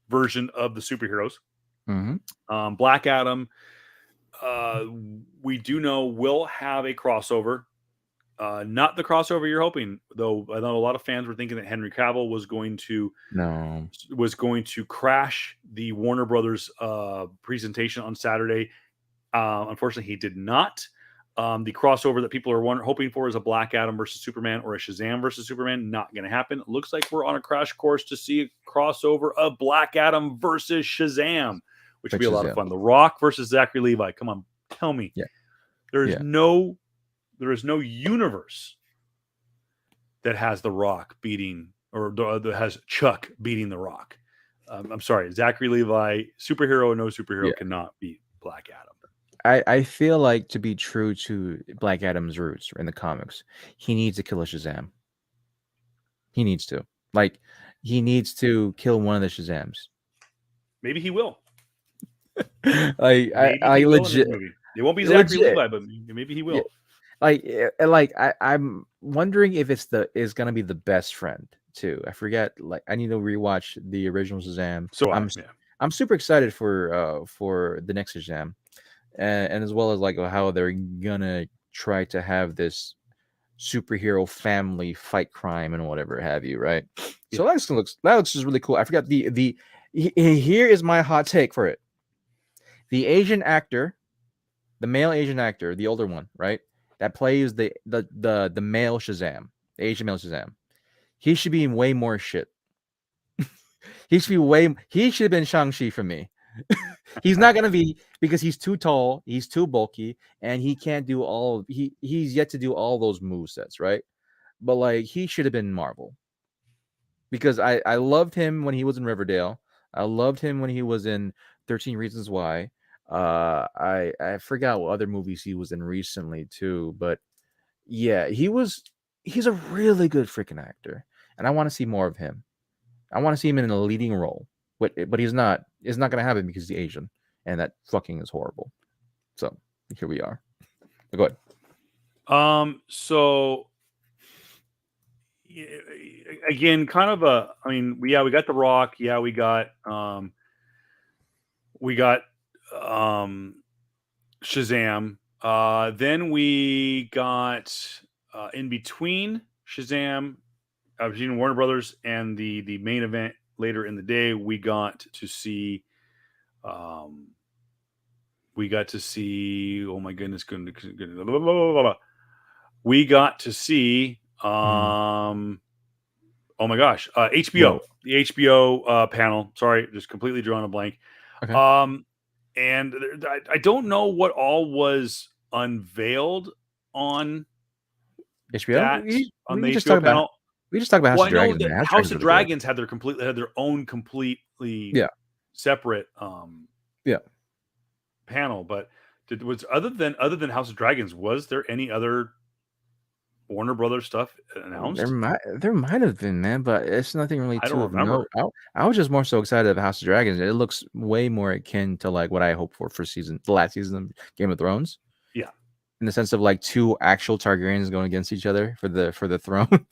version of the superheroes. Black Adam, we do know will have a crossover. Not the crossover you're hoping, though. I know a lot of fans were thinking that Henry Cavill was going to crash the Warner Brothers presentation on Saturday. Unfortunately, he did not. The crossover that people are hoping for is a Black Adam versus Superman or a Shazam versus Superman. Not going to happen. It looks like we're on a crash course to see a crossover of Black Adam versus Shazam, which would be a lot of fun. The Rock versus Zachary Levi. Come on, tell me. There is no universe that has The Rock beating or that has Chuck beating The Rock. I'm sorry, Zachary Levi, superhero or no superhero, cannot beat Black Adam. I feel like, to be true to Black Adam's roots in the comics, he needs to kill a Shazam. He needs to. He needs to kill one of the Shazams. Maybe he will. I legit. It won't be Zachary Levi, but maybe he will. I'm wondering if it's gonna be the best friend too. I forget. I need to rewatch the original Shazam. So I'm super excited for the next Shazam. And as well as how they're gonna try to have this superhero family fight crime and whatever have you, right? So that looks just really cool. I forgot here is my hot take for it. The Asian actor, the male Asian actor, the older one, right? That plays the male Shazam, the Asian male Shazam. He should be in way more shit. He should have been Shang-Chi for me. He's not gonna be, because he's too tall, he's too bulky, and he can't do he's yet to do all those movesets, right? But he should have been Marvel. Because I loved him when he was in Riverdale. I loved him when he was in 13 Reasons Why. I forgot what other movies he was in recently too, but yeah, he's a really good freaking actor, and I want to see more of him. I want to see him in a leading role. But he's not. It's not going to happen because he's Asian, and that fucking is horrible. So here we are. Go ahead. So again, kind of we got The Rock. Yeah, we got Shazam. Then we got in between Shazam, between Warner Brothers and the main event. Later in the day, we got to see, oh my goodness, we got to see, oh my gosh, HBO, the HBO panel. Sorry, just completely drawing a blank. Okay. And I don't know what all was unveiled on HBO. That on We the can just HBO talk about panel. House Well, of I know Dragons. that Man. House of House Dragons of is really good. Dragons had their own completely Yeah. separate Yeah. panel, but was other than House of Dragons, was there any other Warner Brothers stuff announced? There might have been, man, but it's nothing really I don't too of note. remember. I was just more so excited about House of Dragons. It looks way more akin to like what I hoped for the last season of Game of Thrones. Yeah. In the sense of like two actual Targaryens going against each other for the throne.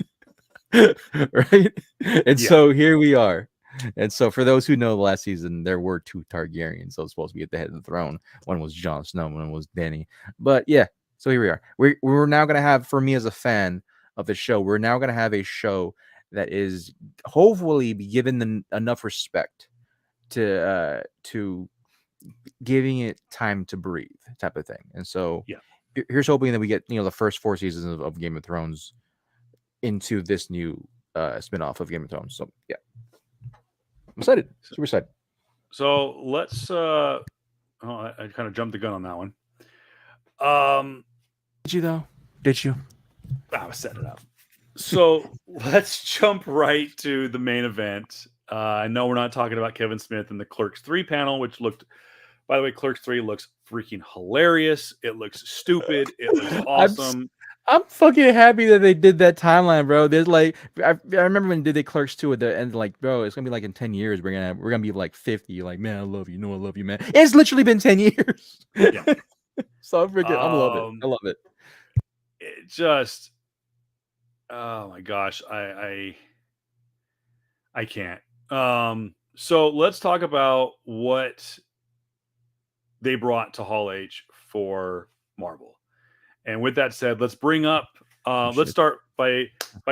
Right? And Yeah. so here we are. And so for those who know the last season, there were two Targaryens that was supposed to be at the head of the throne. One was Jon Snow, one was Dany. But yeah, so here we are. We're now gonna have, for me as a fan of the show, we're now gonna have a show that is hopefully be given enough respect to giving it time to breathe, type of thing. And so Yeah. here's hoping that we get the first 4 seasons of Game of Thrones into this new spin-off of Game of Thrones. So yeah, I'm excited. Super excited. So let's I kind of jumped the gun on that one. Did you though? Did you? I was setting it up. So let's jump right to the main event. I know we're not talking about Kevin Smith and the Clerks 3 panel, which looked, by the way, Clerks 3 looks freaking hilarious. It looks stupid. It looks awesome. I'm fucking happy that they did that timeline, bro. There's like, I remember when they did Clerks 2 at the end, like, bro, it's gonna be like in 10 years, we're gonna be like 50. Like, man, I love you. No, I love you, man. It's literally been 10 years. Yeah. So I'm love it. I love it. It just, oh my gosh, I can't. So let's talk about what they brought to Hall H for Marvel. And with that said, let's bring up. Let's start by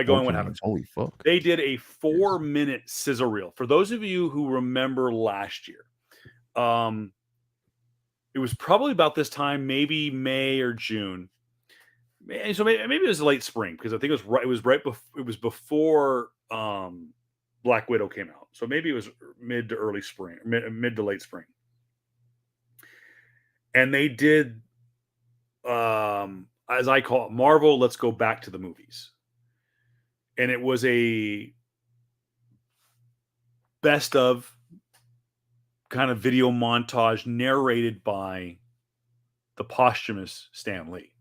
going what happened. Holy fuck! They did a 4-minute sizzle reel. For those of you who remember last year, it was probably about this time, maybe May or June. So maybe it was late spring, because I think it was before Black Widow came out. So maybe it was mid to early spring, mid to late spring. And they did, as I call it, Marvel, let's go back to the movies. And it was a best of kind of video montage narrated by the posthumous Stan Lee.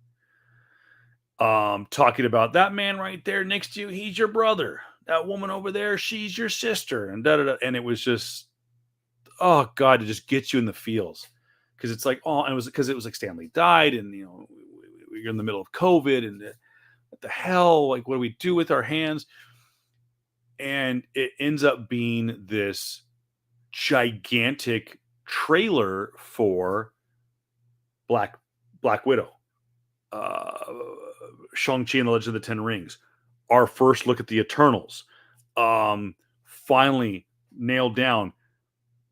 Talking about that man right there next to you, he's your brother. That woman over there, she's your sister. And and it was just, oh God, it just gets you in the feels. Because it's like, oh, and it was like Stan Lee died, and you're in the middle of COVID, and what the hell? Like, what do we do with our hands? And it ends up being this gigantic trailer for Black Widow, Shang-Chi and the Legend of the Ten Rings, our first look at the Eternals, finally nailed down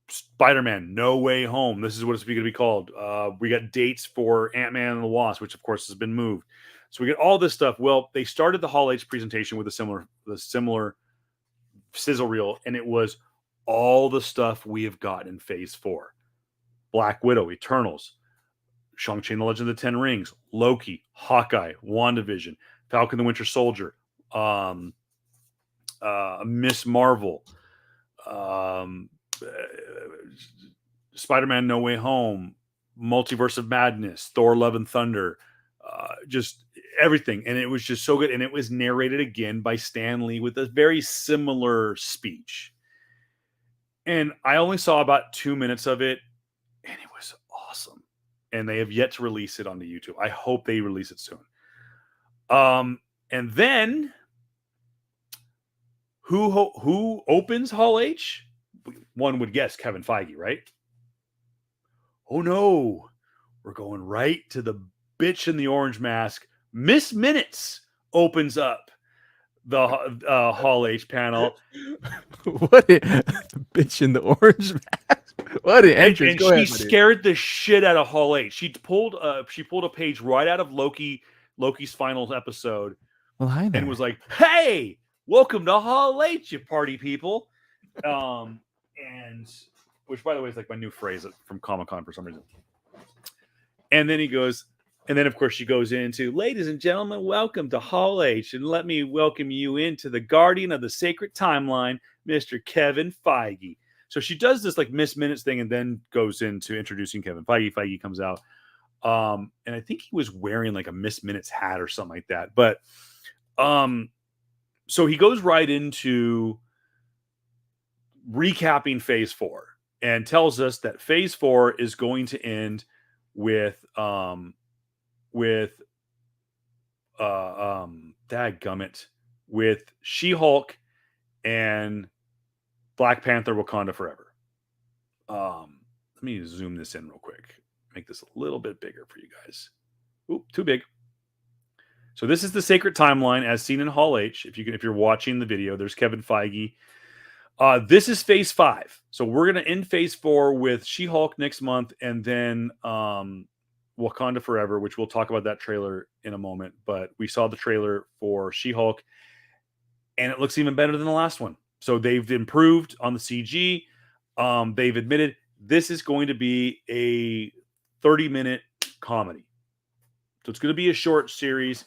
Spider-Man No Way Home. This is what it's going to be called. We got dates for Ant-Man and the Wasp, which of course has been moved. So we get all this stuff. Well, they started the Hall H presentation with a similar sizzle reel, and it was all the stuff we have got in Phase 4. Black Widow, Eternals, Shang-Chi and the Legend of the Ten Rings, Loki, Hawkeye, WandaVision, Falcon the Winter Soldier, Miss Marvel, Spider-Man No Way Home, Multiverse of Madness, Thor Love and Thunder, just everything. And it was just so good. And it was narrated again by Stan Lee with a very similar speech. And I only saw about 2 minutes of it, and it was awesome. And they have yet to release it onto YouTube. I hope they release it soon. And then who opens Hall H? One would guess Kevin Feige, right? Oh no, we're going right to the bitch in the orange mask. Miss Minutes opens up the Hall H panel. What a bitch in the orange mask. What an entrance. And Go she ahead, buddy. scared the shit out of Hall H. She pulled a page right out of Loki's final episode. Well, hi there. And was like, "Hey, welcome to Hall H, you party people." And which, by the way, is like my new phrase from Comic-Con for some reason. And then he goes, And then, of course, she goes into, ladies and gentlemen, welcome to Hall H. And let me welcome you into the guardian of the sacred timeline, Mr. Kevin Feige. So she does this like Miss Minutes thing and then goes into introducing Kevin Feige. Feige comes out. And I think he was wearing like a Miss Minutes hat or something like that. But so he goes right into recapping Phase 4 and tells us that Phase 4 is going to end with dadgummit, with She-Hulk and Black Panther Wakanda Forever. Let me zoom this in real quick. Make this a little bit bigger for you guys. Oop, too big. So this is the sacred timeline as seen in Hall H. If you're watching the video, there's Kevin Feige. This is Phase 5. So we're gonna end Phase 4 with She-Hulk next month, and then Wakanda Forever, which we'll talk about that trailer in a moment. But we saw the trailer for She-Hulk, and it looks even better than the last one. So they've improved on the CG. They've admitted this is going to be a 30-minute comedy. So it's going to be a short series.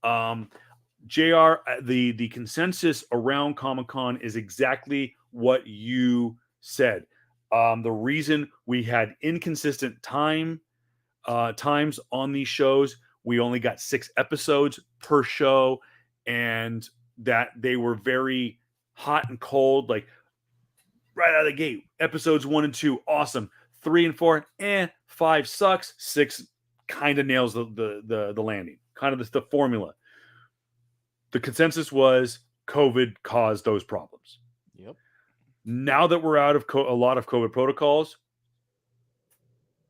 JR, the consensus around Comic-Con is exactly what you said. The reason we had inconsistent times on these shows, we only got 6 episodes per show, and that they were very hot and cold, like right out of the gate. Episodes 1 and 2, awesome. 3 and 4, 5 sucks. 6 kind of nails the landing, kind of the formula. The consensus was COVID caused those problems. Yep. Now that we're out of a lot of COVID protocols,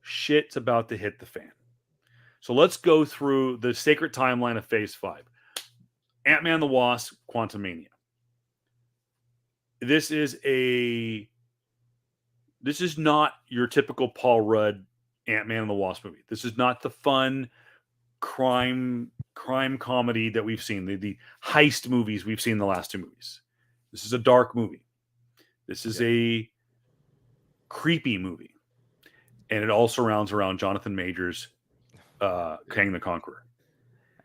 shit's about to hit the fan. So let's go through the sacred timeline of Phase 5. Ant-Man the Wasp, Quantumania. This is not your typical Paul Rudd Ant-Man and the Wasp movie. This is not the fun crime comedy that we've seen, the heist movies we've seen in the last 2 movies. This is a dark movie. This is a creepy movie. And it all surrounds around Jonathan Majors, Kang the Conqueror.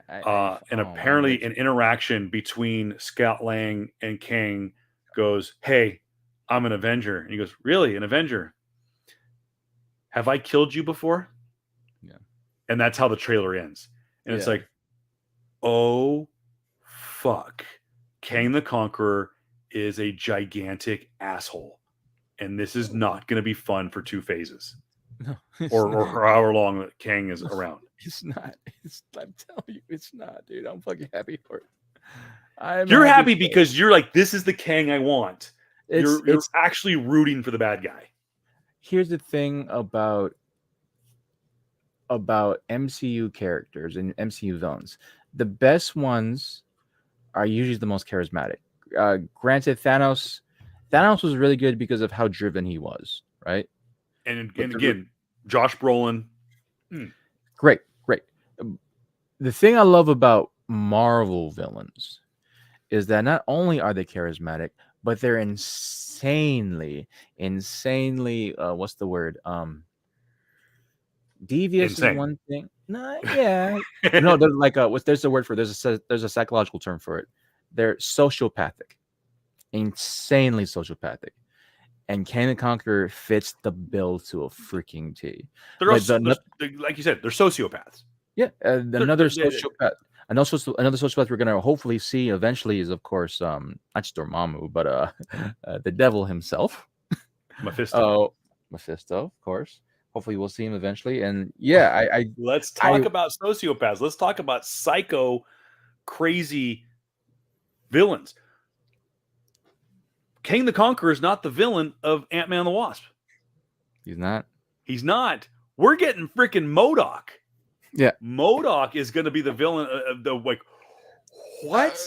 And apparently an interaction between Scott Lang and Kang goes, hey, I'm an Avenger. And he goes, really? An Avenger? Have I killed you before? Yeah. And that's how the trailer ends. And it's like, oh, fuck. Kang the Conqueror is a gigantic asshole. And this is not going to be fun for 2 phases. No, or however long that Kang is around. It's not. I'm telling you, it's not, dude. I'm fucking happy for it. You're happy because you're like, this is the Kang I want. You're actually rooting for the bad guy. Here's the thing about MCU characters and MCU villains. The best ones are usually the most charismatic. Granted, Thanos was really good because of how driven he was, right? And again, Josh Brolin. Great. The thing I love about Marvel villains is that not only are they charismatic, but they're insanely, what's the word? Devious Insane. is one thing. No, yeah. No, there's like there's a word for it. There's a psychological term for it. They're sociopathic. Insanely sociopathic. And Kang the Conqueror fits the bill to a freaking T. They're also, like you said, they're sociopaths. Yeah, another sociopath. Another sociopath we're gonna hopefully see eventually is, of course, not just Dormammu, but the devil himself, Mephisto. Mephisto, of course. Hopefully, we'll see him eventually. And yeah, let's talk about sociopaths. Let's talk about psycho, crazy villains. Kang the Conqueror is not the villain of Ant-Man and the Wasp. He's not. We're getting freaking MODOK. Yeah. MODOK is going to be the villain of the, like, what?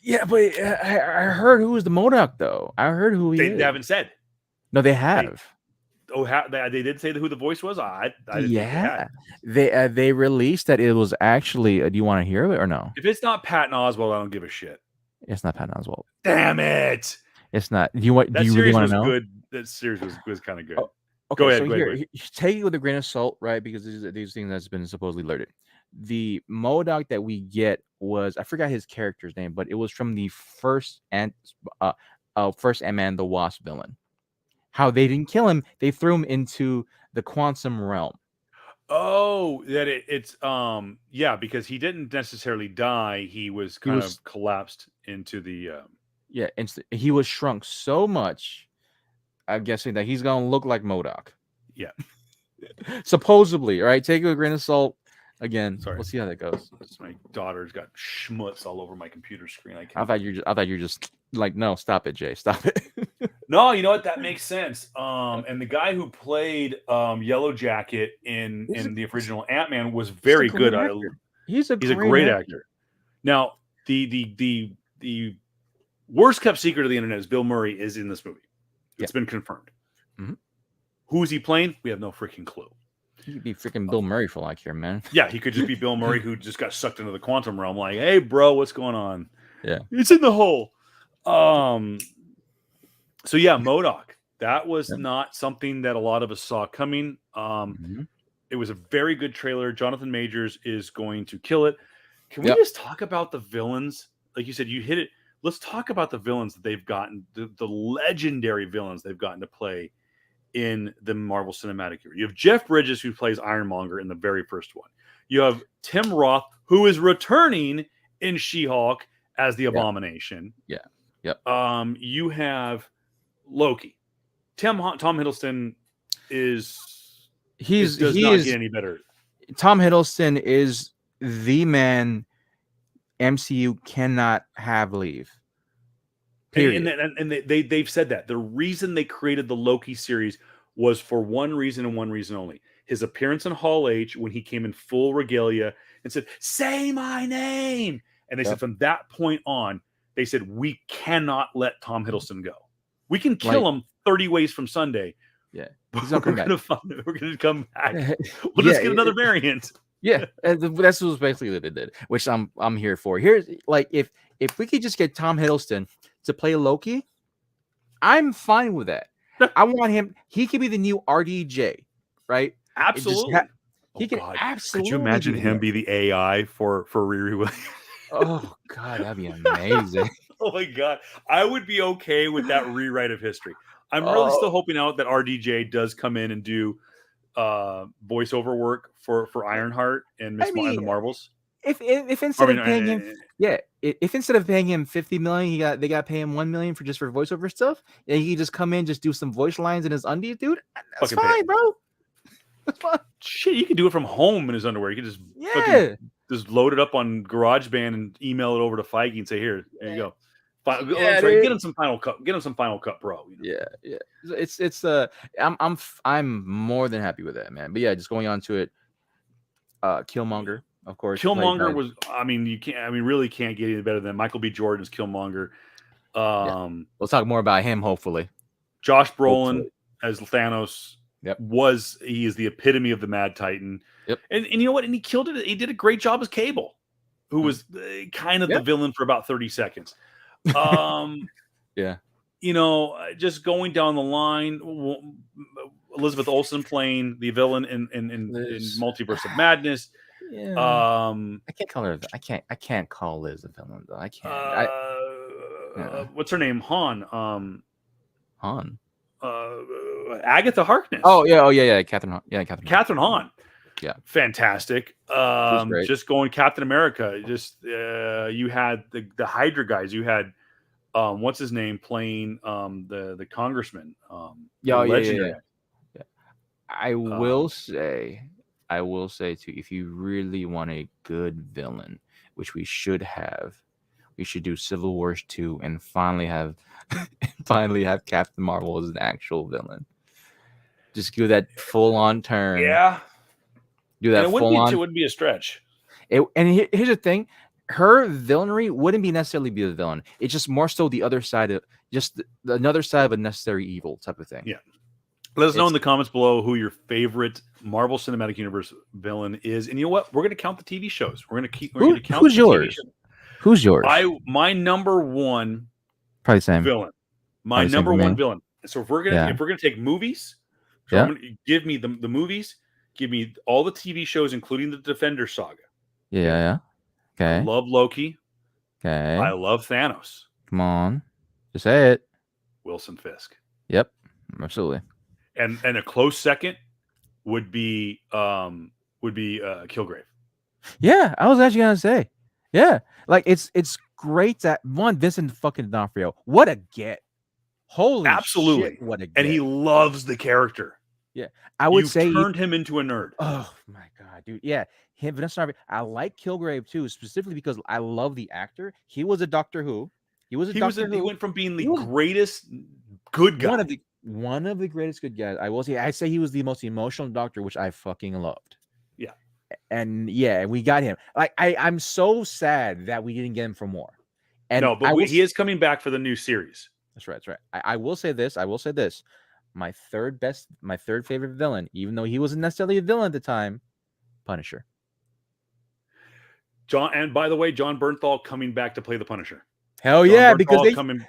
Yeah, but I heard who was the MODOK, though. I heard who he is. They haven't said. No, they have. They did say who the voice was? I didn't think they released that it was actually, do you want to hear it or no? If it's not Patton Oswalt, I don't give a shit. It's not Patton Oswalt. Damn it. It's not. Do you really want to know? Good. That series was kind of good. Oh, okay, go ahead. So take it with a grain of salt, right? Because these things that's been supposedly alerted. the MODOK that we get was, I forgot his character's name, but it was from the first Ant-Man the Wasp villain. How they didn't kill him, they threw him into the quantum realm. Oh, that it's yeah, because he didn't necessarily die. He was kind of collapsed into the yeah, he was shrunk so much, I'm guessing, that he's gonna look like MODOK. Yeah. Supposedly, right? Take it with a grain of salt. Again, Sorry. We'll see how that goes. My daughter's got schmutz all over my computer screen. I thought you're just like, no, stop it, Jay, stop it. No, you know what? That makes sense. And the guy who played Yellow Jacket in the original Ant-Man was very good. He's a great actor. Now, the worst kept secret of the internet is Bill Murray is in this movie. It's been confirmed. Mm-hmm. Who is he playing? We have no freaking clue. He could be freaking Bill Murray for all I care, man. Yeah, he could just be Bill Murray who just got sucked into the quantum realm. Like, hey, bro, what's going on? Yeah, it's in the hole. So yeah, MODOK. That was not something that a lot of us saw coming. It was a very good trailer. Jonathan Majors is going to kill it. Can we just talk about the villains? Like you said, you hit it. Let's talk about the villains that they've gotten, the legendary villains they've gotten to play in the Marvel Cinematic Universe. You have Jeff Bridges, who plays Ironmonger in the very first one. You have Tim Roth, who is returning in She-Hulk as the Abomination. Yeah. Yep. You have Loki. Tom Hiddleston does not get any better. Tom Hiddleston is the man MCU cannot have leave. Period. And they've said that the reason they created the Loki series was for one reason and one reason only: his appearance in Hall H when he came in full regalia and said, "Say my name." And they said from that point on, they said, we cannot let Tom Hiddleston go. We can kill him 30 ways from Sunday. Yeah, he's not we're gonna come back. We'll just get another variant. Yeah, that's what basically what they did, which I'm here for. Here's like if we could just get Tom Hiddleston to play Loki, I'm fine with that. I want him. He could be the new RDJ, right? Absolutely. He can absolutely. Could you imagine him be the AI for Riri Williams? Oh God, that'd be amazing. Oh my God, I would be okay with that rewrite of history. I'm really still hoping out that RDJ does come in and do voiceover work for Ironheart and and the Marvels. If instead of paying him, if instead of paying him $50 million, they got to pay him $1 million for voiceover stuff, and he just come in, just do some voice lines in his undies, dude. That's fine, bro. That's fine. Shit, you can do it from home in his underwear. You can just just load it up on GarageBand and email it over to Feige and say, "Here, there you go." Get him some Final Cut. Get him some Final Cut Pro. You know? Yeah. It's I'm more than happy with that, man. But yeah, just going on to it. Killmonger, of course. Killmonger was. I mean, you can't. I mean, really can't get any better than Michael B. Jordan's Killmonger. We'll talk more about him, hopefully. Josh Brolin as Thanos. Yep. He is the epitome of the Mad Titan. Yep. And you know what? And he killed it. He did a great job as Cable, who was kind of the villain for about 30 seconds. Yeah. You know, just going down the line, Elizabeth Olsen playing the villain in Multiverse of Madness. Yeah. I can't call her. I can't call Liz a villain though. I can't. What's her name? Han. Agatha Harkness. Oh yeah. Catherine Hahn. Yeah, Catherine Hahn. Yeah, fantastic. Just going Captain America. Just you had the Hydra guys. You had what's his name playing the congressman. Yeah. I will say too, if you really want a good villain, which we should have, we should do Civil War 2 and finally have Captain Marvel as an actual villain. Just do that full on turn. Yeah. Do that full on. It wouldn't be a stretch. Here's the thing. Her villainry wouldn't be necessarily be the villain. It's just more so the other side of another side of a necessary evil type of thing. Yeah. Let us know in the comments below who your favorite Marvel Cinematic Universe villain is. And you know what? We're going to count the TV shows. We're going to count who's yours? Who's yours? My number one probably same villain. My number one villain. So if we're gonna take movies, give me the movies, give me all the TV shows, including the Defender saga. Yeah. I Okay. love Loki. Okay. I love Thanos. Come on. Just say it. Wilson Fisk. Yep. Absolutely. And a close second would be Kilgrave. Yeah, I was actually gonna say. Yeah. Like it's great that one Vincent fucking D'Onofrio. What a get. Holy shit, Absolutely. what a And he get. loves the character. Yeah. I would You've say turned him into a nerd. oh my god, dude. Yeah. Him Vanessa D'Onofrio. I like Kilgrave too, specifically because I love the actor. He was a Doctor Who. He was a Doctor He Who. went from being the He was greatest good guy. one of the greatest good guys. I will say I say he was the most emotional doctor, which I fucking loved. Yeah. And yeah, we got him. Like I'm so sad that we didn't get him for more. And No, but he is coming back for the new series. That's right. That's right. I will say this. I will say this. My third favorite villain, even though he wasn't necessarily a villain at the time, Punisher. And by the way, John Bernthal coming back to play the Punisher. Hell John yeah, Bernthal because they coming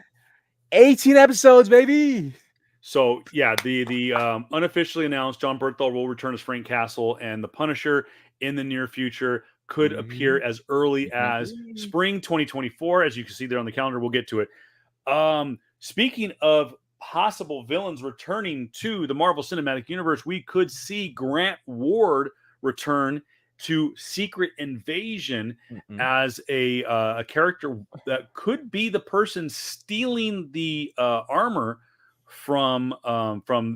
18 episodes, baby. So yeah, the unofficially announced John Bernthal will return as Frank Castle, and the Punisher in the near future could appear as early as spring 2024. As you can see there on the calendar, we'll get to it. Speaking of possible villains returning to the Marvel Cinematic Universe, we could see Grant Ward return to Secret Invasion as a character that could be the person stealing the armor from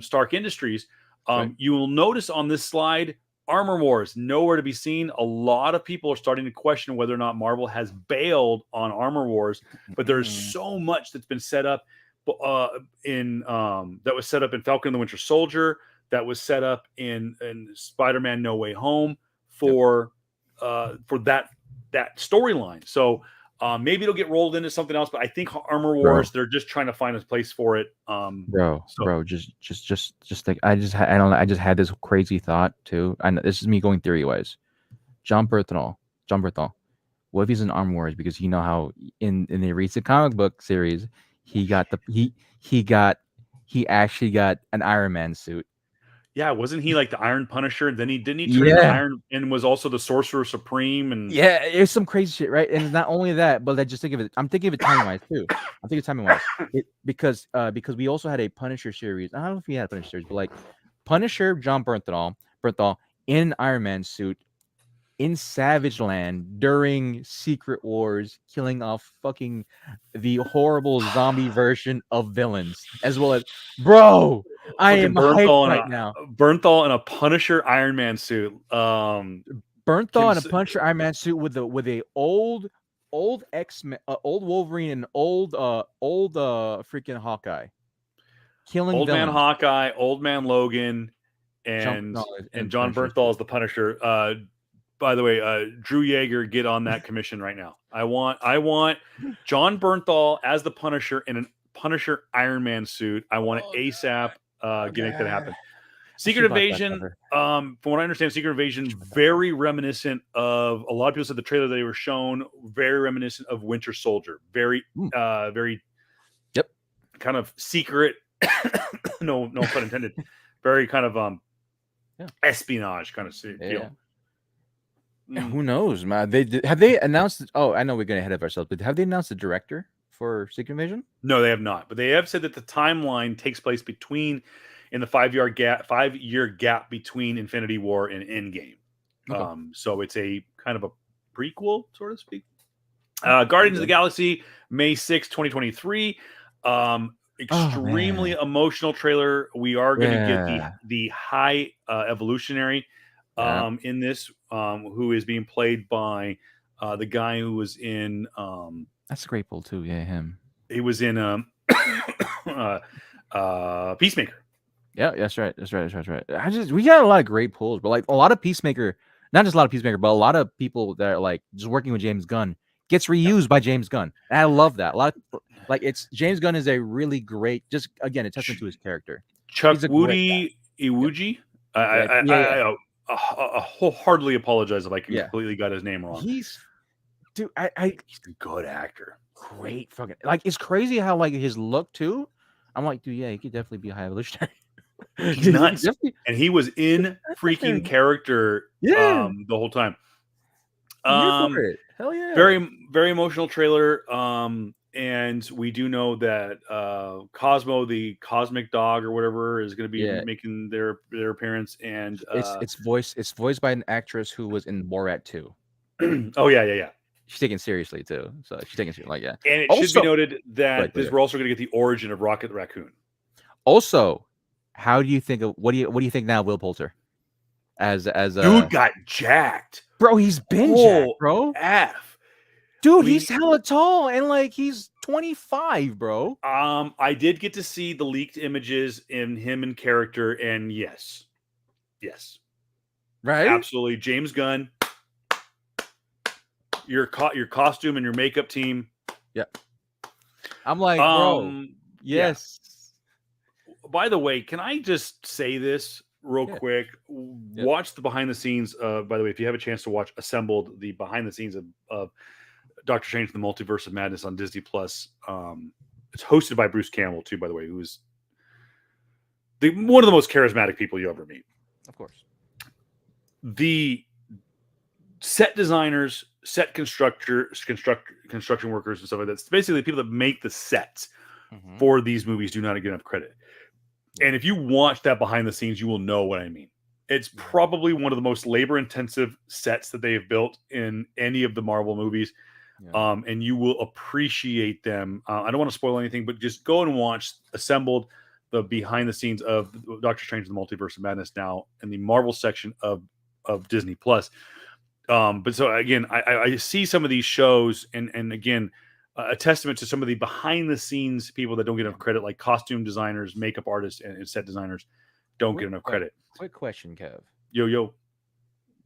Stark Industries. Right. You will notice on this slide, Armor Wars nowhere to be seen. A lot of people are starting to question whether or not Marvel has bailed on Armor Wars, but there's so much that's been set up that was set up in Falcon and the Winter Soldier, that was set up in Spider-Man No Way Home for that storyline. So maybe it'll get rolled into something else, but I think Armor Wars, they're just trying to find a place for it. Bro, just like I just had this crazy thought too. And this is me going theory wise. John Bernthal. What if he's in Armor Wars because you know how in the recent comic book series he actually got an Iron Man suit. Yeah, wasn't he like the Iron Punisher? Then he turn into Iron and was also the Sorcerer Supreme. And yeah, it's some crazy shit, right? And not only that, but I just think of it. I'm thinking of it timing wise too. I'm thinking timing wise because we also had a Punisher series. I don't know if we had a Punisher series, but like Punisher, John Bernthal in Iron Man suit in Savage Land during Secret Wars, killing off fucking the horrible zombie version of villains, as well as bro. I am hyped right now. Bernthal in a Punisher Iron Man suit. Bernthal in a Punisher Iron Man suit with a old X-Men, old Wolverine and old freaking Hawkeye. Killing Old villains. Man Hawkeye, Old Man Logan, and John Bernthal is the Punisher. By the way, Drew Yeager, get on that commission right now. I want John Bernthal as the Punisher in a Punisher Iron Man suit. I want it ASAP. Make that happen. Secret Invasion, from what I understand, Secret Invasion very reminiscent of, a lot of people said the trailer they were shown very reminiscent of Winter Soldier. Very kind of secret. no pun intended. Very kind of espionage kind of deal. Who knows, man? Have they announced? Oh, I know we're getting ahead of ourselves, but have they announced the director for Secret Invasion? No, they have not. But they have said that the timeline takes place in the 5-year gap between Infinity War and Endgame. Okay. So it's a kind of a prequel, so to speak. Guardians of the Galaxy, May 6, 2023. Extremely emotional trailer. We are going to get the High Evolutionary in this, who is being played by the guy who was in that's a great pull too. Yeah, him. He was in Peacemaker. Yeah, that's right. We got a lot of great pulls, but like a lot of Peacemaker, not just a lot of Peacemaker, but a lot of people that are like just working with James Gunn gets reused by James Gunn. And I love that. A lot of it's James Gunn is a really great, just again, a testament to his character. Chukwudi Iwuji. I wholeheartedly apologize if I completely got his name wrong. He's a good actor. Great fucking it's crazy how like his look too. I'm like, dude, yeah, he could definitely be High Evolutionary. He's nuts. And he was in freaking character the whole time. I'm here for it. Hell yeah. Very, very emotional trailer. And we do know that Cosmo, the cosmic dog or whatever, is going to be Yeah. making their appearance. And It's voiced by an actress who was in Borat 2. oh yeah. She's taken seriously too. So she's taken seriously, like, yeah. And it should be Also, noted that go ahead. we're also going to get the origin of Rocket the Raccoon. Also, how do you think of what do you think now, Will Poulter? As Dude got jacked. bro, he's been jacked, bro. F. Dude, he's hella tall and like he's 25, bro. I did get to see the leaked images in him in character, and yes, Right? absolutely, James Gunn, your costume and your makeup team. Yeah. I'm like, bro, yes. Yeah. By the way, can I just say this real quick? Watch the behind the scenes. By the way, if you have a chance to watch Assembled, the behind the scenes of Doctor Strange: The Multiverse of Madness on Disney Plus. It's hosted by Bruce Campbell too, by the way, who's one of the most charismatic people you ever meet. Of course. The set designers, set construction workers, and stuff like that. It's basically the people that make the sets for these movies do not get enough credit. And if you watch that behind the scenes, you will know what I mean. It's probably one of the most labor-intensive sets that they have built in any of the Marvel movies. Yeah. And you will appreciate them. I don't want to spoil anything, but just go and watch Assembled, the behind the scenes of Doctor Strange: The Multiverse of Madness now in the Marvel section of Disney Plus. But so again, I see some of these shows, and again, a testament to some of the behind the scenes people that don't get enough credit, like costume designers, makeup artists, and set designers don't get enough credit. Quick question, Kev. Yo.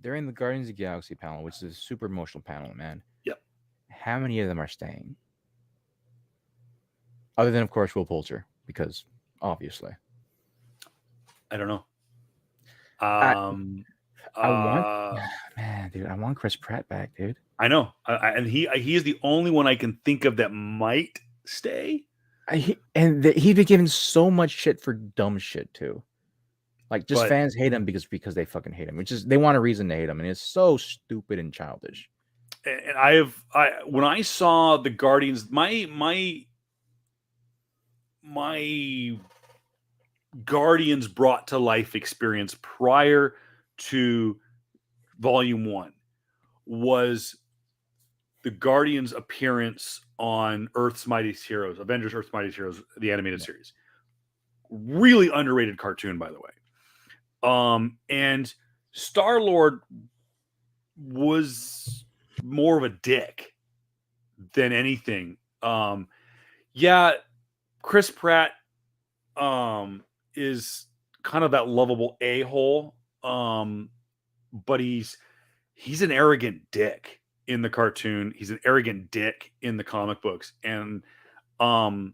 During the Guardians of the Galaxy panel, which is a super emotional panel, man. Yep. How many of them are staying? Other than, of course, Will Poulter, because obviously. I don't know. I want Chris Pratt back, dude. I know, and he is the only one I can think of that might stay. He'd been given so much shit for dumb shit too. Like, just fans hate him because they fucking hate him. Which is, they want a reason to hate him, and it's so stupid and childish. And when I saw the Guardians, my Guardians brought to life experience prior to Volume 1 was the Guardians appearance on Earth's Mightiest Heroes, Avengers Earth's Mightiest Heroes, the animated series. Really underrated cartoon, by the way. And Star-Lord was more of a dick than anything. Chris Pratt is kind of that lovable a-hole, but he's an arrogant dick in the cartoon. He's an arrogant dick in the comic books, and I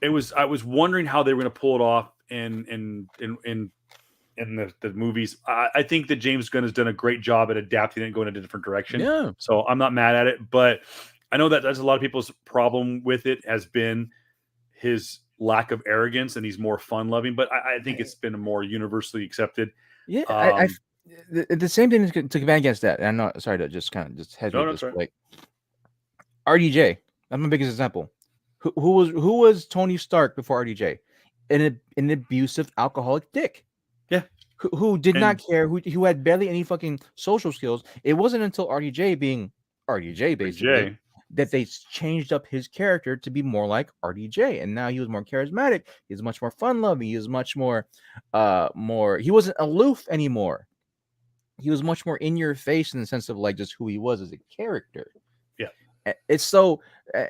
was wondering how they were going to pull it off in the movies. I think that James Gunn has done a great job at adapting it and going in a different direction. Yeah. So I'm not mad at it, but I know that that's a lot of people's problem with it has been his lack of arrogance, and he's more fun loving, but I think it's been more universally accepted. Yeah. The same thing to combine against that. And I'm not sorry to just kind of just head with this. Right. Like RDJ, that's my biggest example. Who was Tony Stark before RDJ? An abusive alcoholic dick. Yeah. Who did not care, who had barely any fucking social skills. It wasn't until RDJ being RDJ basically that they changed up his character to be more like RDJ, and now he was more charismatic. He's much more fun loving. He was much more he wasn't aloof anymore. He was much more in your face in the sense of like just who he was as a character. Yeah. It's so,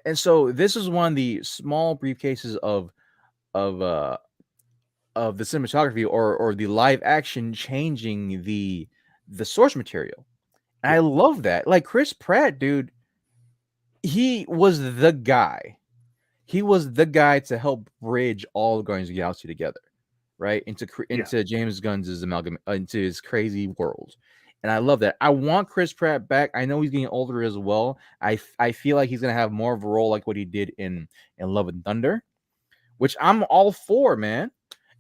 and so this is one of the small briefcases of the cinematography or the live action changing the source material. And I love that. Like Chris Pratt, dude, he was the guy. He was the guy to help bridge all the Guardians of the Galaxy together, right? Into James Gunn's amalgam, into his crazy world. And I love that. I want Chris Pratt back. I know he's getting older as well. I feel like he's gonna have more of a role like what he did in Love and Thunder, which I'm all for, man.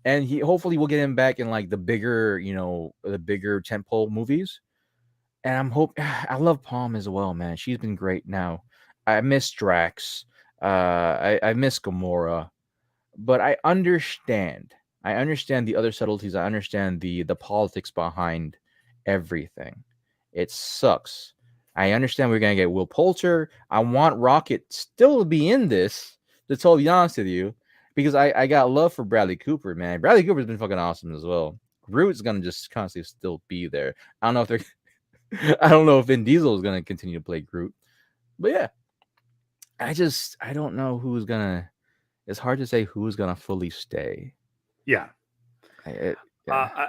And he hopefully we'll get him back in like the bigger tentpole movies. and I love Palm as well, man. She's been great now. I miss Drax. I miss Gamora, but I understand. I understand the other subtleties. I understand the politics behind everything. It sucks. I understand we're gonna get Will Poulter. I want Rocket still to be in this. To totally be honest with you, because I got love for Bradley Cooper, man. Bradley Cooper's been fucking awesome as well. Groot's gonna just constantly still be there. I don't know if they're. I don't know if Vin Diesel is gonna continue to play Groot, but yeah, I don't know who's gonna. It's hard to say who's gonna fully stay. Yeah. Yeah.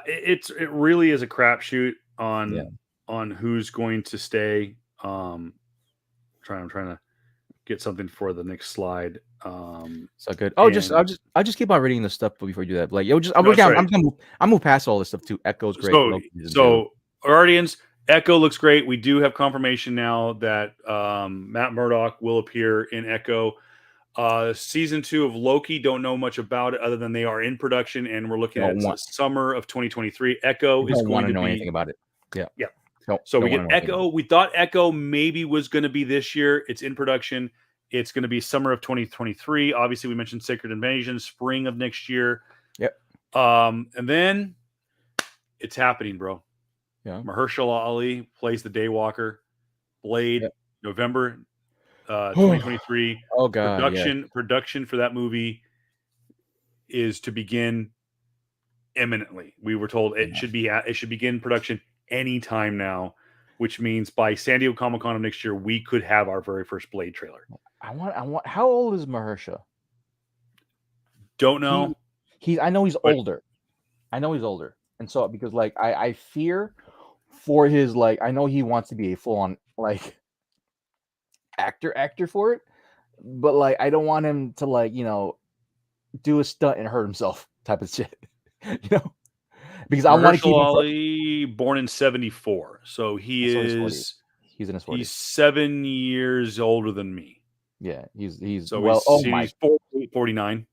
It really is a crapshoot Yeah. on who's going to stay. I'm trying to get something for the next slide. So good. Oh, I'll just keep on reading the stuff before you do that. Like, yo, just I'll move down. right. I'm move past all this stuff too. Echo's great. So Guardians, Echo looks great. We do have confirmation now that Matt Murdock will appear in Echo. Season 2 of Loki, don't know much about it other than they are in production, and we're looking at summer of 2023. Echo is going to know be anything about it. Yeah. So we get Echo. We thought Echo maybe was going to be this year. It's in production. It's going to be summer of 2023. Obviously, we mentioned Sacred Invasion, spring of next year. Yep. And then it's happening, bro. Yeah. Mahershala Ali plays the Daywalker. Blade, November 2023. Oh god. Production for that movie is to begin imminently. We were told it should begin production anytime now, which means by San Diego Comic-Con of next year, we could have our very first Blade trailer. I want. How old is Mahershala? Don't know. I know he's older. I know he's older, and so because like I fear for his like I know he wants to be a full on like actor for it, but like I don't want him to like do a stunt and hurt himself type of shit, because I want to keep him Ali born in 74, so he's in his 40s. He's 7 years older than me. Yeah, he's so well. He's 49.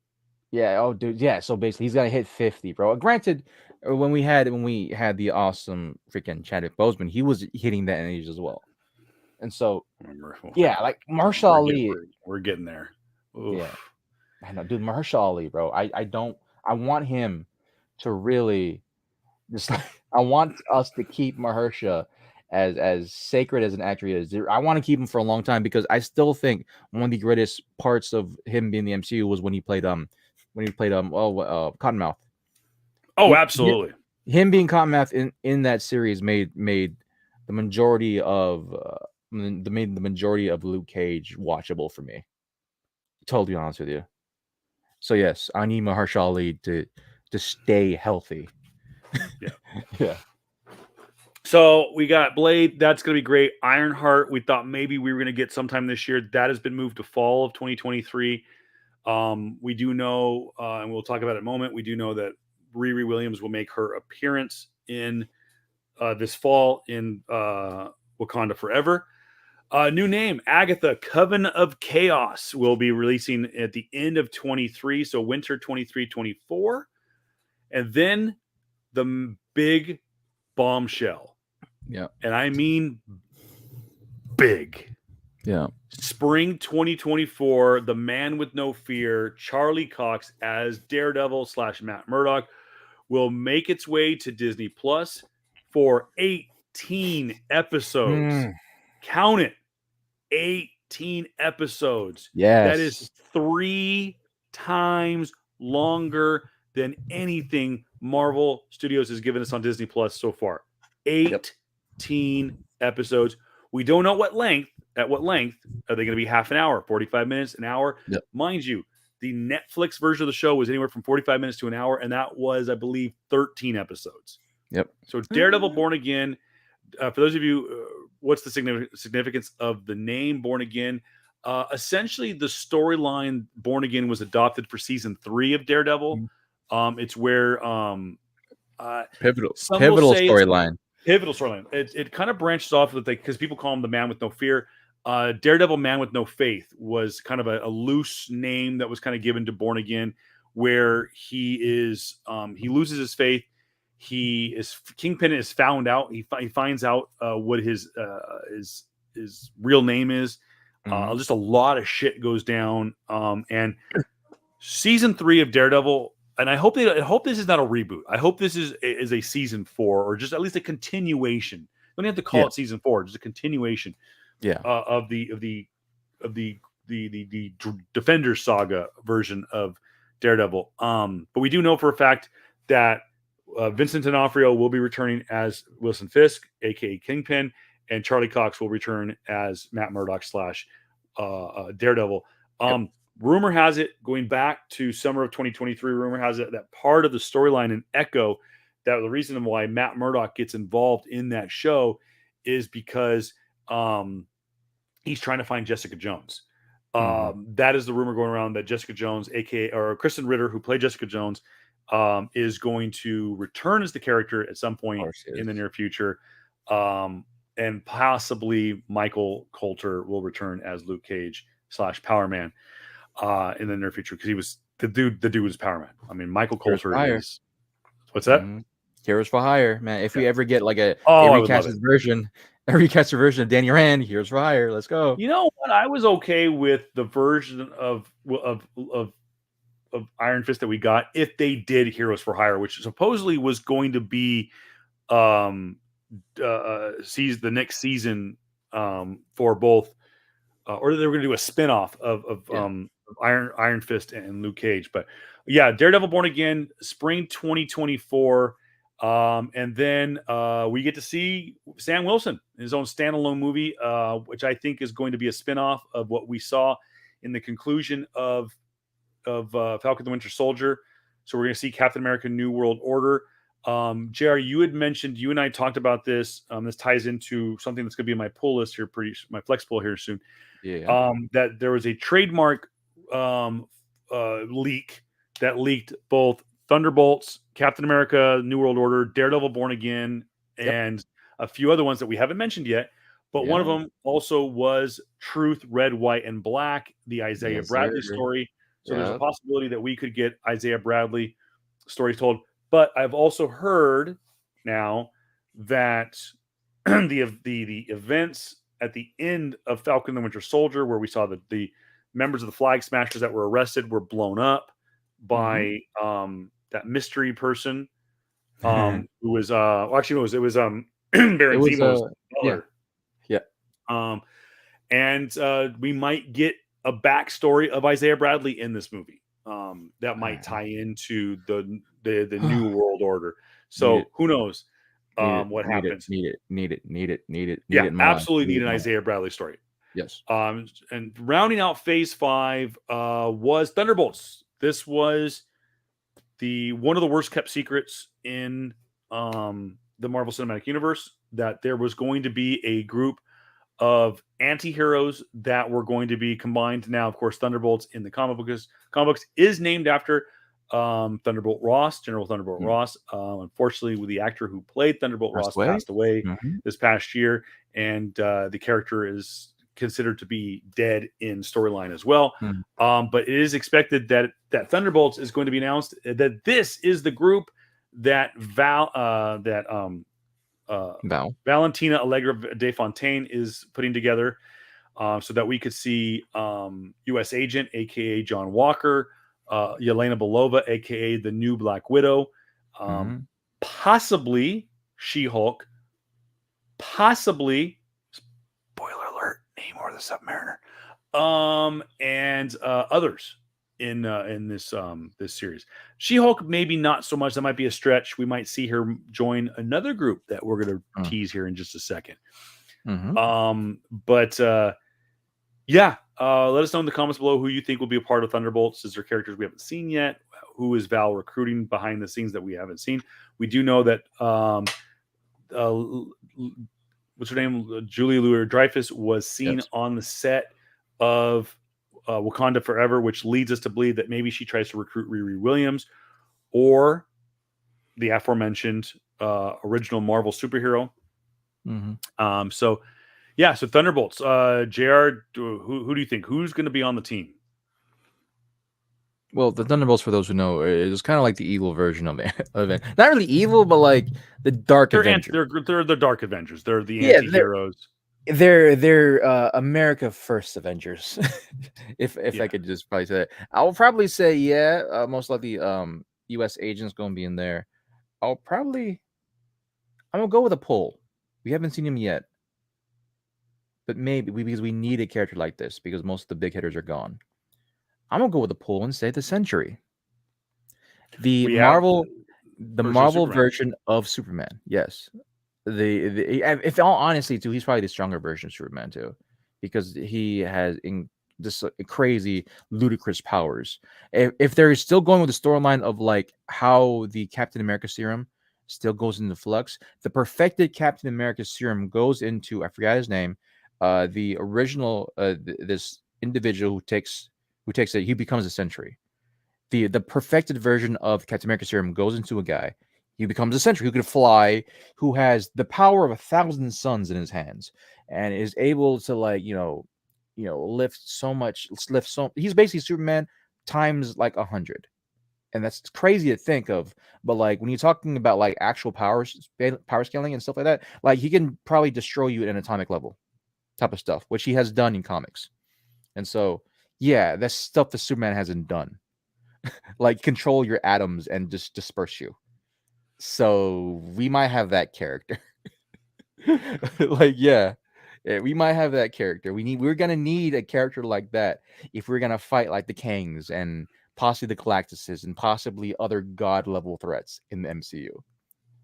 Yeah. Oh, dude. Yeah. So basically, he's gonna hit 50, bro. Granted, when we had the awesome freaking Chadwick Boseman, he was hitting that age as well. And so, like Mahershala Ali, we're getting there. Oof. Yeah, I know, dude. Mahershala Ali, bro. I want him to really just. I want us to keep Mahershala as sacred as an actor he is. I want to keep him for a long time because I still think one of the greatest parts of him being the MCU was when he played Cottonmouth. Oh, absolutely. Him being Cottonmouth in that series made the majority of the majority of Luke Cage watchable for me. Totally honest with you. So yes, I need Mahershala Ali to stay healthy. Yeah. So we got Blade. That's going to be great. Ironheart, we thought maybe we were going to get sometime this year. That has been moved to fall of 2023. We do know, and we'll talk about it in a moment, we do know that Riri Williams will make her appearance in this fall in Wakanda Forever. New name, Agatha, Coven of Chaos, will be releasing at the end of 23, so winter 23-24. And then the big bombshell. Yeah. And I mean big. Yeah. Spring 2024, the man with no fear, Charlie Cox as Daredevil / Matt Murdock, will make its way to Disney Plus for 18 episodes. Count it. 18 episodes. Yes. That is 3 times longer than anything Marvel Studios has given us on Disney Plus so far. 18 episodes. We don't know at what length. Are they going to be half an hour, 45 minutes, an hour? Yep. Mind you, the Netflix version of the show was anywhere from 45 minutes to an hour, and that was, I believe, 13 episodes. Yep. So Daredevil Born Again, for those of you, what's the significance of the name Born Again? Essentially, the storyline Born Again was adopted for season 3 of Daredevil. It's where pivotal storyline. Pivotal storyline. It kind of branches off with because people call him the Man with No Fear. Daredevil Man with No Faith was kind of a loose name that was kind of given to Born Again, where he loses his faith. Kingpin is found out. He finds out what his real name is. Just a lot of shit goes down. And season 3 of Daredevil, and I hope this is not a reboot. I hope this is a season 4, or just at least a continuation. You don't have to call it season 4, just a continuation. Of the Defender Saga version of Daredevil. But we do know for a fact that Vincent D'Onofrio will be returning as Wilson Fisk, aka Kingpin, and Charlie Cox will return as Matt Murdock / Daredevil. Rumor has it, going back to summer of 2023, rumor has it that part of the storyline in Echo, that the reason why Matt Murdock gets involved in that show is because he's trying to find Jessica Jones. That is the rumor going around, that Jessica Jones, aka or Kristen Ritter, who played Jessica Jones, is going to return as the character at some point in the near future. And possibly Michael Coulter will return as Luke Cage / Power Man in the near future, because he was the dude was Power Man. I mean, Michael Coulter is what's that? Heroes for Hire, man. If we ever get like a recasted version of Danny Rand, Heroes for Hire, let's go. You know what? I was okay with the version of Iron Fist that we got if they did Heroes for Hire, which supposedly was going to be sees the next season for both, or they were going to do a spinoff of Iron Fist and Luke Cage. But yeah, Daredevil Born Again, spring 2024. And then we get to see Sam Wilson in his own standalone movie, which I think is going to be a spinoff of what we saw in the conclusion of Falcon the Winter Soldier. So we're going to see Captain America New World Order. JR, you had mentioned, you and I talked about this. This ties into something that's going to be in my pull list here, my flex pull here soon. That there was a trademark leak that leaked both Thunderbolts, Captain America New World Order, Daredevil Born Again, and a few other ones that we haven't mentioned yet. But one of them also was Truth, Red, White, and Black, the Isaiah Bradley story. So there's a possibility that we could get Isaiah Bradley stories told. But I've also heard now that the events at the end of Falcon the Winter Soldier, where we saw the members of the Flag Smashers that were arrested, were blown up by that mystery person who was it was Baron Zemo's daughter. And we might get a backstory of Isaiah Bradley in this movie that might tie into the New World Order. So who knows what happens? Need it. Yeah, absolutely need an Isaiah Bradley story. Yes. And rounding out Phase 5 was Thunderbolts. This was one of the worst kept secrets in the Marvel Cinematic Universe, that there was going to be a group of anti-heroes that were going to be combined. Now, of course, Thunderbolts in the comic books is named after Thunderbolt Ross, General Thunderbolt Ross. Unfortunately, with the actor who played Thunderbolt Ross passed away this past year, and the character is considered to be dead in storyline as well. But it is expected that Thunderbolts is going to be announced, that this is the group that Valentina Allegra de Fontaine is putting together, so that we could see U.S. Agent, aka John Walker, Yelena Belova, aka the new Black Widow, possibly She-Hulk, possibly, spoiler alert, Namor the Submariner, and others in this series. She-Hulk, maybe not so much. That might be a stretch. We might see her join another group that we're going to tease here in just a second. But let us know in the comments below who you think will be a part of Thunderbolts. Is there characters we haven't seen yet? Who is Val recruiting behind the scenes that we haven't seen? We do know that what's her name? Julia Louis-Dreyfus was seen on the set of Wakanda Forever, which leads us to believe that maybe she tries to recruit Riri Williams or the aforementioned original Marvel superhero. So Thunderbolts. JR, who do you think? Who's going to be on the team? Well, the Thunderbolts, for those who know, is kind of like the evil version of it. Not really evil, but like the Dark Avengers. They're the Dark Avengers. They're the Yeah, anti-heroes. they're America First Avengers. if I Yeah. could just probably say that. I'll probably say most likely US agents gonna be in there. I'm gonna go with a poll. We haven't seen him yet. But maybe because we need a character like this because most of the big hitters are gone. I'm gonna go with a poll and say the Century. The We have Marvel version of Superman. version of Superman. Yes. If all honesty too, he's probably the stronger version of Superman too, because he has this crazy, ludicrous powers. If they're still going with the storyline of like how the Captain America serum still goes into flux, the perfected Captain America serum goes into, I forgot his name, the original this individual who takes it, he becomes a Sentry. The perfected version of Captain America serum goes into a guy. He becomes a Sentry who can fly, who has the power of 1,000 suns in his hands, and is able to lift so much. He's basically Superman times like 100, and that's crazy to think of. But like when you're talking about like actual power scaling and stuff like that, like he can probably destroy you at an atomic level, type of stuff, which he has done in comics. And so, yeah, that's stuff that Superman hasn't done. Like control your atoms and just disperse you. So we might have that character. Like, yeah, we might have that character. We're gonna need a character like that if we're gonna fight like the Kangs and possibly the Galactuses and possibly other god level threats in the MCU.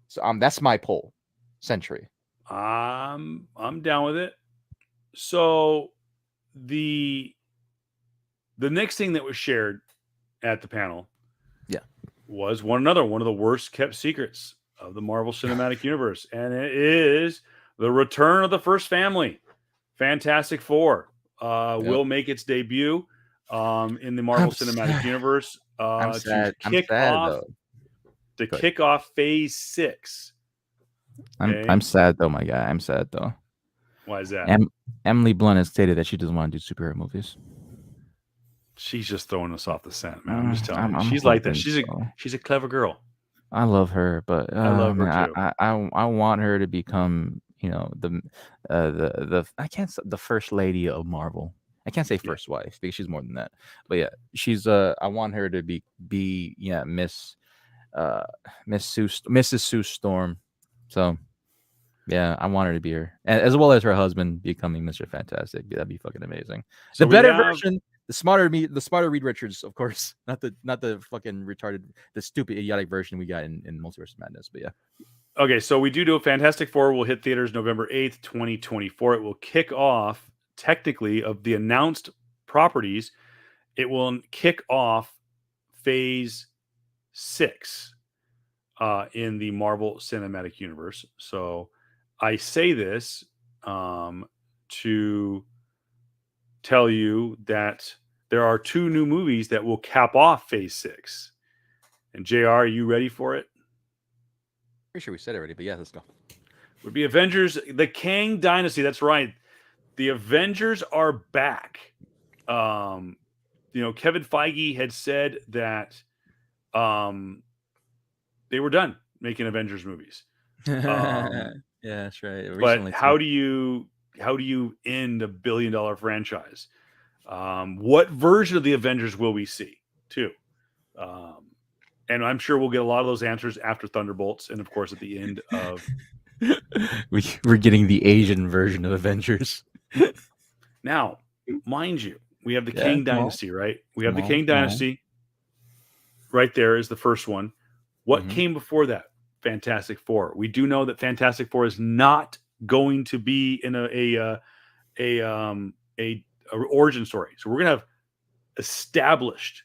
So that's my poll. Sentry. I'm down with it. So the next thing that was shared at the panel, Yeah, was one of the worst kept secrets of the Marvel Cinematic Universe, and it is the return of the first family. Fantastic Four will make its debut in the Marvel Cinematic Universe I'm to sad. I'm kick sad off though. kick off Phase 6. Okay? I'm sad though, my guy. I'm sad though. Why is that? Emily Blunt has stated that she doesn't want to do superhero movies. She's just throwing us off the scent, man. I'm just telling you. I'm She's like that. hoping She's a clever girl. I love her, but I love her man, too. I want her to become, the I can't the first lady of Marvel. I can't say first wife because she's more than that. But yeah, she's I want her to be Mrs. Sue Storm. So yeah, I want her to be her, as well as her husband becoming Mr. Fantastic. That'd be fucking amazing. So The we better have version, the smarter Reed Richards, of course, not the fucking retarded, the stupid, idiotic version we got in Multiverse of Madness. But yeah, Okay, so we do Fantastic Four will hit theaters November 8th, 2024. It will kick off, technically, of the announced properties, it will kick off Phase 6 in the Marvel Cinematic Universe. So I say this to tell you that there are 2 new movies that will cap off Phase 6. And JR, are you ready for it? pretty sure we said it already. But yeah, let's go. Would be Avengers, the Kang Dynasty. That's right. The Avengers are back. Kevin Feige had said that they were done making Avengers movies. Yeah, that's right. But how do you end $1 billion franchise? What version of the Avengers will we see too? And I'm sure we'll get a lot of those answers after Thunderbolts, and of course at the end of. We're getting the Asian version of Avengers. Now, mind you, we have the Kang Dynasty, right? We have the Kang Dynasty. Right there is the first one. What came before that? Fantastic Four. We do know that Fantastic Four is not going to be in a origin story. So we're gonna have established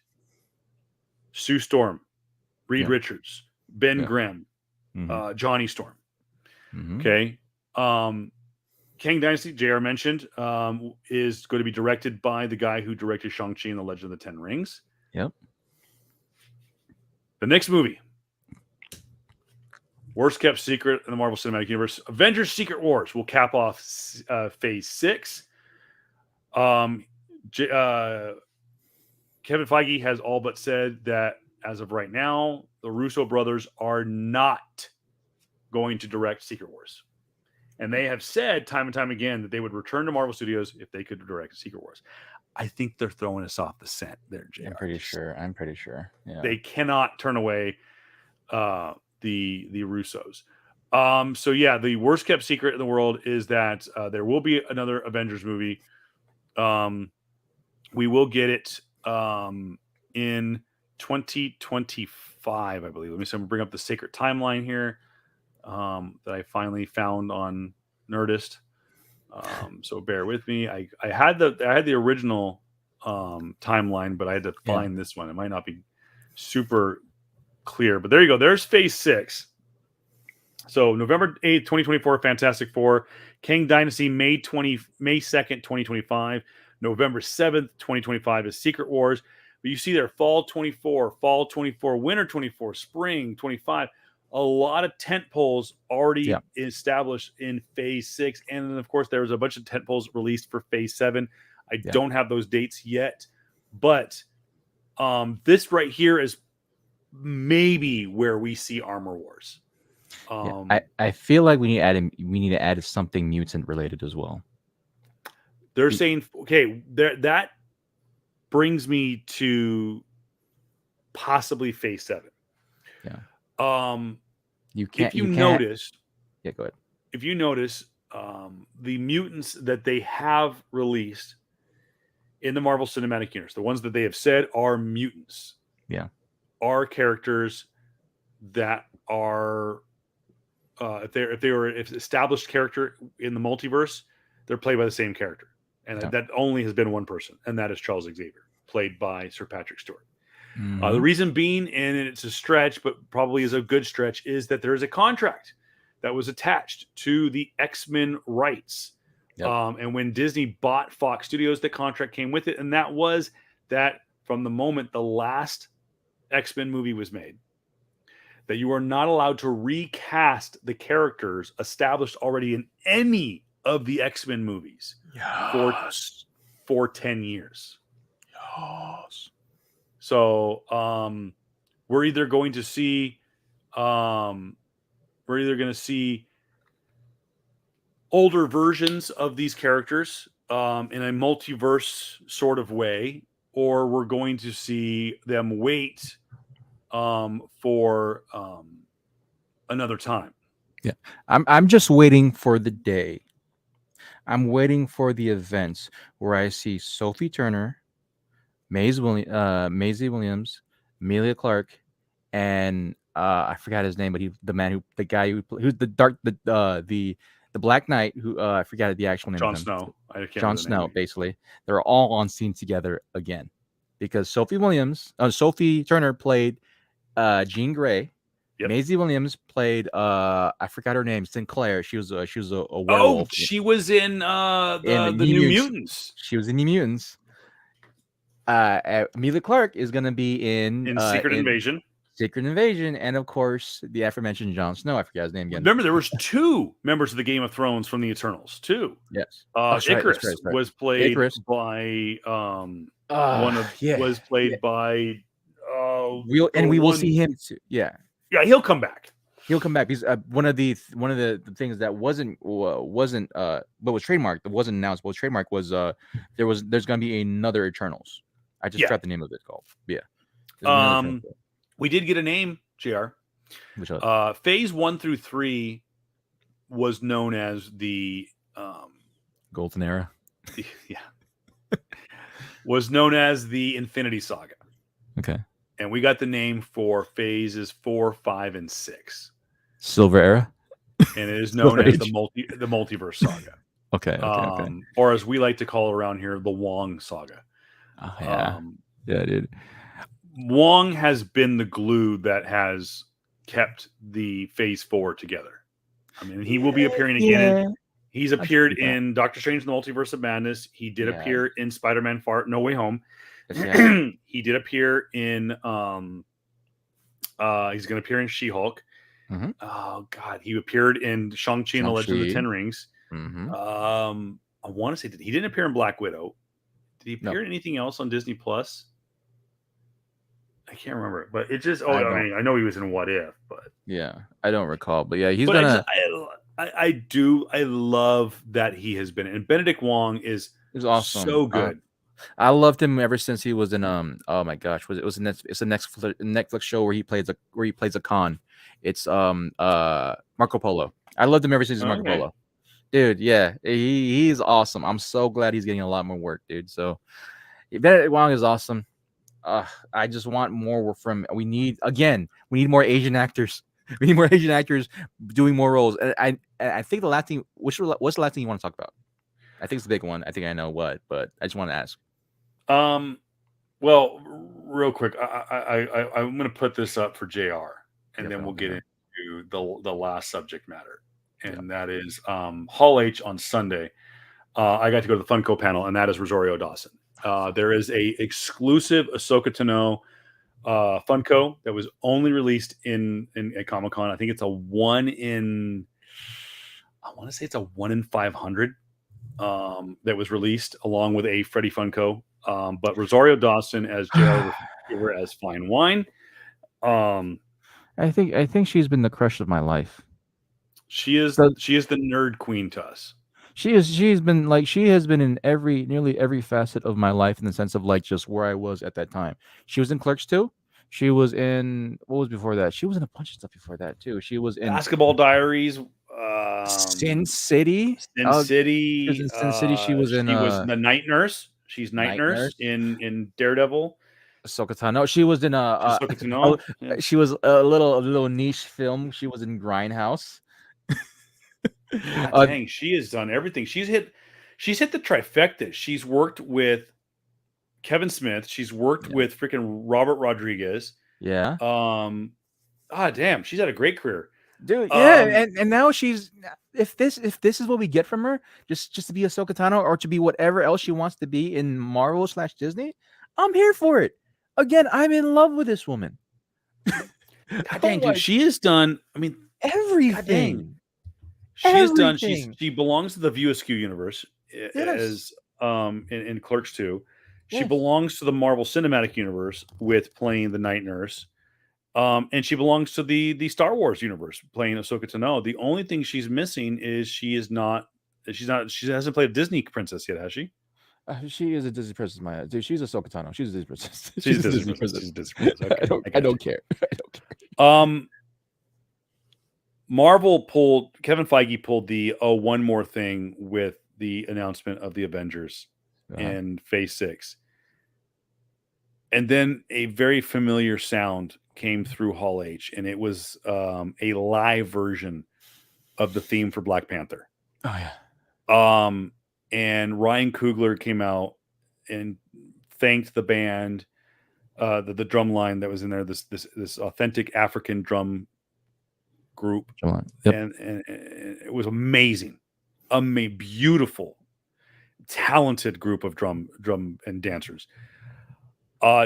Sue Storm, Reed Richards, Ben Grimm, Johnny Storm. Okay. Kang Dynasty, JR mentioned, is going to be directed by the guy who directed Shang-Chi and the Legend of the Ten Rings. Yep. The next movie, worst kept secret in the Marvel Cinematic Universe, Avengers Secret Wars, will cap off Phase 6. Kevin Kevin Feige has all but said that as of right now, the Russo brothers are not going to direct Secret Wars. And they have said time and time again that they would return to Marvel Studios if they could direct Secret Wars. I think they're throwing us off the scent there, JR. I'm pretty sure. Yeah. They cannot turn away the Russos. So yeah, the worst kept secret in the world is that there will be another Avengers movie. We will get it in 2025, I believe. Let me bring up the sacred timeline here that I finally found on Nerdist. So bear with me. I had the original timeline, but I had to find this one. It might not be super clear, but there you go. There's Phase 6. So November 8th, 2024, Fantastic Four. Kang Dynasty, May 2nd, 2025. November 7th, 2025 is Secret Wars. But you see there, fall 24, fall 24, winter 24, spring 25. A lot of tent poles already established in Phase 6. And then, of course, there was a bunch of tent poles released for Phase 7. I don't have those dates yet. But this right here is maybe where we see Armor Wars. I feel like we need to add something mutant related as well. They're saying, okay, that brings me to possibly Phase 7. Yeah. If you notice, go ahead. If you notice, the mutants that they have released in the Marvel Cinematic Universe, the ones that they have said are mutants, are characters that are if they were established character in the multiverse, they're played by the same character, and that only has been one person, and that is Charles Xavier, played by Sir Patrick Stewart. The reason being, and it's a stretch, but probably is a good stretch, is that there is a contract that was attached to the X-Men rights. And when Disney bought Fox Studios, the contract came with it. And that was that from the moment the last X-Men movie was made, that you are not allowed to recast the characters established already in any of the X-Men movies for 10 years. Yes. So we're either going to see older versions of these characters in a multiverse sort of way, or we're going to see them wait for another time. Yeah, I'm just waiting for the day. I'm waiting for the events where I see Sophie Turner, Maisie Williams, Emilia Clarke, and I forgot his name, but who's the Black Knight, who I forgot the actual name. Jon of him. Snow. Jon Snow, basically. They're all on scene together again, because Sophie Turner played Jean Grey. Yep. Maisie Williams played I forgot her name, Sinclair. She was a werewolf. Oh, she was in the New Mutants. She was in New Mutants. Emilia Clarke is going to be in Secret Invasion. Secret Invasion, and of course the aforementioned Jon Snow. I forgot his name again. Remember, there was 2 members of the Game of Thrones from the Eternals. 2. Yes. Icarus was played by was played by. We will see him too. Yeah, he'll come back. He'll come back. Because one of the things that wasn't but was trademarked, that wasn't announced, but was trademarked, was there's going to be another Eternals. I just forgot the name of it called. Yeah. We did get a name, JR. Which other? Phase 1 through 3 was known as the Golden Era. Was known as the Infinity Saga. Okay. And we got the name for phases 4, 5, and 6. Silver Era. And it is known as the Multiverse Saga. Okay. Or as we like to call it around here, the Wong Saga. Yeah, dude. Wong has been the glue that has kept the Phase 4 together. I mean, he will be appearing again. Yeah. He's appeared in Doctor Strange in the Multiverse of Madness. He did appear in Spider-Man No Way Home. Yeah. He did appear in he's going to appear in She-Hulk. Mm-hmm. Oh God, he appeared in Shang-Chi and the Legend of the Ten Rings. Mm-hmm. I want to say that he didn't appear in Black Widow. Did he appear in anything else on Disney Plus? I can't remember it, but it just. Oh, I I don't. mean, I know he was in What If, Yeah, I don't recall, but yeah, he's but gonna. I do. I love that he has been, and Benedict Wong is He's awesome. so good. I loved him ever since he was in oh my gosh, was a it's a Netflix show where he plays a con. It's Marco Polo. I loved him ever since he's Marco Okay. Polo. Dude, yeah, he's awesome. I'm so glad he's getting a lot more work, dude. So Benedict Wong is awesome. I just want more work from. We need more Asian actors. We need more Asian actors doing more roles. And I think the last thing. What's the last thing you want to talk about? I think it's the big one. I think I know what, but I just want to ask. Well, real quick, I'm going to put this up for JR, and Yeah, then bro. we'll get Okay. into the last subject matter, Yeah. and that is Hall H on Sunday. I got to go to the Funko panel, and that is Rosario Dawson. There is a exclusive Ahsoka Tano Funko that was only released in at Comic Con. I think it's a one in. I want to say it's a 1 in 500 that was released along with a Freddy Funko. But Rosario Dawson as JR as Fine Wine. I think she's been the crush of my life. She is So the nerd queen to us. she has been in nearly every facet of my life in the sense of like just where I was at that time. She was in Clerks too. She was in what was before that? She was in a bunch of stuff before that too. She was in Basketball Diaries, Sin City. Sin She was City. in Sin City. She was in She was the night nurse. She's night Night nurse Nurse. in Daredevil. Ahsoka Tano. She was in She's Ahsoka a Tano. Yeah. she was a little niche film. She was in Grindhouse. God dang, she has done everything. She's hit the trifecta. She's worked with Kevin Smith. She's worked with freaking Robert Rodriguez. Yeah. Damn, she's had a great career. Dude, yeah, and now she's if this is what we get from her, just to be Ahsoka Tano or to be whatever else she wants to be in Marvel / Disney, I'm here for it. Again, I'm in love with this woman. God dang, dude, she has done. I mean, everything. She has done. Everything. She belongs to the View Askew universe Yes. as in Clerks 2. She Yes. belongs to the Marvel Cinematic Universe with playing the Night Nurse. And she belongs to the Star Wars universe playing Ahsoka Tano. The only thing she's missing is she hasn't played a Disney princess yet, has she? She is a Disney princess, Maya. Dude, she's a Ahsoka Tano. She's a Disney princess. She's a Disney princess. She's a Disney princess. Okay, I don't care. I don't care. Kevin Feige pulled the one more thing with the announcement of the Avengers in Phase 6. And then a very familiar sound came through Hall H, and it was a live version of the theme for Black Panther. Oh yeah. And Ryan Coogler came out and thanked the band, the drum line that was in there, this authentic African drum group. Yep. And it was amazing. Beautiful, talented group of drum and dancers.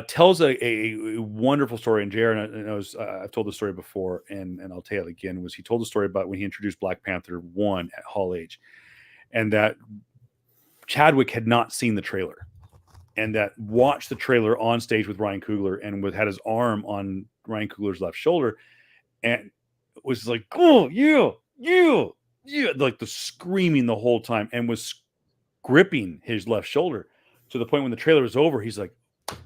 Tells a wonderful story. And Jared knows I've told the story before, and I'll tell it again. He told the story about when he introduced Black Panther 1 at Hall H, and that Chadwick had not seen the trailer, and that watched the trailer on stage with Ryan Coogler, and had his arm on Ryan Coogler's left shoulder, and was like, "Oh yeah, like the screaming the whole time, and was gripping his left shoulder to the point when the trailer was over, he's like,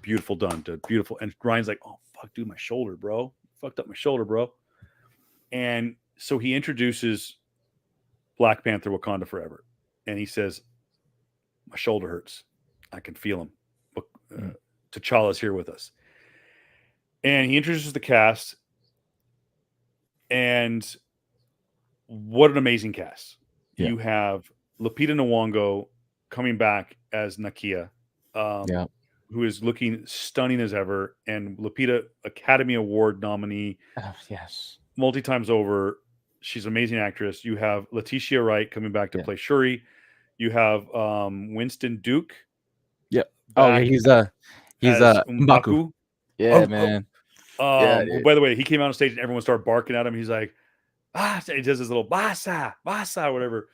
beautiful done, dude, beautiful. And Ryan's like, oh fuck, dude, my shoulder, bro, fucked up my shoulder, bro. And so he introduces Black Panther Wakanda Forever, and he says, my shoulder hurts, I can feel him. T'Challa's here with us. And he introduces the cast, and what an amazing cast. You have Lupita Nyong'o coming back as Nakia, who is looking stunning as ever, and Lupita, Academy Award nominee, yes, multi times over. She's an amazing actress. You have Letitia Wright coming back to play Shuri. You have Winston Duke. Yep. Oh yeah, he's M'Baku. Yeah, man. By the way, he came out on stage and everyone started barking at him. He's like, he does his little basa, whatever.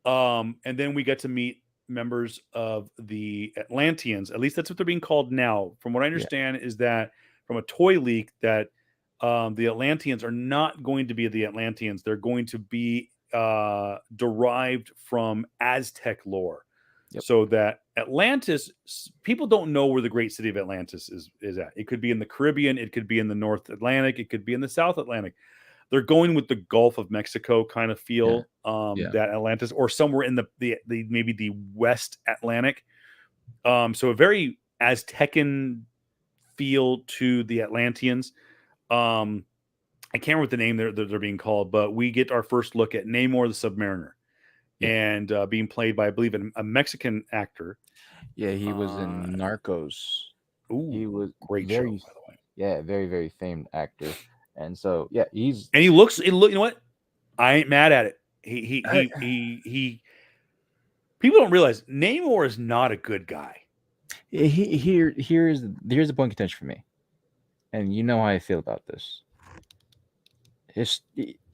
And then we get to meet members of the Atlanteans. At least that's what they're being called now. From what I understand, is that from a toy leak that the Atlanteans are not going to be the Atlanteans. They're going to be derived from Aztec lore. Yep. So that Atlantis, people don't know where the great city of Atlantis is at. It could be in the Caribbean, it could be in the North Atlantic, it could be in the South Atlantic. They're going with the Gulf of Mexico kind of feel, that Atlantis, or somewhere in the maybe the West Atlantic. So a very Aztecan feel to the Atlanteans. I can't remember what the name they're being called, but we get our first look at Namor the Submariner, and being played by, I believe, a Mexican actor. Yeah, he was in Narcos. Ooh, He was great very, show, by the way. yeah, very, very famed actor. And so, yeah, he's And he looks. You know what? I ain't mad at it. He. People don't realize Namor is not a good guy. here's the point of contention for me, and you know how I feel about this.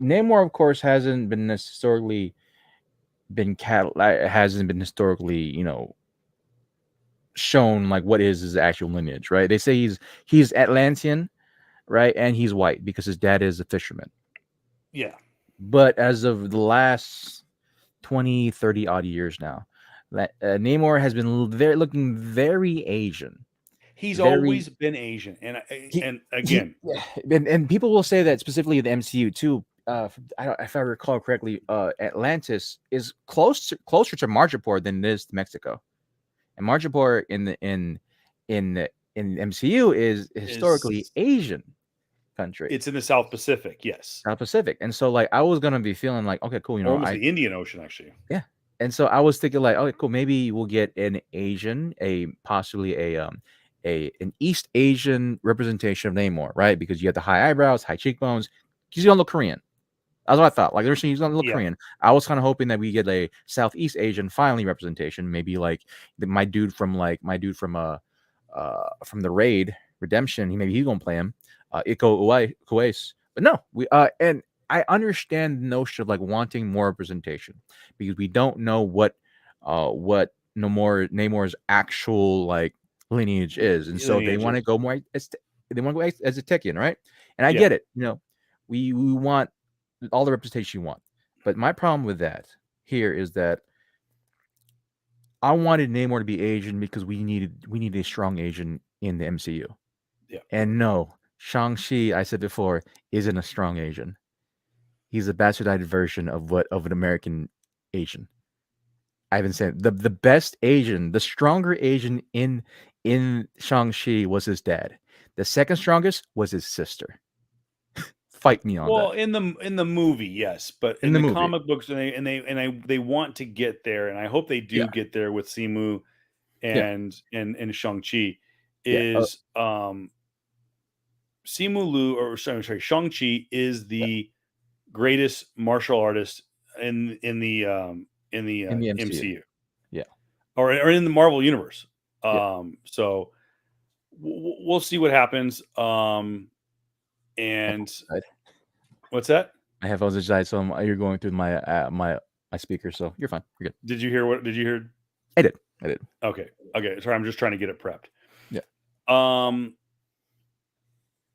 Namor, of course, hasn't been historically shown like what is his actual lineage, right? They say he's Atlantean, right, and he's white because his dad is a fisherman. Yeah. But as of the last 20, 30 odd years now, Namor has been looking very Asian. He's always been Asian, and again, and people will say that specifically the MCU too. If I recall correctly, Atlantis is closer to Marjapur than it is to Mexico, and Marjapur in the MCU is historically Asian country. It's in the South Pacific, yes, South Pacific, and so like I was gonna be feeling like, okay, cool, almost the Indian Ocean, actually. Yeah, and so I was thinking like, okay, cool, maybe we'll get an Asian, possibly an East Asian representation of Namor, right? Because you have the high eyebrows, high cheekbones. He's gonna look Korean. That's what I thought. Like, he's gonna look Korean. I was kind of hoping that we get a Southeast Asian finally representation, maybe like my dude from the Raid Redemption. Maybe he's gonna play him, Iko Uwais. But no, and I understand the notion of like wanting more representation because we don't know what Namor's actual like lineage is, and so they want to go more. They want to go as a Tekken, right? And I get it. You know, we want all the representation you want, but my problem with that here is that I wanted Namor to be Asian because we needed a strong Asian in the MCU. Yeah. And no, Shang-Chi, I said before, isn't a strong Asian. He's a bastardized version of an American Asian. I've been saying the best Asian, the stronger Asian in Shang-Chi was his dad. The second strongest was his sister. Fight me on that. Well, in the movie, yes, but in the comic books, and they want to get there, and I hope they do get there with Simu and Shang-Chi. Is Simu Liu, or sorry, Shang-Chi is the greatest martial artist in the MCU. Yeah, or in the Marvel universe. So we'll see what happens. And what's that? My headphones just died, so you're going through my my speaker, so you're fine. You're good. Did you hear? I did. Okay. Sorry, I'm just trying to get it prepped. Yeah.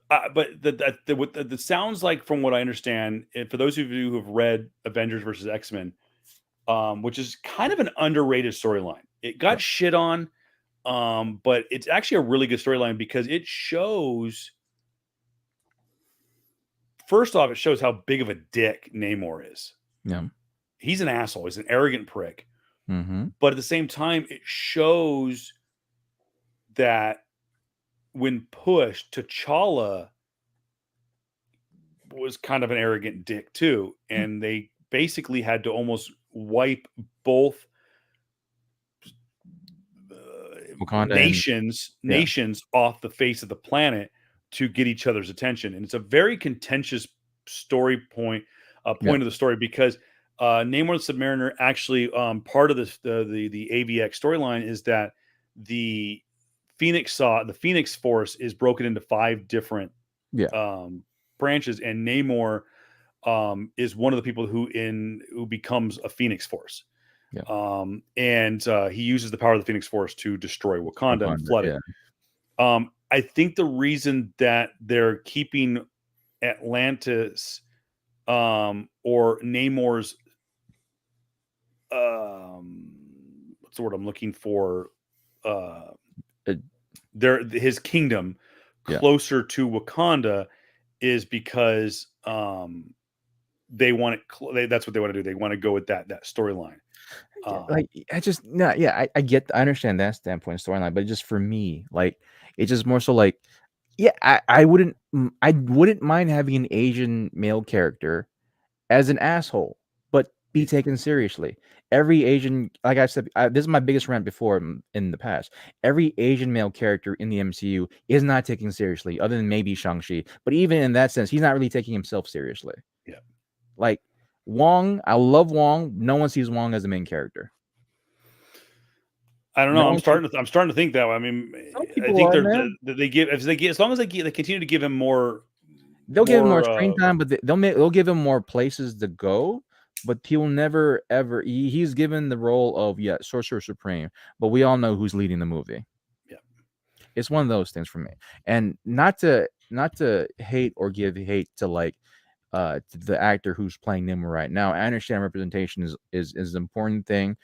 But the sounds like, from what I understand, and for those of you who have read Avengers versus X-Men, which is kind of an underrated storyline. It got shit on, but it's actually a really good storyline because it shows. First off, it shows how big of a dick Namor is. Yeah. He's an asshole. He's an arrogant prick. Mm-hmm. But at the same time, it shows that when pushed, T'Challa was kind of an arrogant dick too. And they basically had to almost wipe both nations off the face of the planet to get each other's attention. And it's a very contentious story point of the story, because Namor the Submariner actually, part of the AVX storyline is that the Phoenix Force is broken into 5 different branches, and Namor is one of the people who becomes a Phoenix Force. And he uses the power of the Phoenix Force to destroy Wakanda and flood it. I think the reason that they're keeping Atlantis or Namor's what's the word I'm looking for? Uh, Uh, his kingdom yeah. closer to Wakanda is because they want it. That's what they want to do. They want to go with that storyline. Like I just no, yeah, I understand that standpoint storyline, but just for me, like it's just more so like, yeah, I wouldn't mind having an Asian male character as an asshole, but be taken seriously. Every Asian, like I said, this is my biggest rant before in the past. Every Asian male character in the MCU is not taken seriously, other than maybe Shang-Chi. But even in that sense, he's not really taking himself seriously. Yeah. Like Wong, I love Wong. No one sees Wong as a main character. I don't know. No one sees, I'm starting to think that way. I mean, some I people think are, man. they give if they get as long as they continue to give him They'll give him more screen time, but they'll give him more places to go. But he will never ever. He's given the role of Sorcerer Supreme, but we all know who's leading the movie. Yeah. It's one of those things for me, and not to hate or give hate to like to the actor who's playing Nimue right now. I understand representation is an important thing,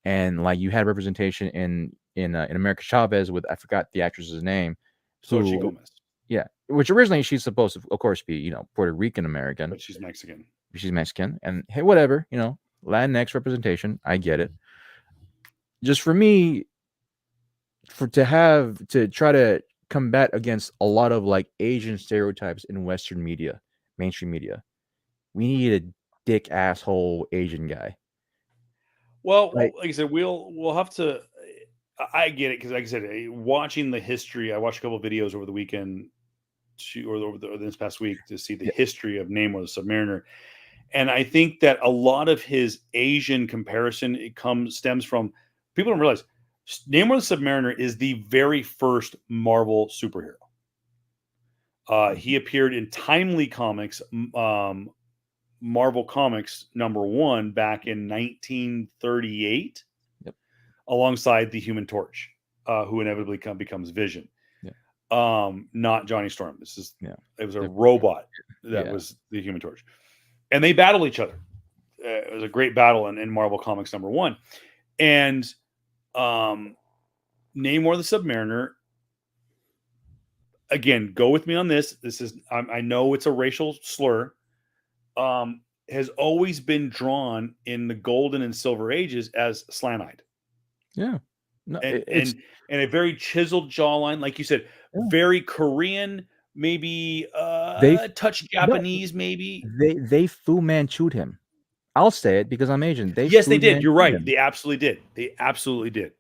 and like you had representation in America Chavez with I forgot the actress's name, Xochitl who Gomez, yeah, which originally she's supposed to, of course, be Puerto Rican American. but she's Mexican. She's Mexican, and hey, whatever, Latinx representation, I get it. Just for me, to try to combat against a lot of like Asian stereotypes in Western media, mainstream media, we need a dick asshole Asian guy. Well, Like, like I said, we'll have to. I get it because, like I said, watching the history, I watched a couple of videos over the weekend, or this past week, to see the yeah, history of Namor the Submariner, and I think that a lot of his Asian comparison stems from people don't realize Namor the Submariner is the very first Marvel superhero. He appeared in Timely Comics, Marvel Comics #1 back in 1938, yep, alongside the Human Torch, who inevitably becomes Vision. yeah, Not Johnny Storm. yeah, It was a different, robot that yeah, was the Human Torch, and they battle each other. It was a great battle in Marvel Comics #1, and um, Namor the Submariner. Again, go with me on this. I know it's a racial slur. Has always been drawn in the golden and silver ages as slant-eyed, yeah. No, and it's a very chiseled jawline, like you said, yeah. very Korean, maybe They touch no, Japanese, maybe. they Fu Manchu'd him. I'll say it because I'm Asian. They Yes, they Fu did. You're Manchu'd right. him. They absolutely did. They absolutely did.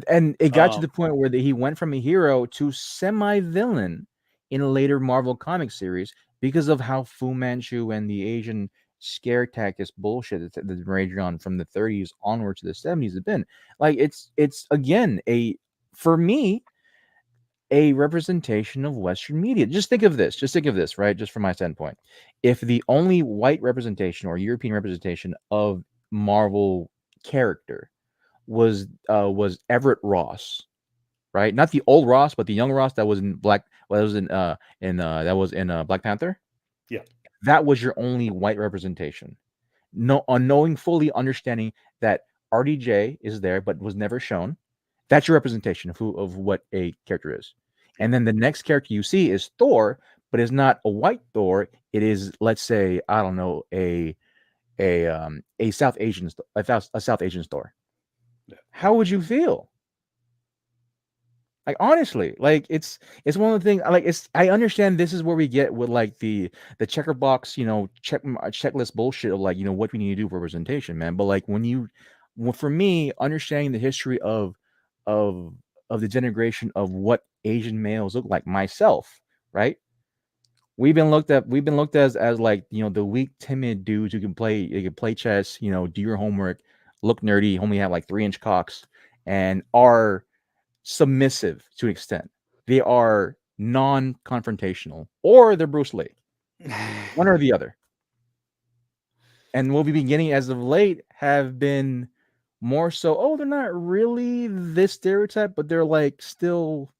And it got to Um, the point where he went from a hero to semi-villain in a later Marvel comic series because of how Fu Manchu and the Asian scare tactics bullshit that's raging on from the 30s onward to the 70s have been. Like it's again for me a representation of Western media. Just think of this. Just think of this, right? Just from my standpoint. If the only white representation or European representation of Marvel character was Everett Ross, right? Not the old Ross, but the young Ross that was in Black Panther. yeah. That was your only white representation. No, unknowing fully understanding that RDJ is there but was never shown. That's your representation of what a character is. Yeah. And then the next character you see is Thor, but it's not a white Thor. It is, let's say, I don't know, a South Asian a South Asian Thor. Yeah. How would you feel? Like honestly, like it's one of the things like it's I understand this is where we get with like the checker box, checklist bullshit of like, what we need to do for representation, man. But like for me, understanding the history of of the denigration of what Asian males look like, myself, right? We've been looked as like, the weak, timid dudes who can play chess, do your homework, look nerdy, only have like 3-inch cocks, and are submissive to an extent. They are non-confrontational, or they're Bruce Lee, one or the other. And what we've been getting as of late have been more so, oh, they're not really this stereotype, but they're like still,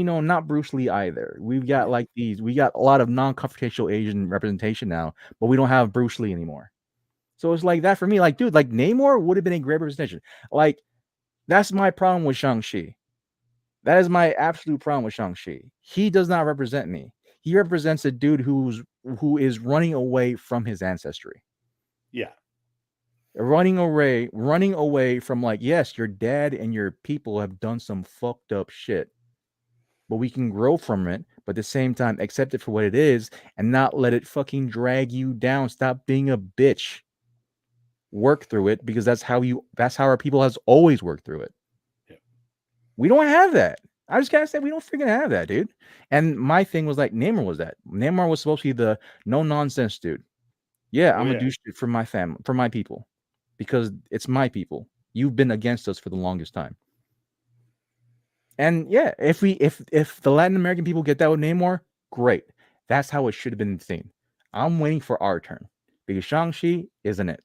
not Bruce Lee either. We've got Yeah. like we got a lot of non-confrontational Asian representation now, but we don't have Bruce Lee anymore. So it's like that for me. Like, dude, like Namor would have been a great representation. Like, that's my problem with Shang-Chi. That is my absolute problem with Shang-Chi. He does not represent me. He represents a dude who is running away from his ancestry. Yeah. Running away from, like, yes, your dad and your people have done some fucked up shit, but we can grow from it, but at the same time accept it for what it is and not let it fucking drag you down. Stop being a bitch. Work through it, because that's how our people has always worked through it. Yeah. We don't have that. I just gotta say, we don't freaking have that, dude. And my thing was like, Namor was that. Namor was supposed to be the no nonsense dude. Yeah, Oh I'm gonna yeah. do shit for my family, for my people, because it's my people. You've been against us for the longest time. And yeah, if the Latin American people get that with Namor, great. That's how it should have been seen. I'm waiting for our turn, because Shang-Chi isn't it.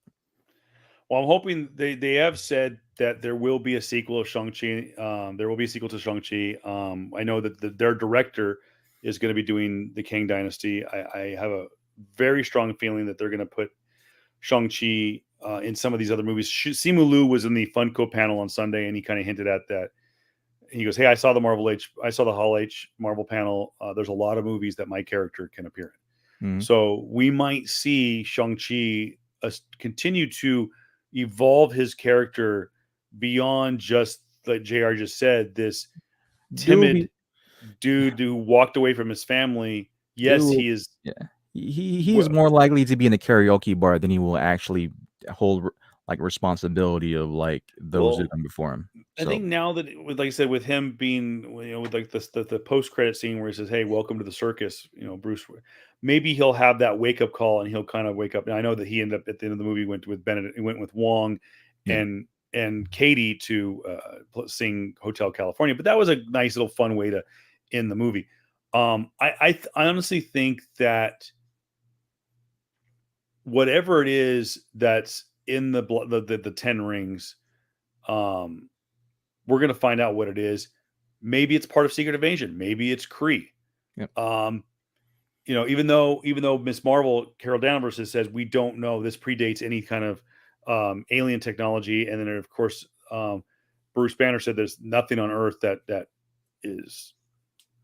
Well, I'm hoping they have said that there will be a sequel of Shang-Chi. There will be a sequel to Shang-Chi. I know that their director is going to be doing the Kang Dynasty. I have a very strong feeling that they're going to put Shang-Chi in some of these other movies. Simu Liu was in the Funko panel on Sunday, and he kind of hinted at that. He goes, "Hey, I saw the Hall H Marvel panel. There's a lot of movies that my character can appear in. Mhm. So we might see Shang-Chi continue to evolve his character beyond just, like JR just said, this Dude, timid dude who walked away from his family. Yes, dude, he is. yeah. He is Well, more likely to be in a karaoke bar than he will actually hold like responsibility of like those who well, come before him. I So think now that, with, like I said, with him being, with like this, the post credit scene where he says, "Hey, welcome to the circus," Bruce, maybe he'll have that wake up call and he'll kind of wake up. And I know that he ended up at the end of the movie went with Benedict, he went with Wong, yeah, and Katie to sing Hotel California. But that was a nice little fun way to end the movie. I honestly think that whatever it is that's in the 10 rings, um we're going to find out what it is. Maybe it's part of Secret Invasion. Maybe it's Kree. yeah, Um, even though Miss Marvel, Carol Danvers, says we don't know, this predates any kind of alien technology, and then of course Bruce Banner said there's nothing on Earth that is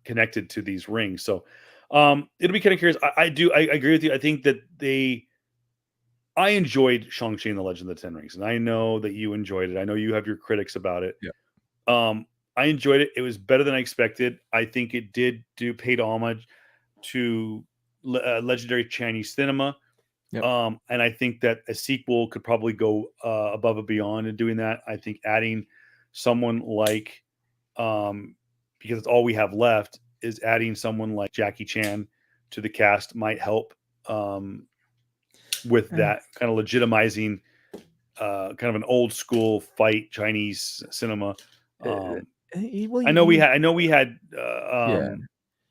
connected to these rings. So it'll be kind of curious. I agree with you. I think that I enjoyed Shang-Chi and the Legend of the Ten Rings, and I know that you enjoyed it. I know you have your critics about it. yeah, I enjoyed it. It was better than I expected. I think it did paid homage to legendary Chinese cinema. yep, And I think that a sequel could probably go above and beyond in doing that. I think adding someone like, because it's all we have left, is adding someone like Jackie Chan to the cast might help with yeah. that kind of legitimizing kind of an old school fight Chinese cinema. Uh, Um, well, I know we had yeah,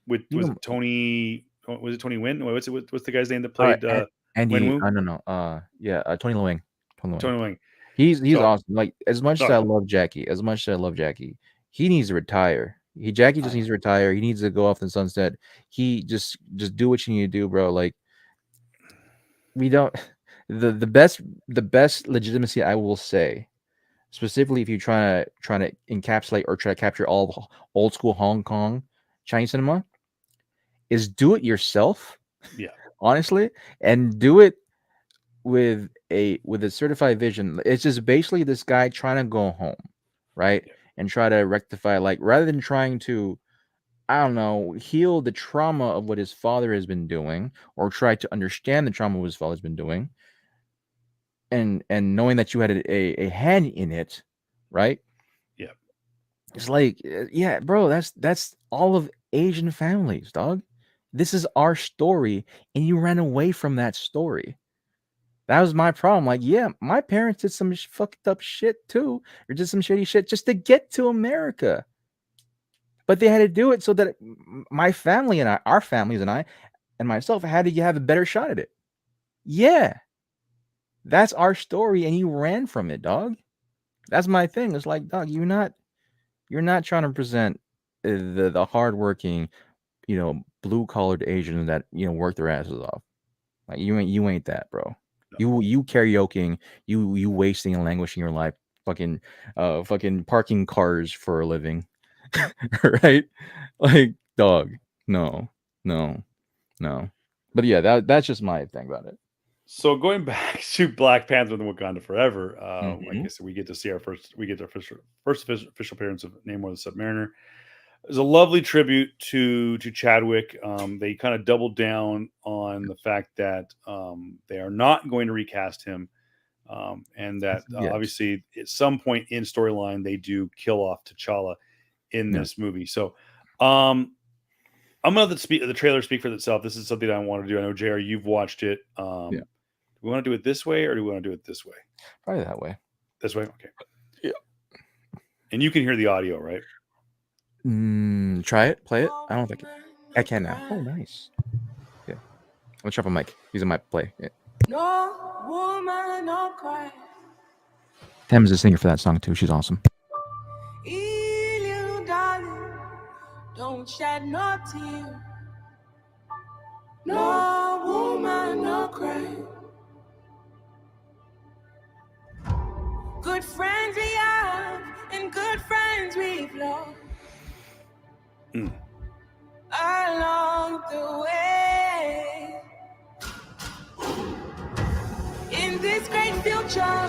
with you was know, it Tony? Was it Tony Win? What's the guy's name that played Wen Andy, Wu? I don't know. Yeah, Tony Lewing. Tony Lewing. Tony Wing. He's So awesome. Like, no, as much as I love Jackie, he needs to retire. Jackie I just know. needs to retire. He needs to go off in the sunset. He just do what you need to do, bro. Like, we don't the best legitimacy, I will say, specifically if you're trying to encapsulate or try to capture all of old school Hong Kong Chinese cinema, is do it yourself, Yeah, honestly, and do it with a certified vision. It's just basically this guy trying to go home, right? yeah, And try to rectify, like, rather than trying to, I don't know, heal the trauma of what his father has been doing, or try to understand the trauma of what his father's been doing, and knowing that you had a hand in it, right? yeah. It's like, yeah, bro, that's all of Asian families, dog. This is our story, and you ran away from that story. That was my problem. Like, yeah, my parents did some fucked up shit too, or did some shitty shit just to get to America. But they had to do it so that my family and our families and I and myself had to have a better shot at it. Yeah, that's our story, and you ran from it, dog. That's my thing. It's like, dog, you're not trying to present the hardworking, blue collared Asians that work their asses off. Like you ain't that, bro. You karaokeing, you wasting and languishing your life, fucking parking cars for a living, right? Like, dog, no, no, no. But yeah, that's just my thing about it. So going back to Black Panther and Wakanda Forever, like Mhm. I said, we get our first official appearance of Namor the Submariner. It's a lovely tribute to Chadwick. They kind of doubled down on the fact that they are not going to recast him, and that Yes. obviously at some point in storyline they do kill off T'Challa in Yeah. this movie. So um, I'm gonna let the trailer speak for itself. This is something I want to do. I know JR, you've watched it. Yeah. Do we want to do it this way or do we want to do it this way? Probably that way. This way, okay. Yeah. And you can hear the audio, right? Try it. Play it. I don't think I can now. Oh, nice. Yeah. Let's drop a mic. Use a mic. Play. Yeah. No woman, no cry. Tam's a singer for that song too. She's awesome. You darling, don't shed no tear. No woman, no cry. Good friends we have and good friends we've lost along the way. In this great future,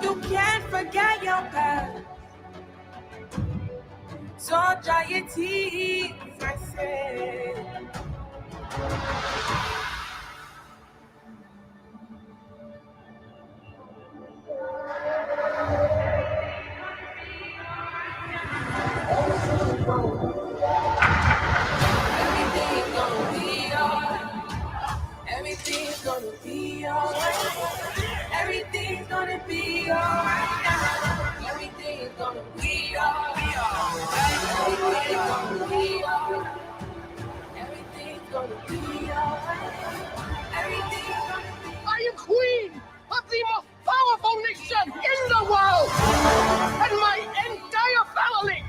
you can't forget your past. So dry your tears, I say. Everything's gonna be alright. Everything's gonna be alright. Everything's gonna be alright. Everything's gonna be alright. Everything's gonna be alright. Everything's gonna be alright. Everything's gonna be. I am queen of the most powerful nation in the world, and my entire family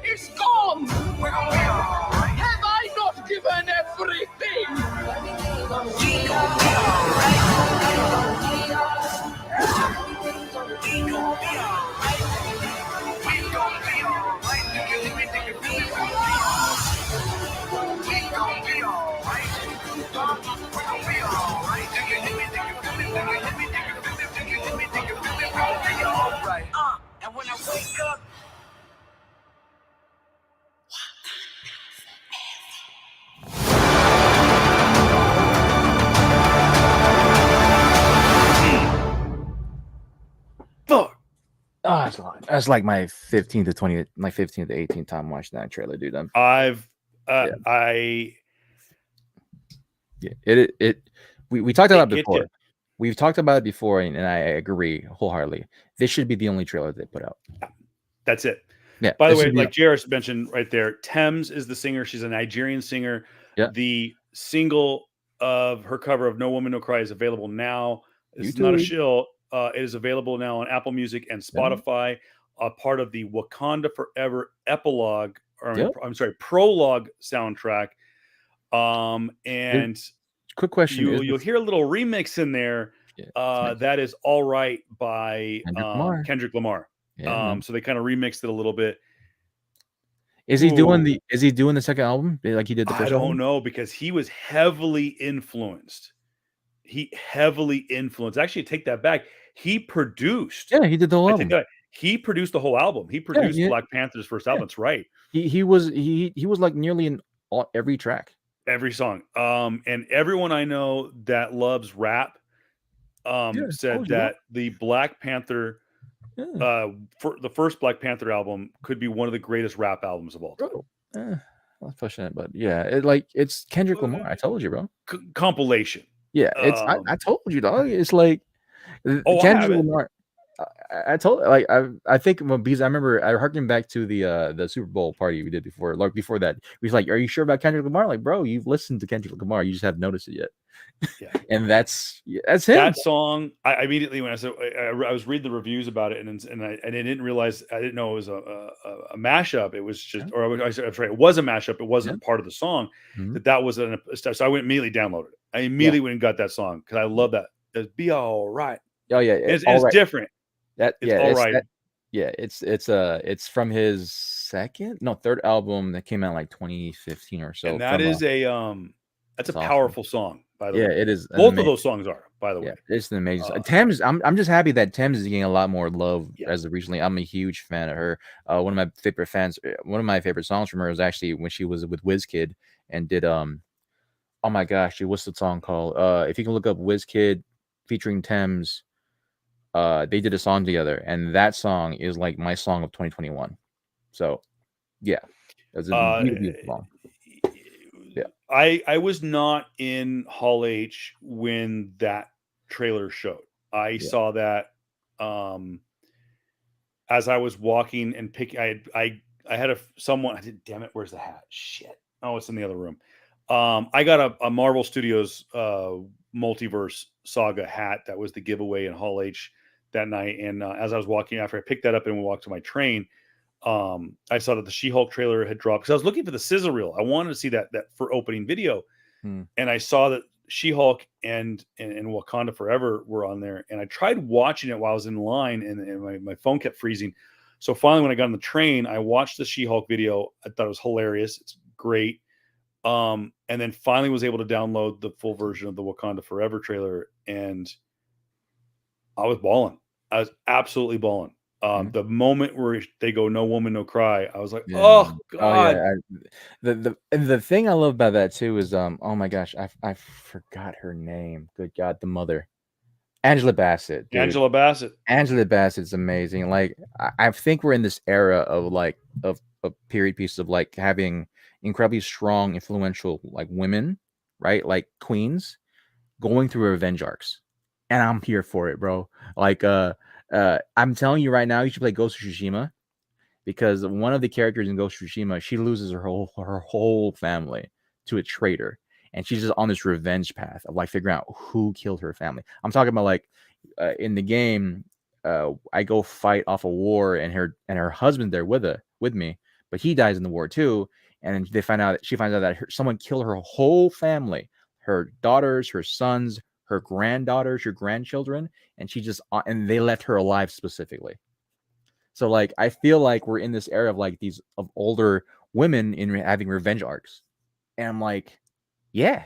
is gone. Have I not given everything? Everything's gonna be alright. Everything's gonna be alright. We're gonna be alright. Do you hear me? Do you feel me? We're gonna be alright. We're gonna be alright. Do you hear me? Do you feel me? Do you hear me? Do you feel me? Do you hear me? Do you feel me? We're gonna be alright. And when I wake up. Fuck. Oh, that's like my 15th to 20th, my 15th to 18th time watching that trailer, dude. We talked about it before. We've talked about it before, and I agree wholeheartedly. This should be the only trailer they put out. That's it. Yeah. By the way, like Jairus mentioned right there, Thames is the singer. She's a Nigerian singer. Yeah. The single of her cover of No Woman No Cry is available now. It's not a shill. It is available now on Apple Music and Spotify. Part of the Wakanda Forever epilogue, or I'm sorry, prologue soundtrack. And quick question: you'll hear a little remix in there. That is All Right by Kendrick Lamar. So they kind of remixed it a little bit. Is he doing the second album like he did the first album? I don't know, because he was heavily influenced. Actually, take that back. He produced. Yeah, he did the whole album. He produced the whole album. He produced Black Panther's first album. That's right. He was like nearly in every track, every song. And everyone I know that loves rap said that the Black Panther, for the first Black Panther album, could be one of the greatest rap albums of all time. I'm pushing it, but yeah, it's Kendrick Lamar. I told you, bro. Compilation. Yeah, it's I told you, dog. It's like Kendrick Lamar. I told I think because I remember I harkened back to the Super Bowl party we did before. Like before that, he was like, "Are you sure about Kendrick Lamar?" Like, bro, you've listened to Kendrick Lamar, you just haven't noticed it yet. Yeah. And that's him. That song, I immediately when I was reading the reviews about it, and I didn't realize, I didn't know it was a mashup. It was just, or I'm sorry, it was a mashup. It wasn't part of the song. Mhm. That was so I went immediately downloaded it. I immediately went and got that song because I love that. It's Be All Right. Oh yeah, It's different. It's all right. It's from his third album that came out like 2015 or so. And that is that's a powerful song, by the way. Yeah, it is. Both of those songs are, by the way. It's an amazing song. Thames, I'm just happy that Thames is getting a lot more love as of recently. I'm a huge fan of her. One of my favorite songs from her was actually when she was with WizKid and did oh my gosh, dude, what's the song called? If you can look up WizKid featuring Thames, they did a song together, and that song is like my song of 2021. So yeah, it's a beautiful song. Yeah. I was not in Hall H when that trailer showed. I saw that as I was walking and picking. I had someone. I did. Damn it! Where's the hat? Shit! Oh, it's in the other room. I got a Marvel Studios Multiverse Saga hat that was the giveaway in Hall H that night. And as I was walking, after I picked that up and walked to my train, I saw that the She-Hulk trailer had dropped because I was looking for the sizzle reel. I wanted to see that for opening video, and I saw that She-Hulk and Wakanda Forever were on there. And I tried watching it while I was in line, and my phone kept freezing. So finally, when I got on the train, I watched the She-Hulk video. I thought it was hilarious. It's great. And then finally was able to download the full version of the Wakanda Forever trailer, and I was balling. I was absolutely balling. The moment where they go, "No woman, no cry," I was like, "Oh God!" The thing I love about that too is oh my gosh, I forgot her name. Good God, the mother, Angela Bassett. Dude. Angela Bassett's amazing. Like I think we're in this era of like of period pieces of like having incredibly strong, influential like women, right? Like queens going through revenge arcs, and I'm here for it, bro. Like I'm telling you right now, you should play Ghost of Tsushima because one of the characters in Ghost of Tsushima, she loses her whole family to a traitor, and she's just on this revenge path of like figuring out who killed her family. I'm talking about like in the game, I go fight off a war, and her husband there with me, but he dies in the war too. And she finds out that someone killed her whole family, her daughters, her sons, her granddaughters, her grandchildren, and and they left her alive specifically. So like I feel like we're in this era of like these of older women in having revenge arcs, and I'm like, yeah,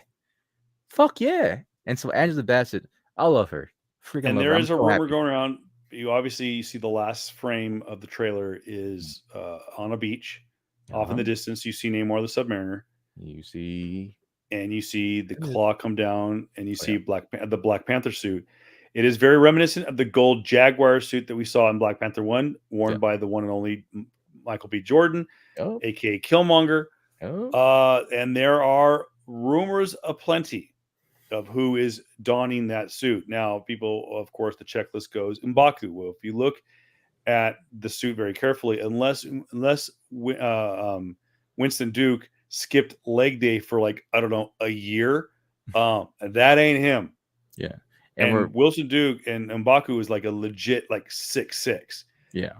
fuck yeah. And so Angela Bassett, I love her. Freaking and love there her. is a rumor going around. You obviously see the last frame of the trailer is on a beach. Off in the distance, you see Namor the Submariner. You see the claw come down, and you see the Black Panther suit. It is very reminiscent of the gold Jaguar suit that we saw in Black Panther 1, worn by the one and only Michael B. Jordan, aka Killmonger. And there are rumors aplenty of who is donning that suit. Now, people, of course, the checklist goes M'Baku. Well, if you look at the suit very carefully, unless Winston Duke skipped leg day for like, I don't know, a year, that ain't him. Yeah. And Wilson Duke and M'Baku is like a legit like 6'6". Yeah.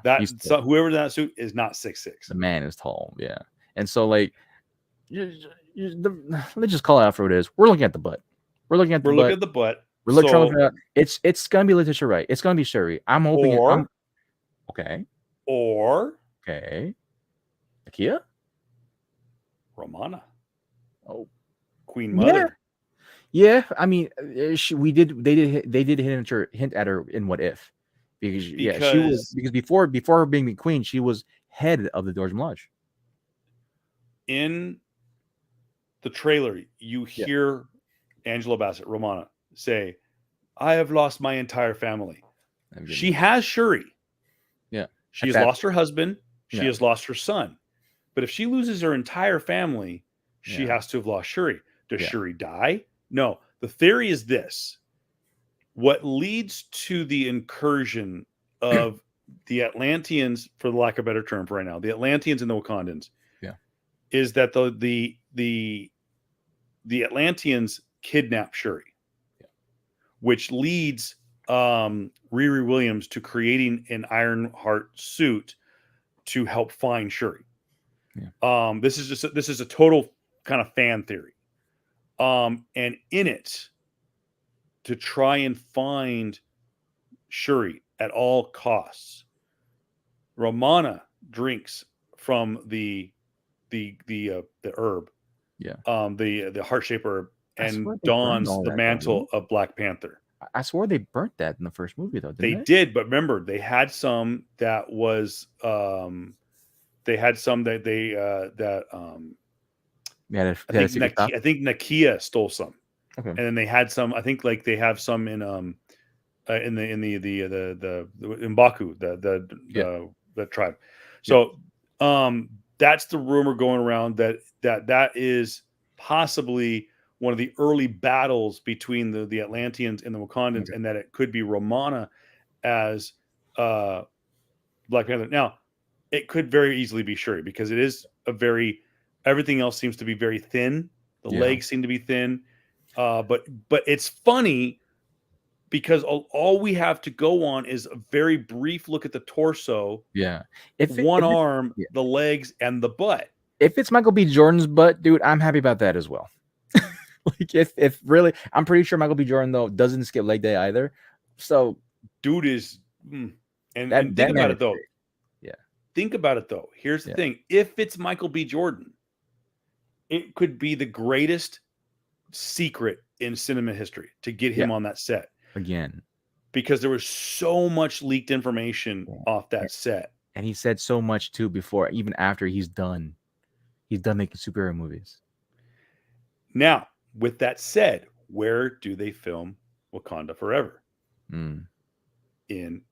Whoever in that suit is not 6'6". The man is tall. Yeah. And so like let's just call it out for what it is. We're looking at the butt. We're looking at the butt. We're looking at it's gonna be Letitia Wright. It's gonna be Shuri. I'm hoping okay. Nakia? Romana. Oh. Queen Mother. Yeah. I mean, they did hint at her in What If. Because she was before her being the queen, she was head of the Doj Lodge. In the trailer, you hear Angela Bassett, Romana, say, "I have lost my entire family." She has Shuri. Yeah. She has lost her husband. She has lost her son. But if she loses her entire family, she has to have lost Shuri. Does Shuri die? No. The theory is this. What leads to the incursion of the Atlanteans, for the lack of a better term for right now, the Atlanteans and the Wakandans, is that the Atlanteans kidnap Shuri, which leads Riri Williams to creating an Ironheart suit to help find Shuri. Yeah. This is a total kind of fan theory. And in it, to try and find Shuri at all costs, Romana drinks from the herb, the heart-shaped herb, and dons the mantle of Black Panther. I swore they burnt that in the first movie, though. They did, but remember, they had some that was they had some that I think Nakia stole some. Okay. And then they had some, I think like they have some in Mbaku, the tribe. So that's the rumor going around that is possibly one of the early battles between the Atlanteans and the Wakandans, and that it could be Romana as Black Panther. Now, it could very easily be Shuri, because it is everything else seems to be very thin. The legs seem to be thin. But it's funny because all we have to go on is a very brief look at the torso. Yeah. One arm, the legs, and the butt. If it's Michael B. Jordan's butt, dude, I'm happy about that as well. Like if really, I'm pretty sure Michael B. Jordan though doesn't skip leg day either. So dude is and think about it though. Yeah. Think about it though. Here's the thing. If it's Michael B. Jordan, it could be the greatest secret in cinema history to get him on that set again, because there was so much leaked information off that set, and he said so much too before, even after he's done making superhero movies. Now, with that said, where do they film Wakanda Forever? In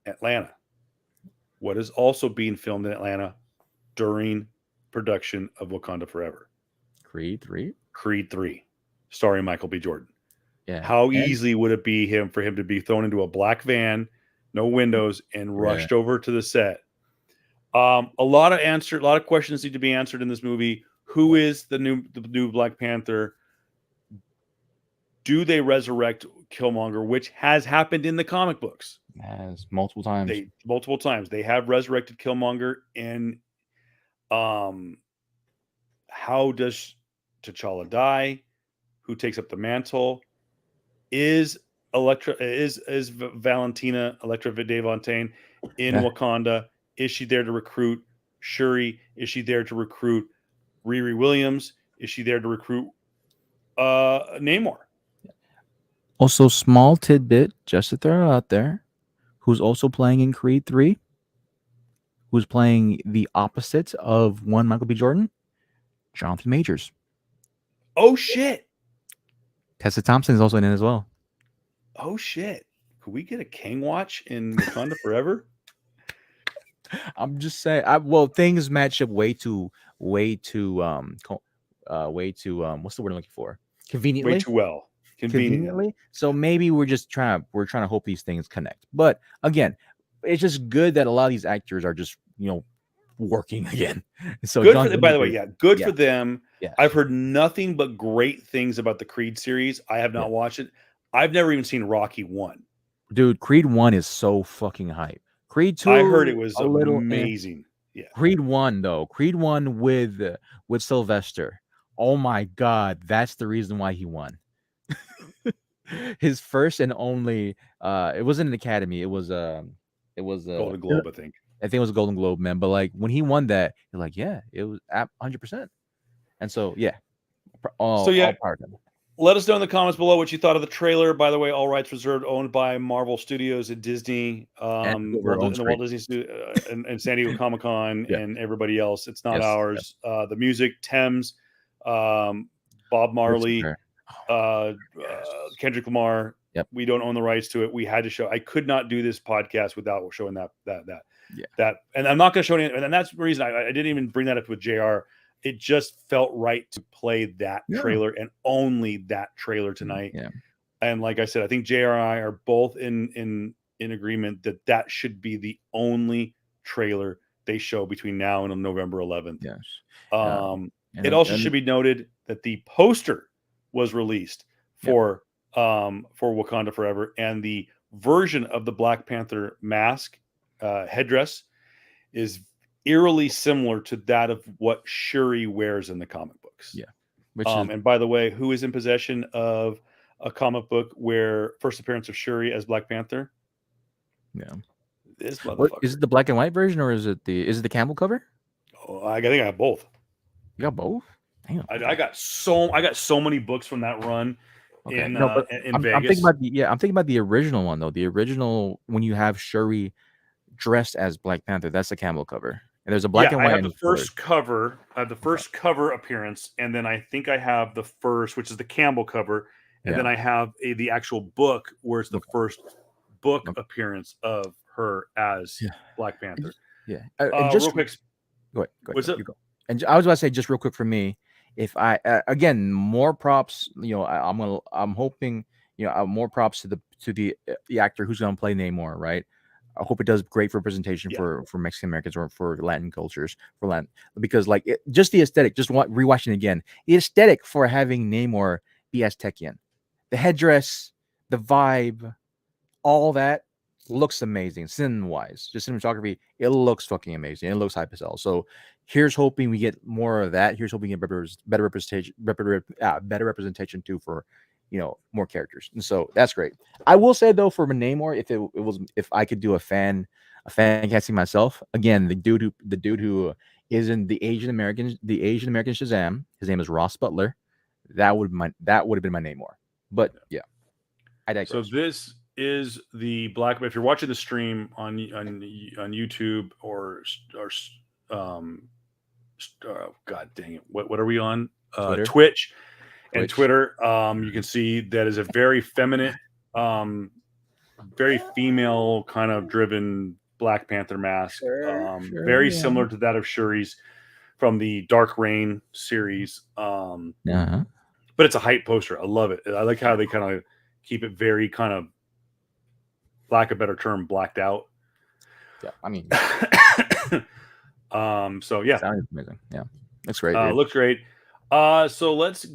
Atlanta. What is also being filmed in Atlanta during production of Wakanda Forever? Creed 3, starring Michael B. Jordan. Yeah. How easy would it be for him to be thrown into a black van, no windows, and rushed over to the set? A lot of questions need to be answered in this movie. Who is the new Black Panther? Do they resurrect Killmonger, which has happened in the comic books? Has multiple times. They have resurrected Killmonger. And how does T'Challa die? Who takes up the mantle? Is Valentina Electra De Fontaine in Wakanda? Is she there to recruit Shuri? Is she there to recruit Riri Williams? Is she there to recruit Namor? Also, small tidbit, just to throw out there, who's also playing in Creed 3, who's playing the opposite of one Michael B. Jordan? Jonathan Majors. Oh, shit. Tessa Thompson is also in it as well. Oh, shit. Could we get a King watch in Wakanda Forever? I'm just saying. Things match up way too what's the word I'm looking for? Conveniently. Way too well. Conveniently. So maybe we're trying to hope these things connect. But again, it's just good that a lot of these actors are just, working again. So good for them, by the way, good for them. Yeah. I've heard nothing but great things about the Creed series. I have not watched it. I've never even seen Rocky 1. Dude, Creed 1 is so fucking hype. Creed 2, I heard it was amazing. Yeah. Creed 1 though. Creed 1 with Sylvester. Oh my God, that's the reason why he won. His first and only it wasn't an Academy, it was Golden Globe, I think. I think it was a Golden Globe, man. But like when he won that, you're like, yeah, it was 100%. And so all part of it. Let us know in the comments below what you thought of the trailer. By the way, all rights reserved, owned by Marvel Studios at Disney, in the Walt Disney Studio, and San Diego Comic-Con, and everybody else. It's not ours. The music, Thames, Bob Marley, Kendrick Lamar. Yep. We don't own the rights to it. We had to show. I could not do this podcast without showing that. And I'm not going to show any. And that's the reason I didn't even bring that up with JR. It just felt right to play that trailer and only that trailer tonight. Yeah. And like I said, I think JR and I are both in agreement that should be the only trailer they show between now and November 11th. Yes. It also should be noted that the poster was released for Wakanda Forever, and the version of the Black Panther mask headdress is eerily similar to that of what Shuri wears in the comic books. Yeah. Which And by the way, who is in possession of a comic book where first appearance of Shuri as Black Panther? Yeah. This What, motherfucker. is it the black and white version or is it the Campbell cover? Oh, I think I have both. You got both? Damn. I got so many books from that run Okay. in No, but in I'm Vegas. I'm thinking about the original one though. The original when you have Shuri dressed as Black Panther, that's the Campbell cover. And there's a black and white. I have the first cover. I have the first cover appearance, and then I think I have the first, which is the Campbell cover, and then I have the actual book where it's the first book appearance of her as Black Panther. Yeah. And just real quick, go ahead. What's up? You go. And I was about to say, just real quick for me, if I again more props, I'm hoping, more props to the actor who's gonna play Namor, right? I hope it does great representation for Mexican Americans or for Latin cultures, because like just the aesthetic, rewatching again, the aesthetic for having Namor be Aztecian, the headdress, the vibe, all that looks amazing. Sin-wise, just cinematography, it looks fucking amazing. It looks hype as hell. So here's hoping we get more of that. Here's hoping we get better representation too for more characters. And so that's great. I will say though, for Namor, if I could do a fan casting myself, again, the dude who is in the Asian American Shazam, his name is Ross Butler. That would have been my Namor. But yeah, I digress. So this is the Black. If you're watching the stream on YouTube or God dang it, what are we on? Twitch. And Twitter, you can see that is a very feminine, very female kind of driven Black Panther mask. Very similar to that of Shuri's from the Dark Reign series. But it's a hype poster. I love it. I like how they kind of keep it very kind of, lack of a better term, blacked out. Yeah, I mean, so yeah, sounds amazing. Yeah, looks great. Looks great. So let's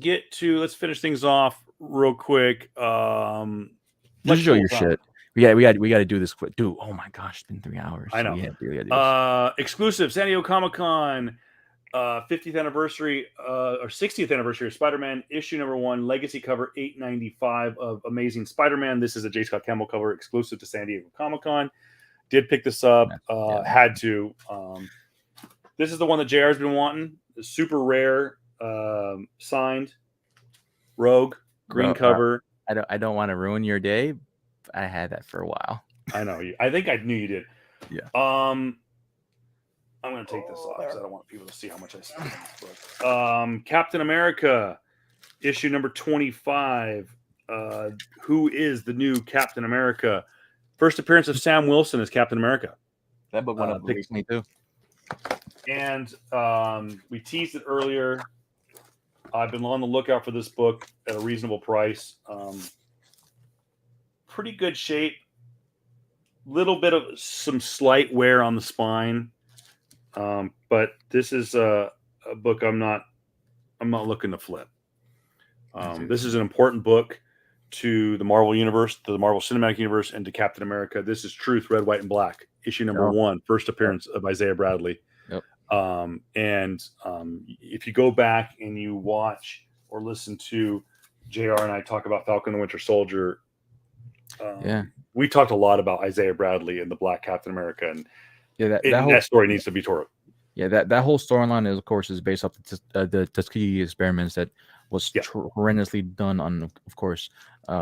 finish things off real quick. Just show your shit. We got to do this quick. Dude, oh my gosh, it's been 3 hours. I know. So we gotta do this. Exclusive San Diego Comic-Con 50th anniversary or 60th anniversary of Spider-Man issue #1 legacy cover 895 of Amazing Spider-Man. This is a J. Scott Campbell cover exclusive to San Diego Comic-Con. Did pick this up. Had to. This is the one that JR's been wanting. It's super rare. Signed Rogue green cover. I don't want to ruin your day. I had that for a while. I know you. I think I knew you did. Yeah. I'm gonna take this off because I don't want people to see how much I spent on this book. Captain America issue #25. Who is the new Captain America? First appearance of Sam Wilson as Captain America. That book went up recently too. And we teased it earlier. I've been on the lookout for this book at a reasonable price. Pretty good shape. Little bit of some slight wear on the spine. But this is a book I'm not looking to flip. This is an important book to the Marvel Universe, to the Marvel Cinematic Universe, and to Captain America. This is Truth, Red, White, and Black, issue #1, first appearance of Isaiah Bradley. Yep. If you go back and you watch or listen to JR and I talk about Falcon and the Winter Soldier, we talked a lot about Isaiah Bradley and the Black Captain America, and that story needs to be tore up. Yeah, that whole storyline is, of course, is based off the Tuskegee experiments that was horrendously done on, of course,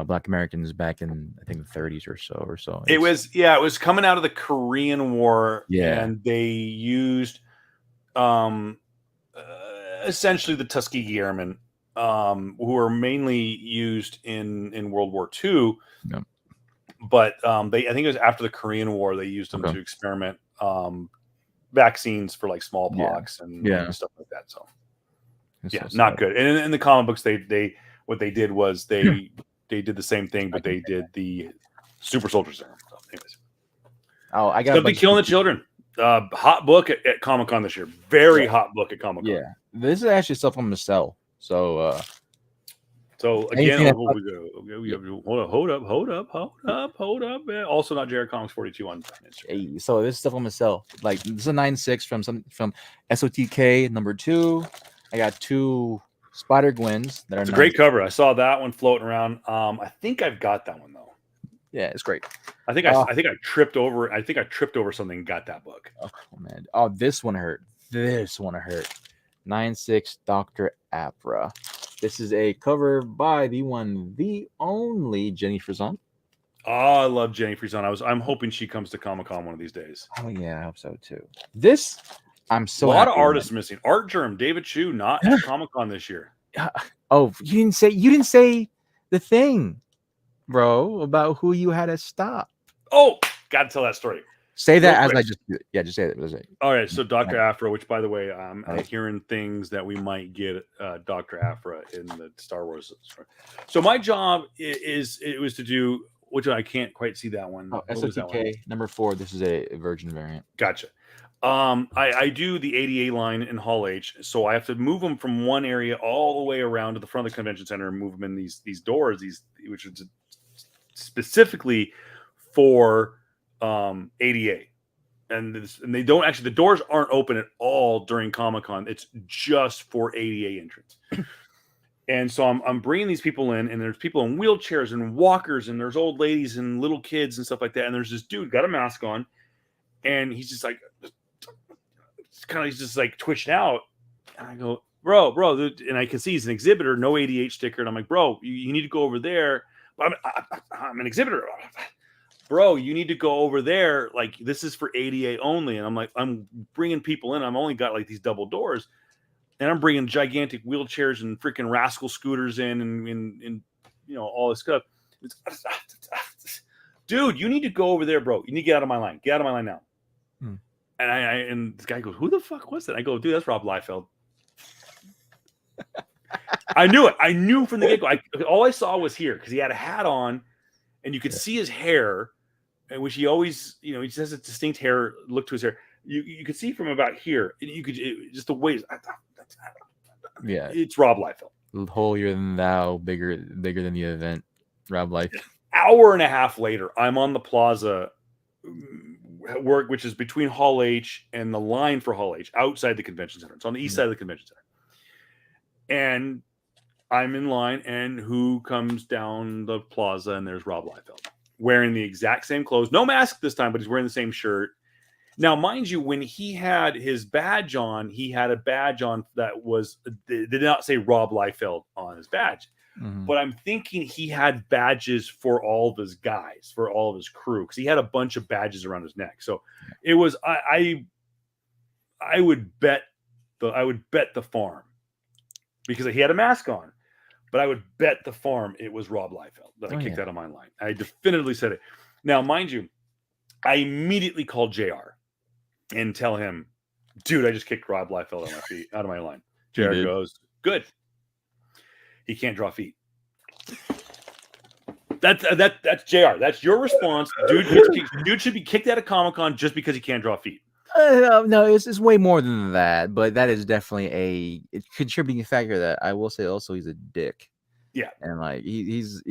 Black Americans back in, I think, the 30s or so. It was coming out of the Korean War, and they used essentially the Tuskegee Airmen, who were mainly used in World War II. Yeah. But I think it was after the Korean War they used them to experiment vaccines for like smallpox and stuff like that. So not good. And in the comic books, they what they did was they did the same thing, but they did the super soldier serum. So anyways. Oh, I got something killing the children. Hot book at Comic-Con this year. Very hot book at Comic-Con. Yeah, this is actually stuff I'm gonna sell. So So Anything again, I hold up, man. Also not Jared Comics 42 on Instagram. Hey, so this stuff I'm gonna sell. Like this is a 9.6 from SOTK number 2. I got 2 Spider Gwens that are It's a great 9.6. cover. I saw that one floating around. I think I've got that one though. Yeah, it's great. I think I tripped over. I think I tripped over something and got that book. Oh man. Oh, this one hurt. 9.6 Dr. Aphra. This is a cover by the one, the only Jenny Frison. Oh, I love Jenny Frison. I'm hoping she comes to Comic-Con one of these days. Oh yeah, I hope so too. This I'm so a lot of happy artists missing. Art Germ, David Chu, not at Comic-Con this year. Oh, you didn't say the thing, bro, about who you had to stop. Oh, gotta tell that story. Say that Real as quick. I just just say it. All right, so Dr. Aphra, which by the way, I'm hearing things that we might get Dr. Aphra in the Star Wars. So my job was to do, which I can't quite see that one. Oh, SOTK number 4. This is a Virgin variant. Gotcha. I do the ADA line in Hall H, so I have to move them from one area all the way around to the front of the convention center and move them in these doors, which is specifically for ADA. And they don't actually, the doors aren't open at all during Comic-Con. It's just for ADA entrance. And so I'm bringing these people in, and there's people in wheelchairs and walkers, and there's old ladies and little kids and stuff like that. And there's this dude got a mask on, and he's just like, he's just like twitched out. And I go, bro, and I can see he's an exhibitor, no ADH sticker. And I'm like, bro, you need to go over there. But I'm an exhibitor. Bro, you need to go over there. Like, this is for ADA only. And I'm like, I'm bringing people in. I've only got like these double doors. And I'm bringing gigantic wheelchairs and freaking rascal scooters in and all this stuff. Dude, you need to go over there, bro. You need to get out of my line. Get out of my line now. And this guy goes, who the fuck was that? I go, dude, that's Rob Liefeld. I knew it. I knew from the get-go. All I saw was here because he had a hat on, and you could see his hair, which he always, he just has a distinct hair look to his hair. You could see from about here, and you could just the way. Yeah, it's Rob Liefeld. Holier than thou, bigger than the event. Rob Liefeld. Hour and a half later, I'm on the plaza work, which is between Hall H and the line for Hall H, outside the convention center. It's on the east side of the convention center. And I'm in line, and who comes down the plaza? And there's Rob Liefeld wearing the exact same clothes, no mask this time, but he's wearing the same shirt. Now, mind you, when he had his badge on, he had a badge on that did not say Rob Liefeld on his badge. Mm-hmm. But I'm thinking he had badges for all of his guys, for all of his crew, because he had a bunch of badges around his neck. So it was I would bet the farm, because he had a mask on, but I would bet the farm it was Rob Liefeld that I kicked out of my line. I definitively said it. Now, mind you, I immediately called JR and tell him, dude, I just kicked Rob Liefeld out of my line. JR goes, good. He can't draw feet. That's JR. That's your response. Dude should be kicked out of Comic-Con just because he can't draw feet. No, it's way more than that. But that is definitely a contributing factor. That I will say also he's a dick. Yeah, and like he's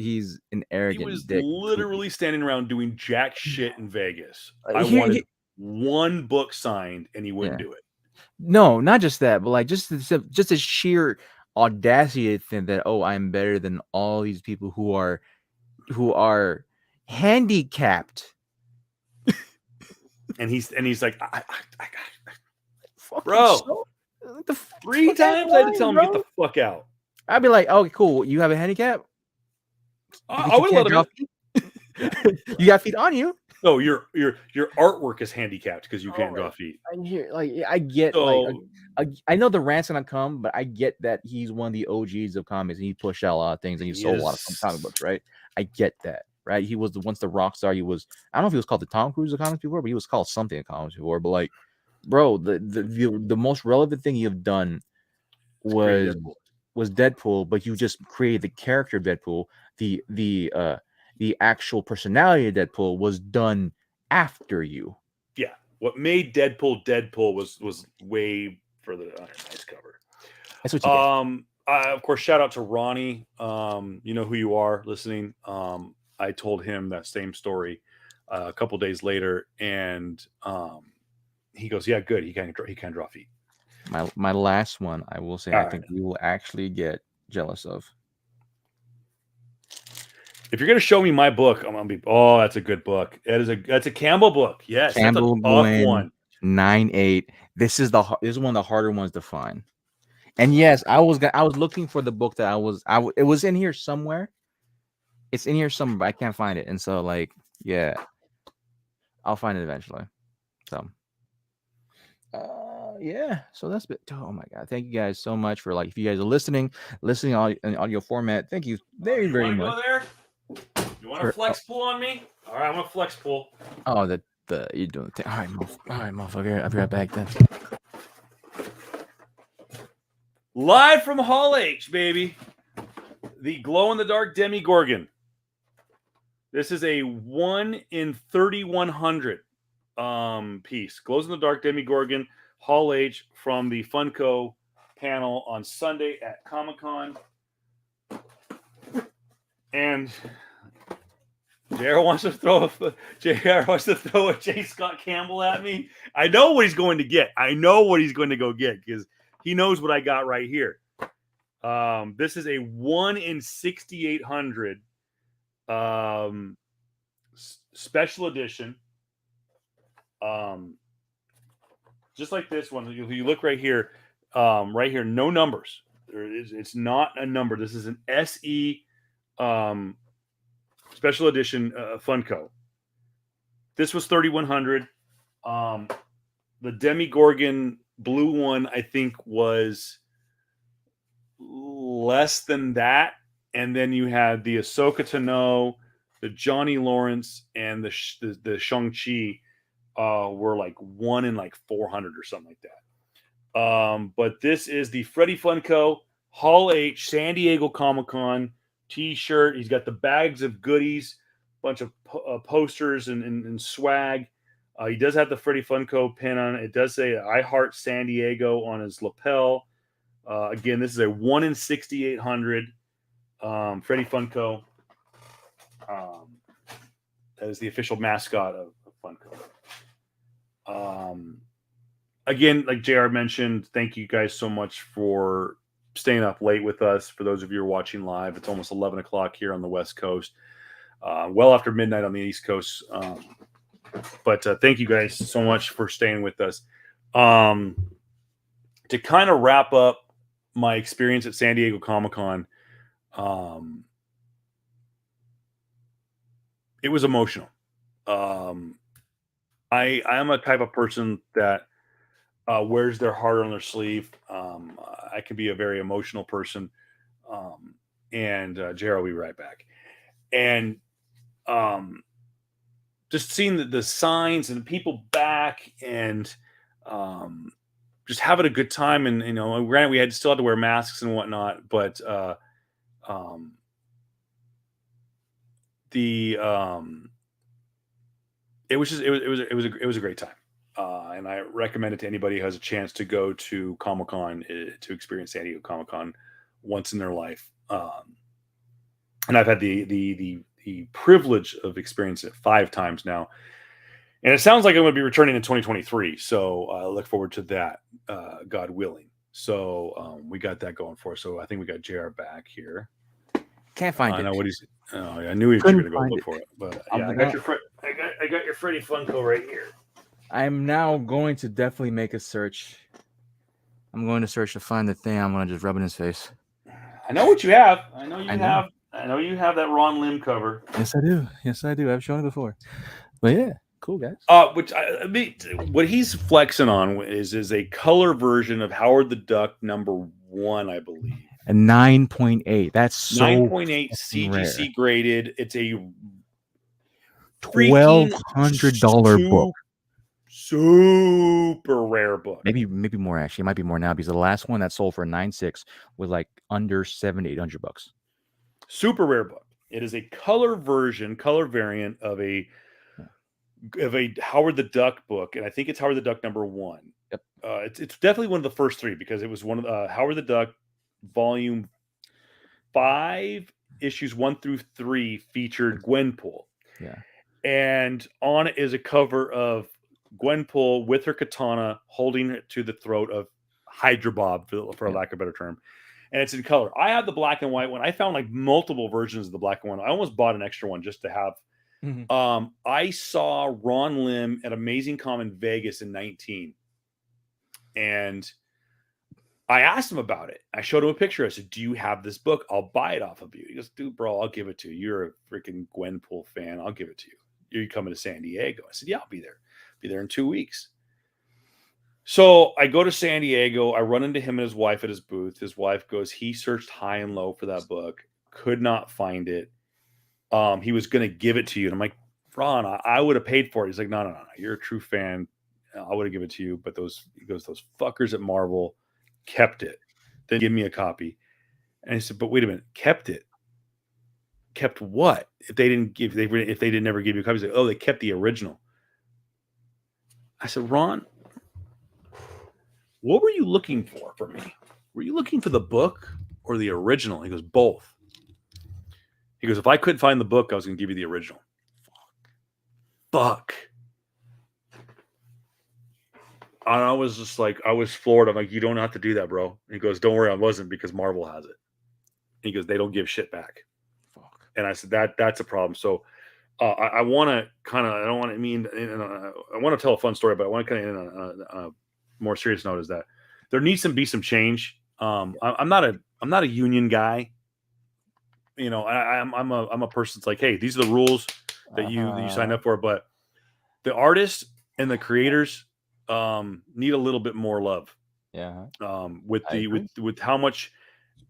an arrogant. He was dick. literally standing around doing jack shit in Vegas. I wanted one book signed, and he wouldn't do it. No, not just that, but like just a sheer audacity to think that I'm better than all these people who are handicapped. and he's like, I bro, the 3 times I had to tell him, get the fuck out. I'd be like, okay, cool. You have a handicap? I would let him. You got feet on you. No, your artwork is handicapped because you can't draw feet. I get, so, I know the rant's gonna come, but I get that he's one of the OGs of comics, and he pushed out a lot of things, and he sold a lot of comic books, right? I get that, right? He was once the rock star. He was, I don't know if he was called the Tom Cruise of comics before, but he was called something in comics before. But like, bro, the most relevant thing you've done was Deadpool, but you just created the character of Deadpool. The actual personality of Deadpool was done after you. Yeah, what made Deadpool was way further on. Nice cover. That's what you Of course, shout out to Ronnie. You know who you are listening. I told him that same story a couple days later, and he goes, "Yeah, good. He can draw feet." My last one, I will say, All I right. think you will actually get jealous of. If you're gonna show me my book, I'm gonna be. Oh, that's a good book. That's a Campbell book. Yes, Campbell that's a tough Gwen one. 9-8. This is one of the harder ones to find. And yes, I was looking for the book that it was in here somewhere. It's in here somewhere, but I can't find it. And so, like, yeah, I'll find it eventually. So, yeah. So that's it. Oh my god, thank you guys so much for, like, if you guys are listening in audio format. Thank you very You much. go there? You want to flex pull on me? All right, I'm gonna flex pull. Oh, you're doing the thing. All right, motherfucker. I'll be right back then. Live from Hall H, baby. The glow-in-the-dark Demigorgon. This is a 1 in 3,100 piece. Glows-in-the-dark Demigorgon, Hall H, from the Funko panel on Sunday at Comic-Con. And JR wants to throw a J. Scott Campbell at me. I know what he's going to get. I know what he's going to go get because he knows what I got right here. This is a 1 in 6,800 special edition. Just like this one. If you look right here, no numbers. It's not a number. This is an SE special edition Funko. This was 3,100. The Demigorgon blue one, I think, was less than that. And then you had the Ahsoka Tano, the Johnny Lawrence, and the Shang-Chi were like 1 in like 400 or something like that. But this is the Freddy Funko Hall H San Diego Comic-Con t-shirt. He's got the bags of goodies, bunch of posters and swag. He does have the Freddy Funko pin on it. It does say I Heart San Diego on his lapel. Again, this is a 1 in 6,800 Freddy Funko. That is the official mascot of Funko. Again, like JR mentioned, thank you guys so much for staying up late with us. For those of you who are watching live, it's almost 11 o'clock here on the West Coast. Well after midnight on the East Coast. But thank you guys so much for staying with us. To kind of wrap up my experience at San Diego Comic-Con, it was emotional. I am a type of person that wears their heart on their sleeve. I can be a very emotional person. And JR will be right back. And just seeing the signs and the people back and just having a good time. And, granted, we still had to wear masks and whatnot, but it was a great time. And I recommend it to anybody who has a chance to go to Comic-Con to experience San Diego Comic-Con once in their life. And I've had the privilege of experiencing it 5 times now. And it sounds like I'm going to be returning in 2023. So I look forward to that, God willing. So we got that going for us. So I think we got JR back here. Can't find it. I know what he's. Oh, I knew he was going to go look for it. But yeah, I got your Freddy Funko right here. I'm now going to definitely make a search. I'm going to search to find the thing. I'm going to just rub it in his face. I know what you have. I know you have that Ron Lim cover. Yes, I do. I've shown it before. But yeah, cool guys. What he's flexing on is a color version of Howard the Duck #1, I believe. A 9.8. That's so 9.8 CGC rare. graded. It's a $1,200 book. Super rare book. Maybe more actually. It might be more now because the last one that sold for 9.6 was like under $700-800 bucks. Super rare book. It is a color variant of a Howard the Duck book, and I think it's Howard the Duck #1. Yep. It's definitely one of the first 3 because it was one of the Howard the Duck, volume 5, issues 1 through 3 featured Gwenpool. Yeah. And on it is a cover of Gwenpool with her katana holding it to the throat of Hydra Bob, for lack of a better term. And it's in color. I have the black and white one. I found like multiple versions of the black and white. I almost bought an extra one just to have. I saw Ron Lim at Amazing Con in Vegas in 19. And I asked him about it. I showed him a picture. I said, "Do you have this book? I'll buy it off of you." He goes, "Dude, bro, I'll give it to you. You're a freaking Gwenpool fan. I'll give it to you. You're coming to San Diego." I said, "Yeah, I'll be there. Be there in 2 weeks." So I go to San Diego. I run into him and his wife at his booth. His wife goes, he searched high and low for that book, could not find it. He was going to give it to you. And I'm like, "Ron, I would have paid for it." He's like, no. You're a true fan. I would have given it to you. But those fuckers at Marvel kept it. Then give me a copy. And I said, "But wait a minute, kept it? Kept what? If they didn't never give you a copy?" He's like, "Oh, they kept the original." I said, "Ron, what were you looking for from me? Were you looking for the book or the original?" He goes, "Both." He goes, "If I couldn't find the book, I was going to give you the original." Fuck. And I was just like, I was floored. I'm like, "You don't have to do that, bro." And he goes, "Don't worry, I wasn't, because Marvel has it." And he goes, "They don't give shit back." Fuck. And I said, that's a problem. So I want to kind of, I don't want to mean, I want to tell a fun story, but I want to kind of end on a more serious note, is that there needs to be some change. I'm not a union guy. You know, I'm a person that's like, hey, these are the rules that you sign up for, but the artists and the creators need a little bit more love. Yeah. With how much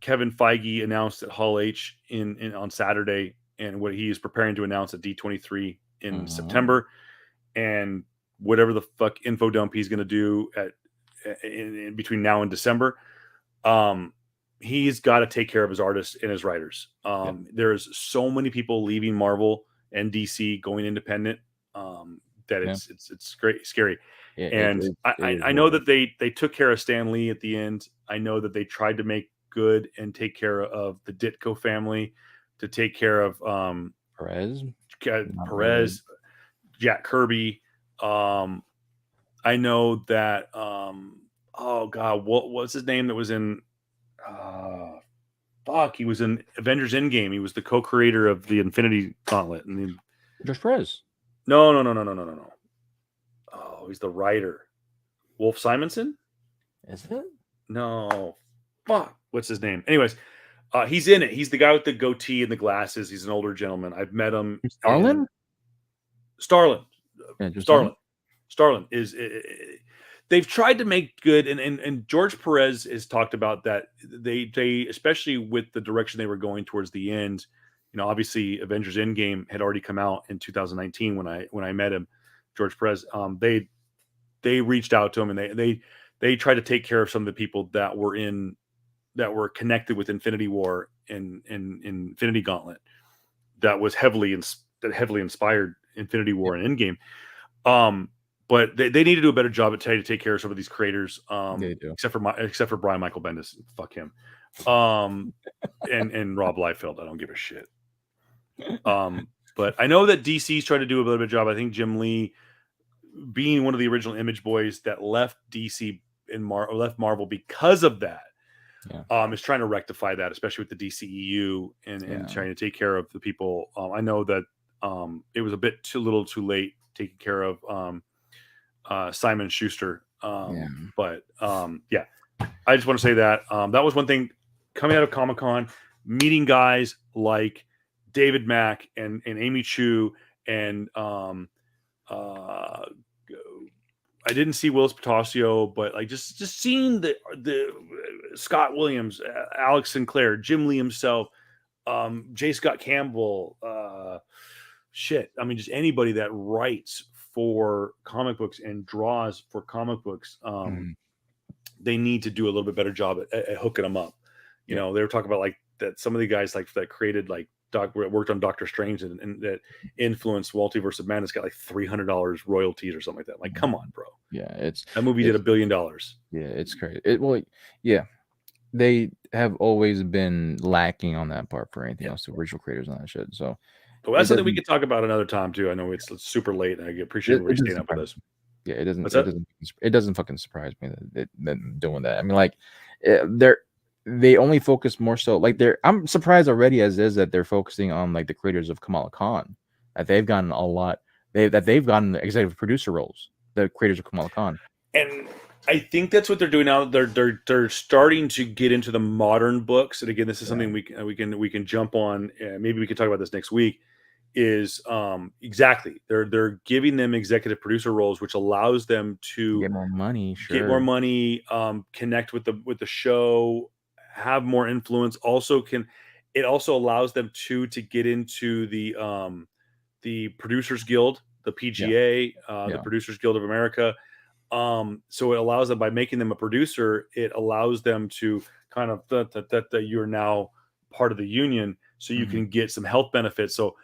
Kevin Feige announced at Hall H in on Saturday, and what he is preparing to announce at D23 in September, and whatever the fuck info dump he's going to do in between now and December, he's got to take care of his artists and his writers. There's so many people leaving Marvel and DC, going independent, that it's great, scary. Yeah, and I know that they took care of Stan Lee at the end. I know that they tried to make good and take care of the Ditko family, to take care of Perez, Jack Kirby. I know that oh god, what was his name that was in he was in Avengers Endgame. He was the co-creator of the Infinity Gauntlet. And Josh Perez. No. Oh, he's the writer. Wolf Simonson? Is it? No. Fuck. What's his name? Anyways, he's in it. He's the guy with the goatee and the glasses. He's an older gentleman. I've met him. Starlin? Starlin. Yeah, Starlin is. They've tried to make good, and George Perez has talked about that. They especially with the direction they were going towards the end. You know, obviously, Avengers Endgame had already come out in 2019 when I met him, George Perez. They reached out to him, and they tried to take care of some of the people that were connected with Infinity War and Infinity Gauntlet, that was heavily inspired Infinity War and Endgame. But they need to do a better job at trying to take care of some of these creators. They do. Except for Brian Michael Bendis. Fuck him. And Rob Liefeld. I don't give a shit. But I know that DC's trying to do a little bit of a job. I think Jim Lee, being one of the original Image boys that left DC and left Marvel because of that, is trying to rectify that, especially with the DCEU and trying to take care of the people. I know that it was a bit too late taking care of Simon Schuster. But I just want to say that that was one thing coming out of Comic-Con, meeting guys like David Mack and Amy Chu, and I didn't see Willis Potasio, but like just seeing the Scott Williams, Alex Sinclair, Jim Lee himself, J. Scott Campbell, I mean, just anybody that writes for comic books and draws for comic books, they need to do a little bit better job at hooking them up. You know, they were talking about like that some of the guys like that created like worked on Doctor Strange and that influenced Multiverse of Madness got like $300 royalties or something like that. Like, come on, bro. Yeah, that movie did $1 billion. Yeah, it's crazy. They have always been lacking on that part for anything else to original creators on that shit. So But that's something we could talk about another time too. I know it's super late, and I appreciate everybody staying up with us. Yeah, it doesn't. What's It that? doesn't. It doesn't fucking surprise me that they're doing that. I mean, like, they only focus more so. Like, I'm surprised already as is that they're focusing on like the creators of Kamala Khan. That they've gotten a lot. They've gotten executive producer roles. The creators of Kamala Khan. And I think that's what they're doing now. They're starting to get into the modern books. And again, this is something we can jump on. Maybe we can talk about this next week. Is exactly they're giving them executive producer roles, which allows them to Get more money, connect with the show, have more influence. It also allows them to get into the Producers Guild, the PGA, the Producers Guild of America. So it allows them, by making them a producer, it allows them to kind of that you're now part of the union, so you can get some health benefits. So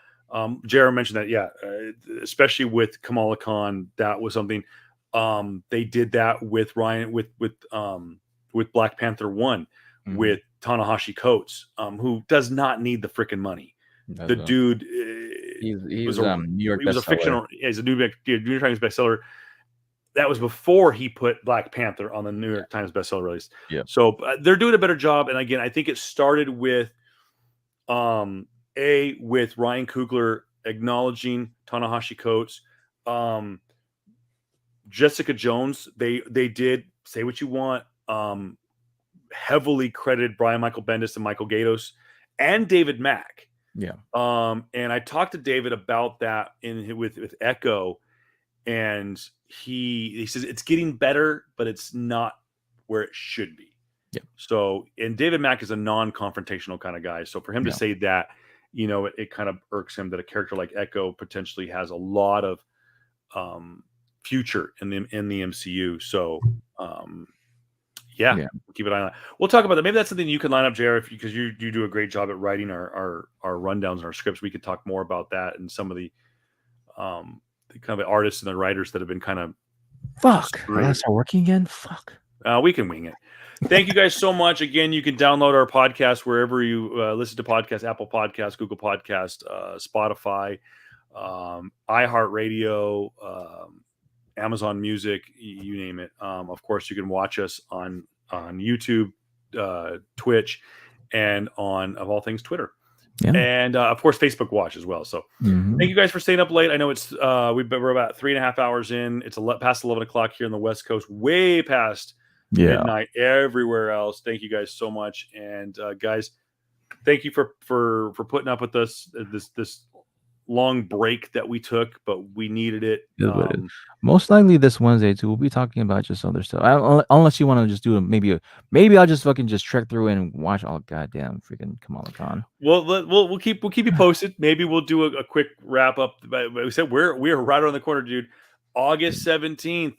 Jared mentioned that, especially with Kamala Khan, that was something. They did that with Ryan with Black Panther 1 with Tanahashi Coates, who does not need the freaking money. The dude, he was a New York bestseller. He was a fictional. He's a New York Times bestseller. That was before he put Black Panther on the New York Times bestseller list. Yeah. So they're doing a better job. And again, I think it started with with Ryan Coogler acknowledging Tanahashi Coates. Jessica Jones, they did Say What You Want. Heavily credited Brian Michael Bendis and Michael Gaydos and David Mack. Yeah. And I talked to David about that with Echo, and he says it's getting better, but it's not where it should be. Yeah. So, and David Mack is a non-confrontational kind of guy. So for him to say that, it kind of irks him that a character like Echo potentially has a lot of future in the MCU. So, we'll keep an eye on that. We'll talk about that. Maybe that's something you can line up, JR, because you do a great job at writing our rundowns and our scripts. We could talk more about that and some of the kind of artists and the writers that have been kind of That's not working again. We can wing it. Thank you guys so much. Again, you can download our podcast wherever you listen to podcasts: Apple Podcasts, Google Podcasts, Spotify, iHeartRadio, Amazon Music, you name it. Of course, you can watch us on YouTube, Twitch, and on, of all things, Twitter. Yeah. And of course, Facebook Watch as well. So thank you guys for staying up late. I know it's we're about 3.5 hours in. It's past 11 o'clock here on the West Coast, way past midnight everywhere else. Thank you guys so much. And guys, thank you for putting up with us this long break that we took, but we needed it. Most likely this Wednesday too, we'll be talking about just other stuff. Unless you want to just do maybe I'll just fucking just trek through and watch all goddamn freaking Kamala Khan. Well, we'll keep you posted. Maybe we'll do a quick wrap up. But we said we're right around the corner, dude. August 17th.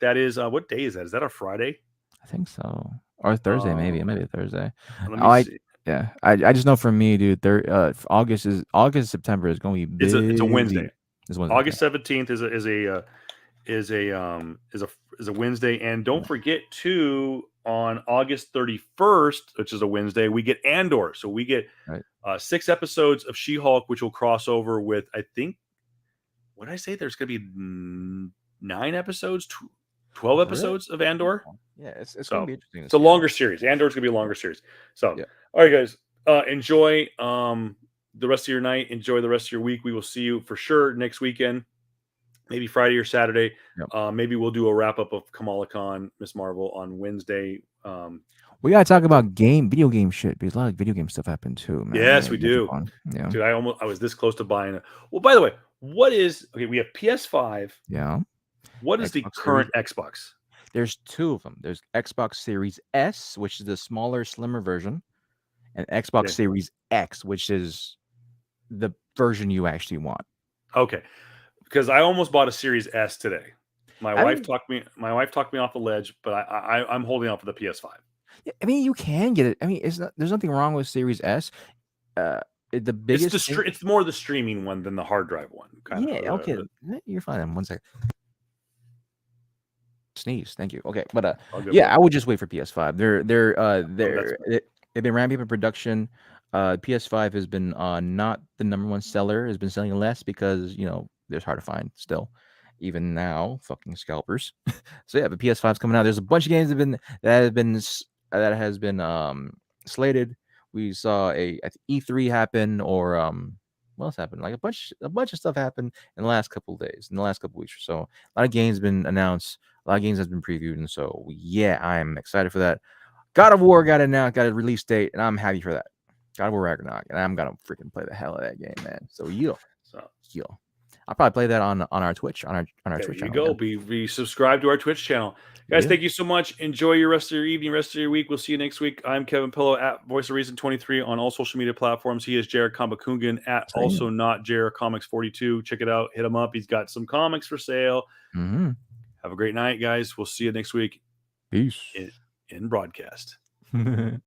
That is what day is that? Is that a Friday? I think so. Or Thursday, maybe. It might be a Thursday. Let me see. Yeah, I just know for me, dude. September is going to be busy. It's a Wednesday. It's Wednesday. August 17th is a Wednesday, and don't forget to on August 31st, which is a Wednesday, we get Andor. So we get 6 episodes of She-Hulk, which will cross over with, I think, what did I say? There's going to be 9 episodes, 12 episodes of Andor. Yeah, it's going to be interesting. It's a longer series. Andor's going to be a longer series. So, all right, guys, enjoy the rest of your night. Enjoy the rest of your week. We will see you for sure next weekend, maybe Friday or Saturday. Yep. Maybe we'll do a wrap up of Kamala Khan, Ms. Marvel on Wednesday. We gotta talk about video game shit because a lot of video game stuff happened too, man. Yes, we do. Yeah, dude, I was this close to buying it. Well, by the way, we have PS5. Yeah. What is Xbox the current Series? Xbox? There's 2 of them. There's Xbox Series S, which is the smaller, slimmer version, and Xbox Series X, which is the version you actually want. Okay, because I almost bought a Series S today. My wife talked me off the ledge, but I'm holding out for the PS5. I mean, you can get it. I mean, there's nothing wrong with Series S. The biggest it's more the streaming one than the hard drive one. Okay, you're fine. 1 second. Sneeze. Thank you. Okay, but I'll go yeah, for I it. would just wait for PS5. that's They've been ramping up in production. PS5 has been not the number one seller. Has been selling less because it's hard to find still, even now. Fucking scalpers. So yeah, the PS5's coming out. There's a bunch of games that has been slated. We saw a E3 happen, or what else happened? Like a bunch of stuff happened in the last couple of days, in the last couple of weeks or so. A lot of games been announced. A lot of games has been previewed, and so yeah, I'm excited for that. God of War got a release date, and I'm happy for that. God of War Ragnarok, and I'm gonna freaking play the hell out of that game, man. So I'll probably play that on our Twitch, on our There Twitch you channel. go. Be subscribed to our Twitch channel. Guys, thank you so much. Enjoy your rest of your evening, rest of your week. We'll see you next week. I'm Kevin Pillow at Voice of Reason 23 on all social media platforms. He is Jared Kambakungan at Same. also not Jared Comics 42. Check it out. Hit him up. He's got some comics for sale. Mm-hmm. Have a great night, guys. We'll see you next week Peace. in broadcast.